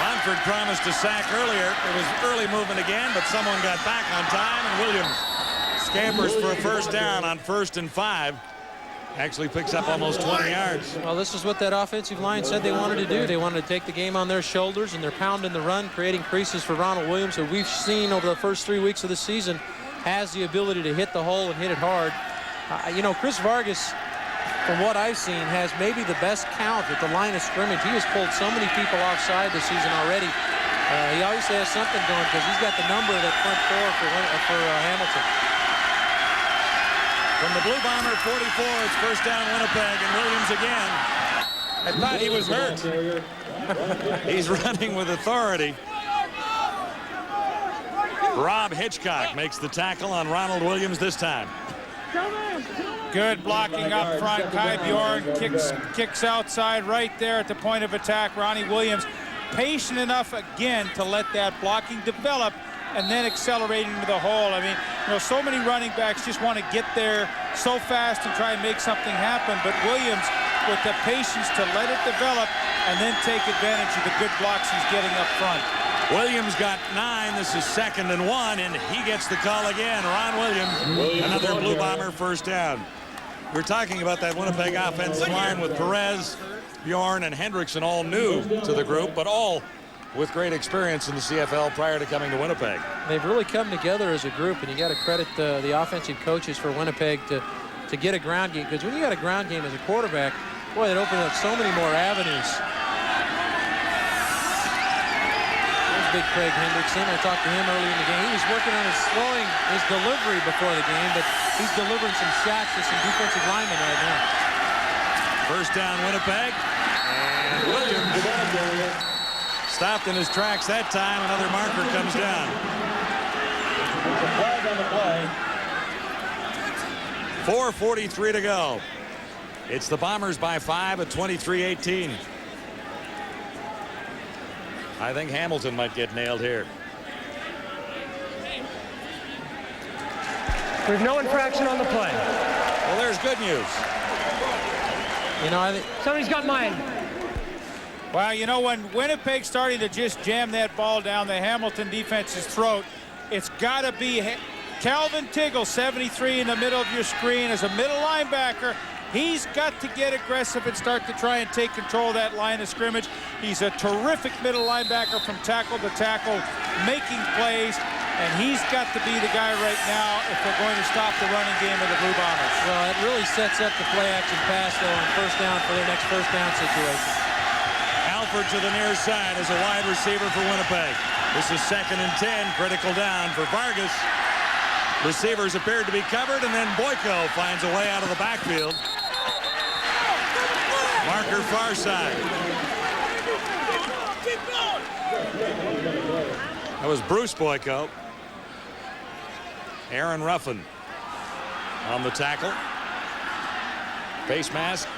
Montford promised a sack earlier. It was early movement again, but someone got back on time, and Williams scampers for a first down on 1st and 5. Actually picks up almost 20 yards. Well, this is what that offensive line said they wanted to do. They wanted to take the game on their shoulders, and they're pounding the run, creating creases for Ronald Williams, who we've seen over the first 3 weeks of the season has the ability to hit the hole and hit it hard. You know, Chris Vargas, from what I've seen, has maybe the best count at the line of scrimmage. He has pulled so many people offside this season already. He obviously has something going because he's got the number of that front four for Hamilton. From the Blue Bomber 44, it's first down Winnipeg, and Williams again. I thought he was hurt. He's running with authority. Rob Hitchcock makes the tackle on Ronald Williams this time. Good blocking up front. Kai Bjorn kicks outside right there at the point of attack. Ronnie Williams patient enough again to let that blocking develop and then accelerating into the hole. I mean, you know, so many running backs just want to get there so fast and try and make something happen, but Williams with the patience to let it develop and then take advantage of the good blocks he's getting up front. Williams got 9. This is 2nd and 1, and he gets the call again. Ron Williams, another Blue Bomber first down. We're talking about that Winnipeg offensive line with Perez, Bjorn, and Hendrickson all new to the group, but all with great experience in the CFL prior to coming to Winnipeg. They've really come together as a group, and you got to credit the offensive coaches for Winnipeg to get a ground game, because when you got a ground game as a quarterback, boy, that opens up so many more avenues. Big Craig Hendrickson. I talked to him early in the game. He was working on slowing his delivery before the game, but he's delivering some shots to some defensive linemen right now. First down Winnipeg, and Williams stopped in his tracks that time. Another marker comes down. There's a flag on the play. 4:43 to go. It's the Bombers by 5 at 23-18. I think Hamilton might get nailed here. There's no infraction on the play. Well, there's good news. You know, I think somebody's got mine. Well, you know, when Winnipeg's starting to just jam that ball down the Hamilton defense's throat, it's got to be Calvin Tiggle, 73 in the middle of your screen as a middle linebacker. He's got to get aggressive and start to try and take control of that line of scrimmage. He's a terrific middle linebacker from tackle to tackle, making plays, and he's got to be the guy right now if they're going to stop the running game of the Blue Bombers. Well, it really sets up the play-action pass, though, on first down for their next first down situation. Alford to the near side as a wide receiver for Winnipeg. This is 2nd and 10, critical down for Vargas. Receivers appeared to be covered, and then Boyko finds a way out of the backfield. Marker far side. That was Bruce Boyko. Aaron Ruffin on the tackle. Face mask.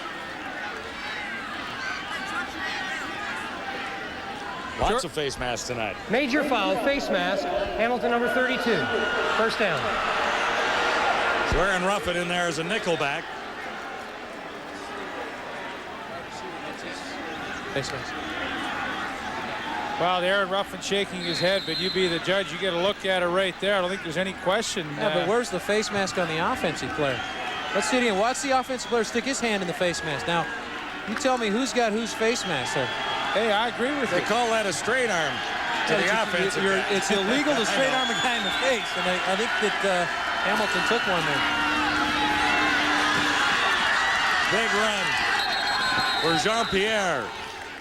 Lots of face masks tonight. Major foul, face mask, Hamilton number 32. First down. So Aaron Ruffin in there as a nickelback. Face mask. Well, Aaron Ruffin shaking his head, but you be the judge. You get a look at it right there. I don't think there's any question. Yeah, but where's the face mask on the offensive player? Let's see it again. Watch the offensive player stick his hand in the face mask. Now, you tell me who's got whose face mask there. Hey, I agree with you. They call that a straight arm to the offensive guy. It's illegal to straight arm a guy in the face, and I think that Hamilton took one there. Big run for Jean-Pierre.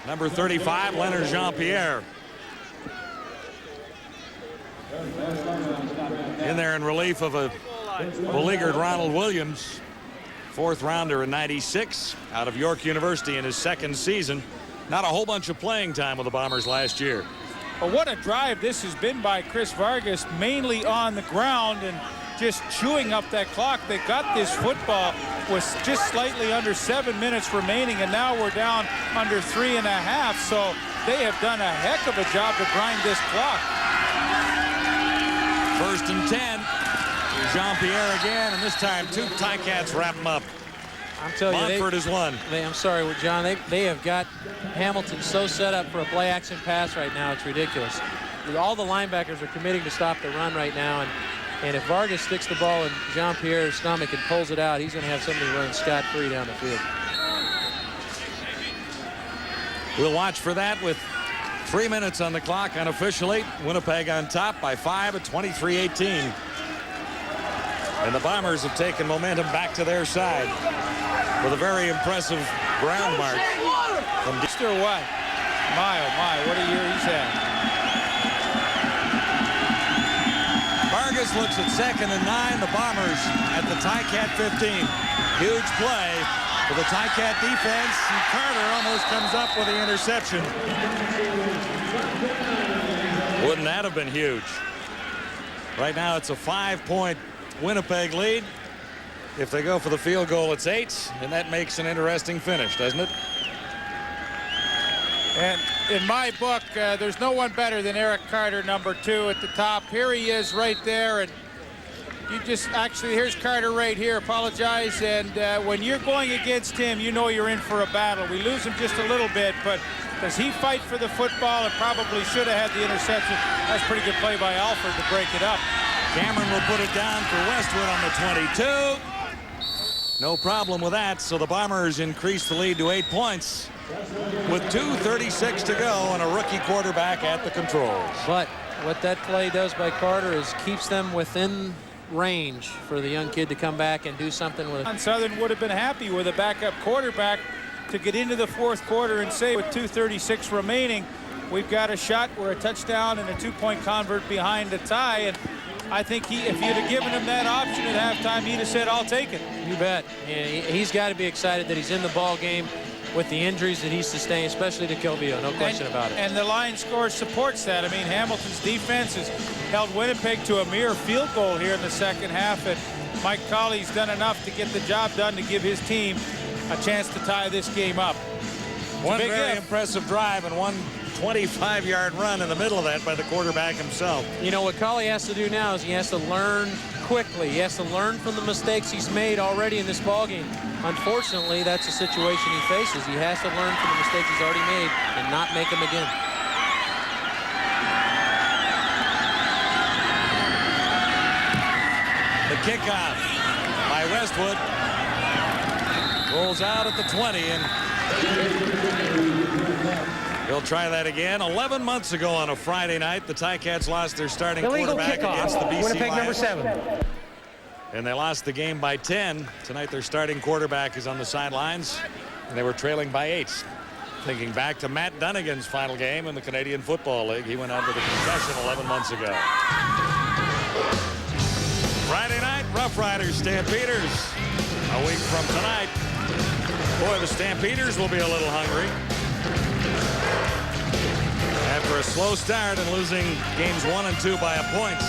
Number 35, Leonard Jean-Pierre. In there in relief of a beleaguered Ronald Williams, fourth rounder in '96 out of York University in his second season. Not a whole bunch of playing time with the Bombers last year. Well, what a drive this has been by Chris Vargas, mainly on the ground and just chewing up that clock. They got this football with just slightly under 7 minutes remaining, and now we're down under 3.5. So they have done a heck of a job to grind this clock. 1st and 10. Jean-Pierre again, and this time 2 Ticats wrap him up. I'm telling you, Montford is one. I'm sorry, John. They have got Hamilton so set up for a play action pass right now. It's ridiculous. All the linebackers are committing to stop the run right now, and if Vargas sticks the ball in Jean-Pierre's stomach and pulls it out, he's going to have somebody run scot-free down the field. We'll watch for that with 3 minutes on the clock unofficially. Winnipeg on top by 5 at 23-18. And the Bombers have taken momentum back to their side with a very impressive ground march. From Mr. what? My, oh my, what a year he's had. Vargas looks at 2nd and 9. The Bombers at the Ticat 15. Huge play for the Ticat defense. And Carter almost comes up with the interception. Wouldn't that have been huge? Right now it's a 5-point Winnipeg lead. If they go for the field goal, it's 8, and that makes an interesting finish, doesn't it? And in my book, there's no one better than Eric Carter, number 2 at the top. Here he is right there, and you just actually, here's Carter right here. Apologize, and when you're going against him, you know you're in for a battle. We lose him just a little bit, but does he fight for the football and probably should have had the interception? That's a pretty good play by Alford to break it up. Cameron will put it down for Westwood on the 22. No problem with that, so the Bombers increase the lead to 8 points with 2:36 to go and a rookie quarterback at the controls. But what that play does by Carter is keeps them within range for the young kid to come back and do something with it. Southern would have been happy with a backup quarterback to get into the 4th quarter and say with 2:36 remaining, we've got a shot. We're a touchdown and a 2-point convert behind the tie. And I think if you'd have given him that option at halftime, he'd have said, I'll take it. You bet. Yeah, he's got to be excited that he's in the ball game with the injuries that he's sustained, especially to Kilvio, no question about it. And the line score supports that. I mean, Hamilton's defense has held Winnipeg to a mere field goal here in the second half, and Mike Colley's done enough to get the job done to give his team a chance to tie this game up. One very impressive drive and one 25-yard run in the middle of that by the quarterback himself. You know, what Colley has to do now is he has to learn quickly. He has to learn from the mistakes he's made already in this ballgame. Unfortunately, that's the situation he faces. He has to learn from the mistakes he's already made and not make them again. The kickoff by Westwood rolls out at the 20, and he'll try that again. 11 months ago on a Friday night, the Ticats lost their starting quarterback against the BC Winnipeg Lions. number 7. And they lost the game by 10. Tonight their starting quarterback is on the sidelines, and they were trailing by 8. Thinking back to Matt Dunnigan's final game in the Canadian Football League. He went out with a concussion 11 months ago. Friday night, Rough Riders, Stampeders. A week from tonight. Boy, the Stampeders will be a little hungry. After a slow start and losing games 1 and 2 by a point.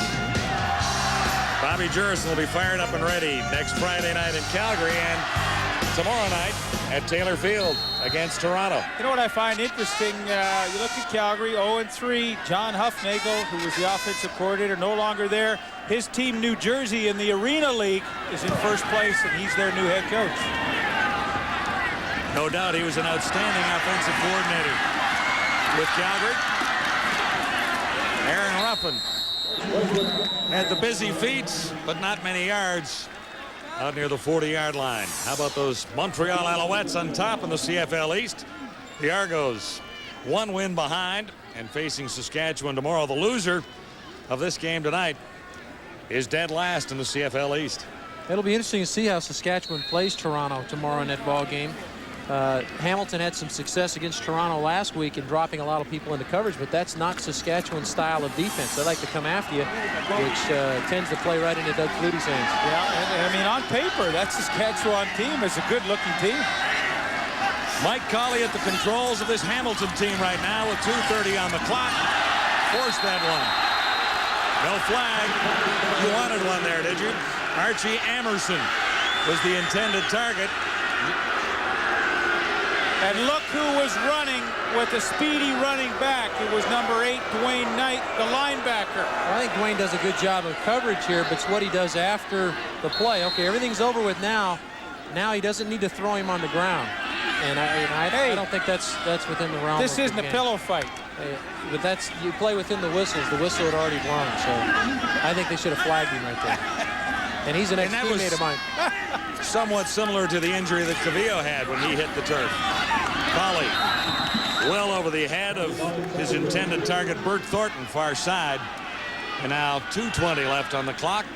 Bobby Jurison will be fired up and ready next Friday night in Calgary and tomorrow night at Taylor Field against Toronto. You know what I find interesting? You look at Calgary, 0-3. John Huffnagel, who was the offensive coordinator, no longer there. His team, New Jersey, in the Arena League, is in first place, and he's their new head coach. No doubt he was an outstanding offensive coordinator with Calgary. Aaron Ruffin had the busy feet, but not many yards out near the 40-yard line. How about those Montreal Alouettes on top in the CFL East? The Argos 1 win behind and facing Saskatchewan tomorrow. The loser of this game tonight is dead last in the CFL East. It'll be interesting to see how Saskatchewan plays Toronto tomorrow in that ball game. Hamilton had some success against Toronto last week in dropping a lot of people into coverage, but that's not Saskatchewan's style of defense. They like to come after you, which tends to play right into Doug Flutie's hands. Yeah, and I mean, on paper, that Saskatchewan team is a good-looking team. Mike Colley at the controls of this Hamilton team right now with 2:30 on the clock. Forced that one. No flag. You wanted one there, did you? Archie Amerson was the intended target. And look who was running with a speedy running back. It was number 8, Dwayne Knight, the linebacker. I think Dwayne does a good job of coverage here, but it's what he does after the play. Okay, everything's over with now. Now he doesn't need to throw him on the ground. And I don't think that's within the realm. This isn't a pillow fight. But that's, you play within the whistles. The whistle had already blown, so I think they should have flagged him right there. And he's an ex-teammate of mine. Somewhat similar to the injury that Cavillo had when he hit the turf. Colley well over the head of his intended target, Bert Thornton, far side. And now 2:20 left on the clock.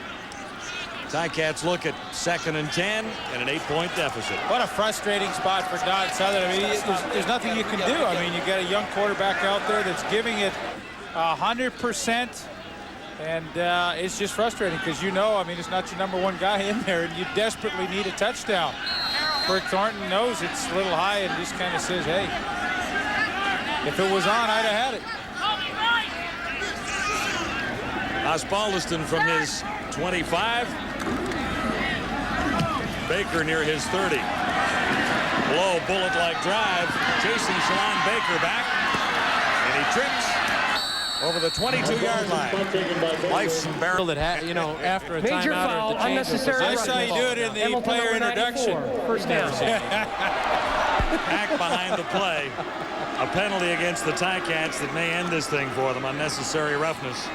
Ticats look at 2nd and 10 and an 8-point deficit. What a frustrating spot for Don Southern. I mean, there's nothing you can do. I mean, you got a young quarterback out there that's giving it 100%. And it's just frustrating because, you know, I mean, it's not your #1 guy in there, and you desperately need a touchdown. Bert Thornton knows it's a little high and just kind of says, hey, if it was on, I'd have had it. Osbaldiston from his 25. Baker near his 30. Low bullet-like drive. Chasing Shalon Baker back. And he trips over the 22-yard line. Life's barrel that, you know, after a Major timeout foul, or at the change. unnecessary I saw you do it in the Hamilton player number introduction. 94, first down. Back behind the play. A penalty against the Ticats that may end this thing for them. Unnecessary roughness.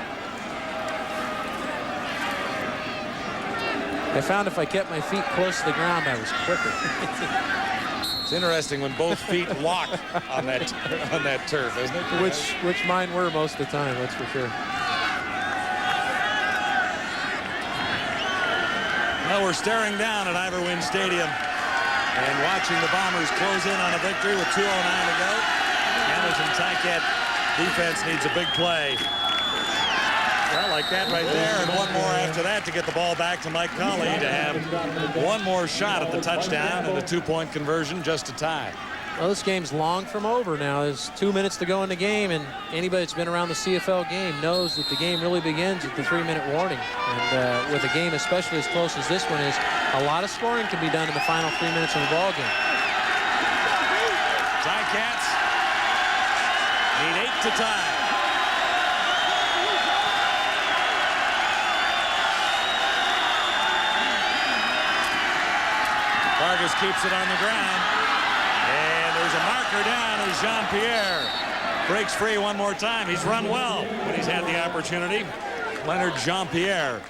I found if I kept my feet close to the ground, I was quicker. It's interesting when both feet lock on that turf, isn't it? Which mine were most of the time, that's for sure. Well, we're staring down at Ivor Wynne Stadium and watching the Bombers close in on a victory with 2:09 to go. Hamilton Ticat defense needs a big play. Well, like that right there, and one more after that to get the ball back to Mike Colley to have one more shot at the touchdown and a 2-point conversion just to tie. Well, this game's long from over now. There's 2 minutes to go in the game, and anybody that's been around the CFL game knows that the game really begins at the 3-minute warning. And with a game especially as close as this one is, a lot of scoring can be done in the final 3 minutes of the ball game. Ticats need 8 to tie. Vargas keeps it on the ground. And there's a marker down as Jean-Pierre breaks free one more time. He's run well when he's had the opportunity. Leonard Jean-Pierre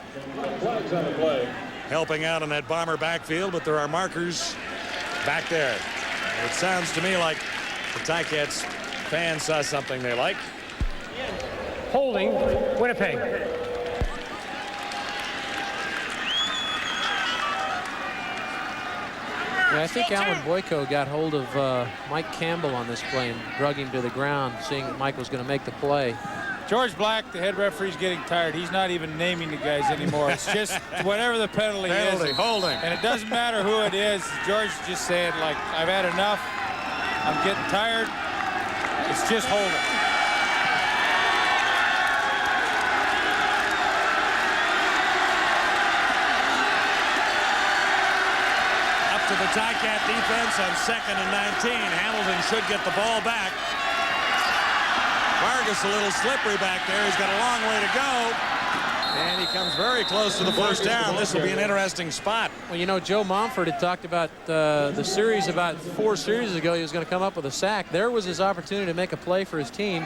helping out in that Bomber backfield, but there are markers back there. It sounds to me like the Ticats fans saw something they like. Holding, Winnipeg. Yeah, I think Alan Boyko got hold of Mike Campbell on this play and drug him to the ground, seeing that Mike was going to make the play. George Black, the head referee's getting tired. He's not even naming the guys anymore. It's just whatever the penalty is. Holding. And it doesn't matter who it is. George just saying, like, I've had enough. I'm getting tired. It's just holding. To the Ticat defense on 2nd and 19. Hamilton should get the ball back. Vargas a little slippery back there. He's got a long way to go. And he comes very close to the first down. This will be an interesting spot. Well, you know, Joe Momford had talked about the series about 4 series ago. He was going to come up with a sack. There was his opportunity to make a play for his team.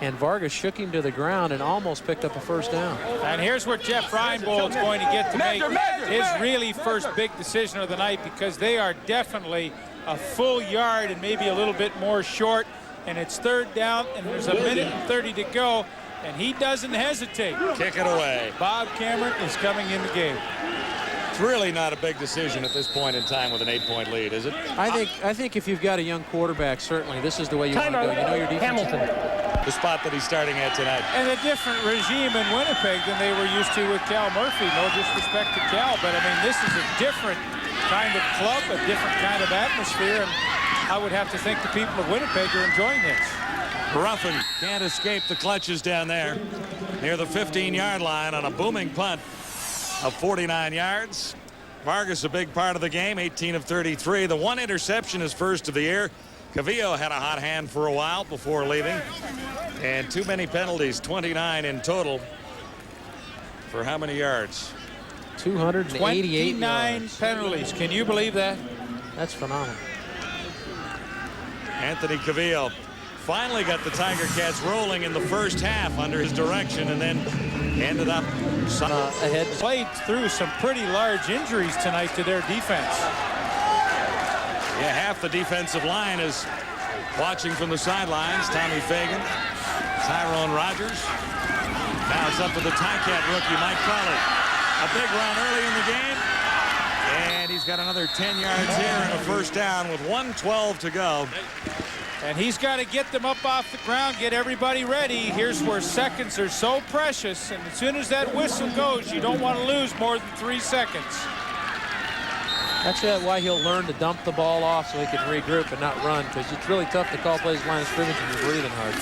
And Vargas shook him to the ground and almost picked up a first down. And here's what Jeff Reinbold is going to get to make his really first big decision of the night, because they are definitely a full yard and maybe a little bit more short. And it's 3rd down, and there's a minute and 30 to go, and he doesn't hesitate. Kick it away. Bob Cameron is coming in the game. It's really not a big decision at this point in time with an 8-point lead, is it? I think if you've got a young quarterback, certainly this is the way you want to go. You know your defense. Hamilton. The spot that he's starting at tonight. And a different regime in Winnipeg than they were used to with Cal Murphy. No disrespect to Cal, but I mean, this is a different kind of club, a different kind of atmosphere, and I would have to think the people of Winnipeg are enjoying this. Ruffin can't escape the clutches down there near the 15-yard line on a booming punt of 49 yards. Vargas a big part of the game, 18 of 33. The one interception is first of the year. Cavillo had a hot hand for a while before leaving. And too many penalties, 29 in total. For how many yards? 288 29 penalties. Can you believe that? That's phenomenal. Anthony Cavillo finally got the Tiger Cats rolling in the first half under his direction, and then ended up ahead. Played through some pretty large injuries tonight to their defense. Yeah, half the defensive line is watching from the sidelines. Tommy Fagan, Tyrone Rogers. Now it's up to the Ticat rookie, Mike Crowley. A big run early in the game. And he's got another 10 yards here and a first down with 1:12 to go. And he's got to get them up off the ground, get everybody ready. Here's where seconds are so precious. And as soon as that whistle goes, you don't want to lose more than 3 seconds. That's why he'll learn to dump the ball off so he can regroup and not run, because it's really tough to call plays line of scrimmage when you're breathing hard.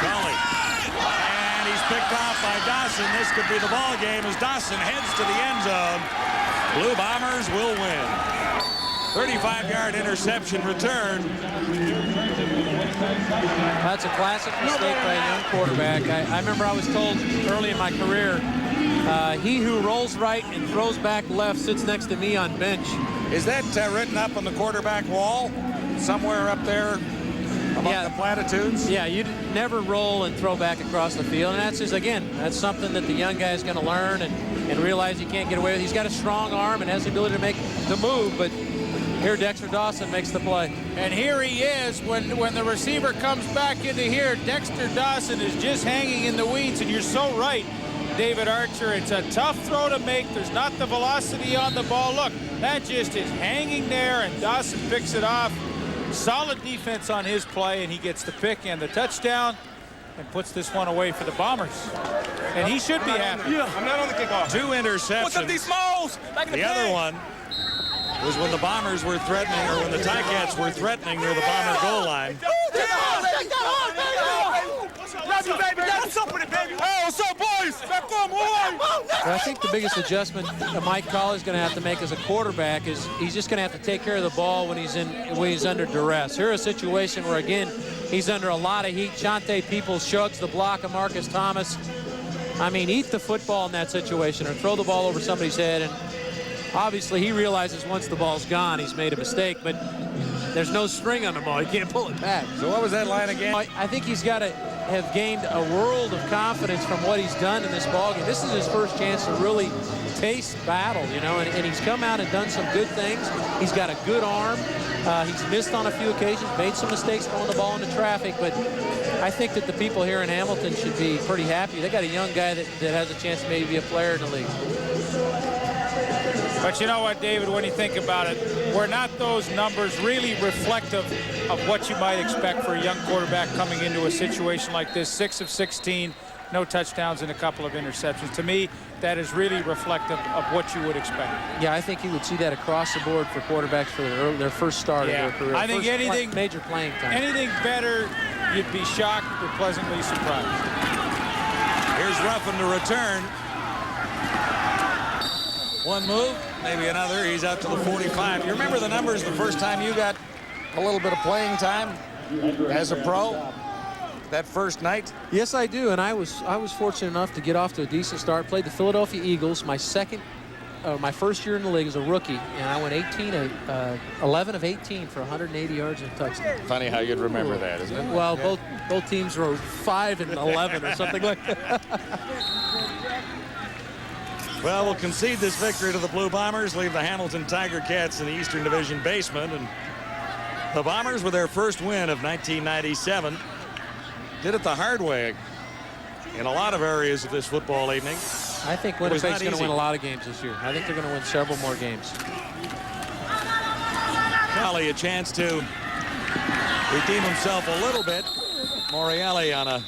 Crowley. And he's picked off by Dawson. This could be the ball game as Dawson heads to the end zone. Blue Bombers will win. 35-yard interception return. That's a classic mistake by a young quarterback. I remember I was told early in my career, he who rolls right and throws back left sits next to me on bench. Is that written up on the quarterback wall somewhere up there among the platitudes? Yeah, you never roll and throw back across the field. And that's just, again, that's something that the young guy is going to learn and realize you can't get away with. He's got a strong arm and has the ability to make the move, but here Dexter Dawson makes the play. And here he is when the receiver comes back into here. Dexter Dawson is just hanging in the weeds, and you're so right, David Archer. It's a tough throw to make. There's not the velocity on the ball. Look, that just is hanging there, and Dawson picks it off. Solid defense on his play, and he gets the pick and the touchdown and puts this one away for the Bombers. And he should be happy. Yeah, I'm not on the kickoff. 2 interceptions. What's up, these smalls? The other one was when the Bombers were threatening, or when the Ticats were threatening near the Bomber goal line. What's up with it, baby? Hey, what's up, boys? Back on, boy. I think the biggest adjustment that Mike Colley is going to have to make as a quarterback is he's just going to have to take care of the ball when he's under duress. Here's a situation where, again, he's under a lot of heat. Shante Peoples shugs the block of Marcus Thomas. I mean, eat the football in that situation or throw the ball over somebody's head. And obviously, he realizes once the ball's gone, he's made a mistake, but there's no string on the ball. He can't pull it back. So what was that line again? I think he's got to have gained a world of confidence from what he's done in this ballgame. This is his first chance to really taste battle, you know, and he's come out and done some good things. He's got a good arm. He's missed on a few occasions, made some mistakes throwing the ball into traffic, but I think that the people here in Hamilton should be pretty happy. They got a young guy that has a chance to maybe be a player in the league. But you know what, David, when you think about it, were not those numbers really reflective of what you might expect for a young quarterback coming into a situation like this? 6 of 16, no touchdowns and a couple of interceptions. To me, that is really reflective of what you would expect. Yeah, I think you would see that across the board for quarterbacks for their first start of their career. I think major playing time. Anything better, you'd be shocked or pleasantly surprised. Here's Ruffin to return. One move, maybe another. He's out to the 45. You remember the numbers the first time you got a little bit of playing time as a pro? That first night? Yes, I do, and I was fortunate enough to get off to a decent start. Played the Philadelphia Eagles my first year in the league as a rookie, and I went 11 of 18 for 180 yards and a touchdown. Funny how you'd remember that, isn't it? Well, yeah. both teams were 5 and 11 or something like that. Well, we'll concede this victory to the Blue Bombers, leave the Hamilton Tiger Cats in the Eastern Division basement, and the Bombers, with their first win of 1997, did it the hard way in a lot of areas of this football evening. I think Winnipeg's going to win a lot of games this year. I think they're going to win several more games. Cowley a chance to redeem himself a little bit. Morreale on a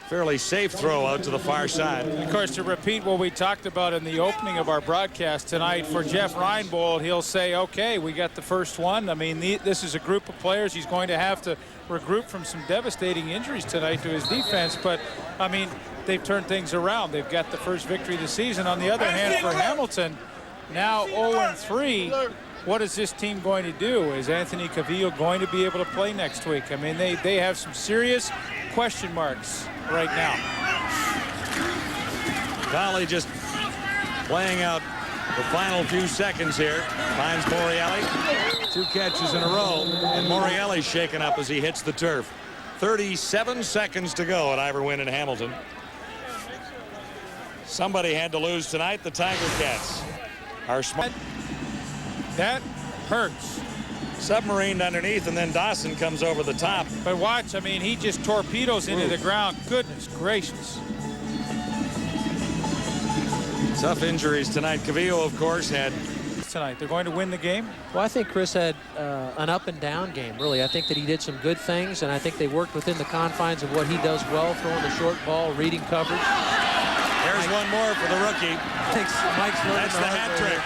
fairly safe throw out to the far side. Of course, to repeat what we talked about in the opening of our broadcast tonight, for Jeff Reinbold, he'll say, okay, we got the first one. I mean, this is a group of players. He's going to have to regroup from some devastating injuries tonight to his defense. But, I mean, they've turned things around. They've got the first victory of the season. On the other hand, for Hamilton, now 0-3. What is this team going to do? Is Anthony Cavillo going to be able to play next week? I mean, they have some serious question marks right now. Cowley just playing out the final few seconds here. Finds Morreale. 2 catches in a row. And Morreale's shaken up as he hits the turf. 37 seconds to go at Ivor Wynne in Hamilton. Somebody had to lose tonight. The Tiger Cats are smart. That hurts. Submarined underneath, and then Dawson comes over the top. But watch, I mean, he just torpedoes into the ground. Goodness gracious. Tough injuries tonight. Cavillo, of course, had tonight. They're going to win the game. Well, I think Chris had an up and down game, really. I think that he did some good things, and I think they worked within the confines of what he does well, throwing the short ball, reading coverage. There's one more for the rookie. That's the hat trick.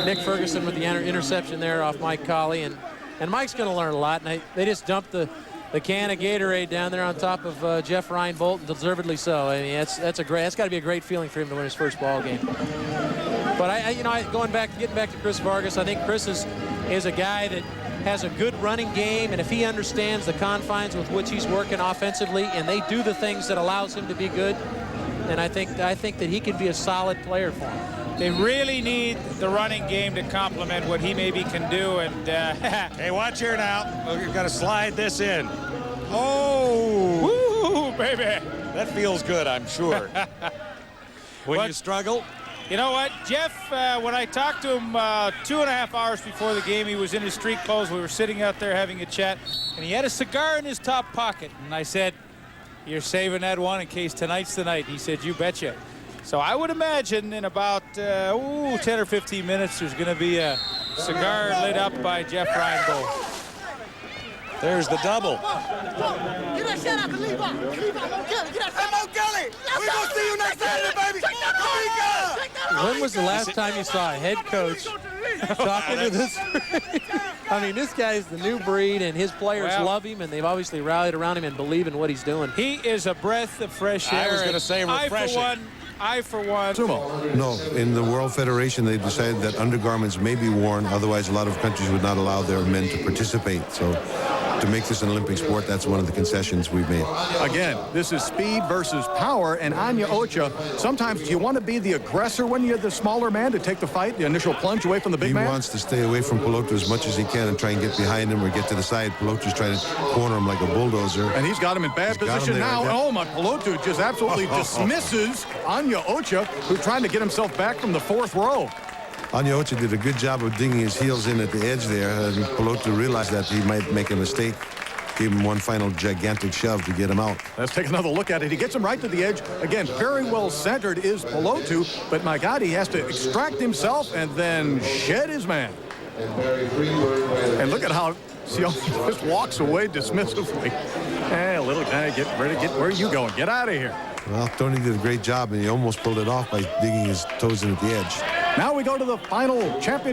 Nick Ferguson with the interception there off Mike Cowley, and Mike's going to learn a lot. And they just dumped the can of Gatorade down there on top of Jeff Reinbold, and deservedly so. I mean, that's got to be a great feeling for him to win his first ball game. But getting back to Chris Vargas, I think Chris is a guy that has a good running game, and if he understands the confines with which he's working offensively, and they do the things that allows him to be good, then I think that he can be a solid player for him. They really need the running game to complement what he maybe can do. And hey, watch here now. We've got to slide this in. Oh, woo, baby. That feels good, I'm sure. When you struggle. You know what, Jeff, when I talked to him 2.5 hours before the game, he was in his street clothes. We were sitting out there having a chat, and he had a cigar in his top pocket. And I said, you're saving that one in case tonight's the night. He said, you betcha. So I would imagine in about 10 or 15 minutes, there's going to be a cigar lit up by Jeff Reinbold. There's the double. Get that shit out, leave out. Get that Kelly. We're going to see you next Saturday, baby. When was the last time you saw a head coach talking to this? I mean, this guy's the new breed, and his players love him, and they've obviously rallied around him and believe in what he's doing. He is a breath of fresh air. I was going to say refreshing. I, for one. Sumo. No, in the World Federation, they decided that undergarments may be worn. Otherwise, a lot of countries would not allow their men to participate. So to make this an Olympic sport, that's one of the concessions we've made. Again, this is speed versus power, and Anya Ocha, sometimes do you want to be the aggressor when you're the smaller man to take the fight, the initial plunge away from the big man? He wants to stay away from Peloto as much as he can and try and get behind him or get to the side. Peloto's trying to corner him like a bulldozer. And he's got him in bad position now. Oh, my, Peloto just absolutely dismisses Anya Ocha, who's trying to get himself back from the fourth row. Anya Ocha did a good job of digging his heels in at the edge there, and Peloto realized that he might make a mistake. Gave him one final gigantic shove to get him out. Let's take another look at it. He gets him right to the edge. Again, very well centered is Peloto, but my God, he has to extract himself and then shed his man. And look at how Cioni just walks away dismissively. Hey, little guy, get ready. Where are you going? Get out of here. Well, Tony did a great job, and he almost pulled it off by digging his toes in at the edge. Now we go to the final championship.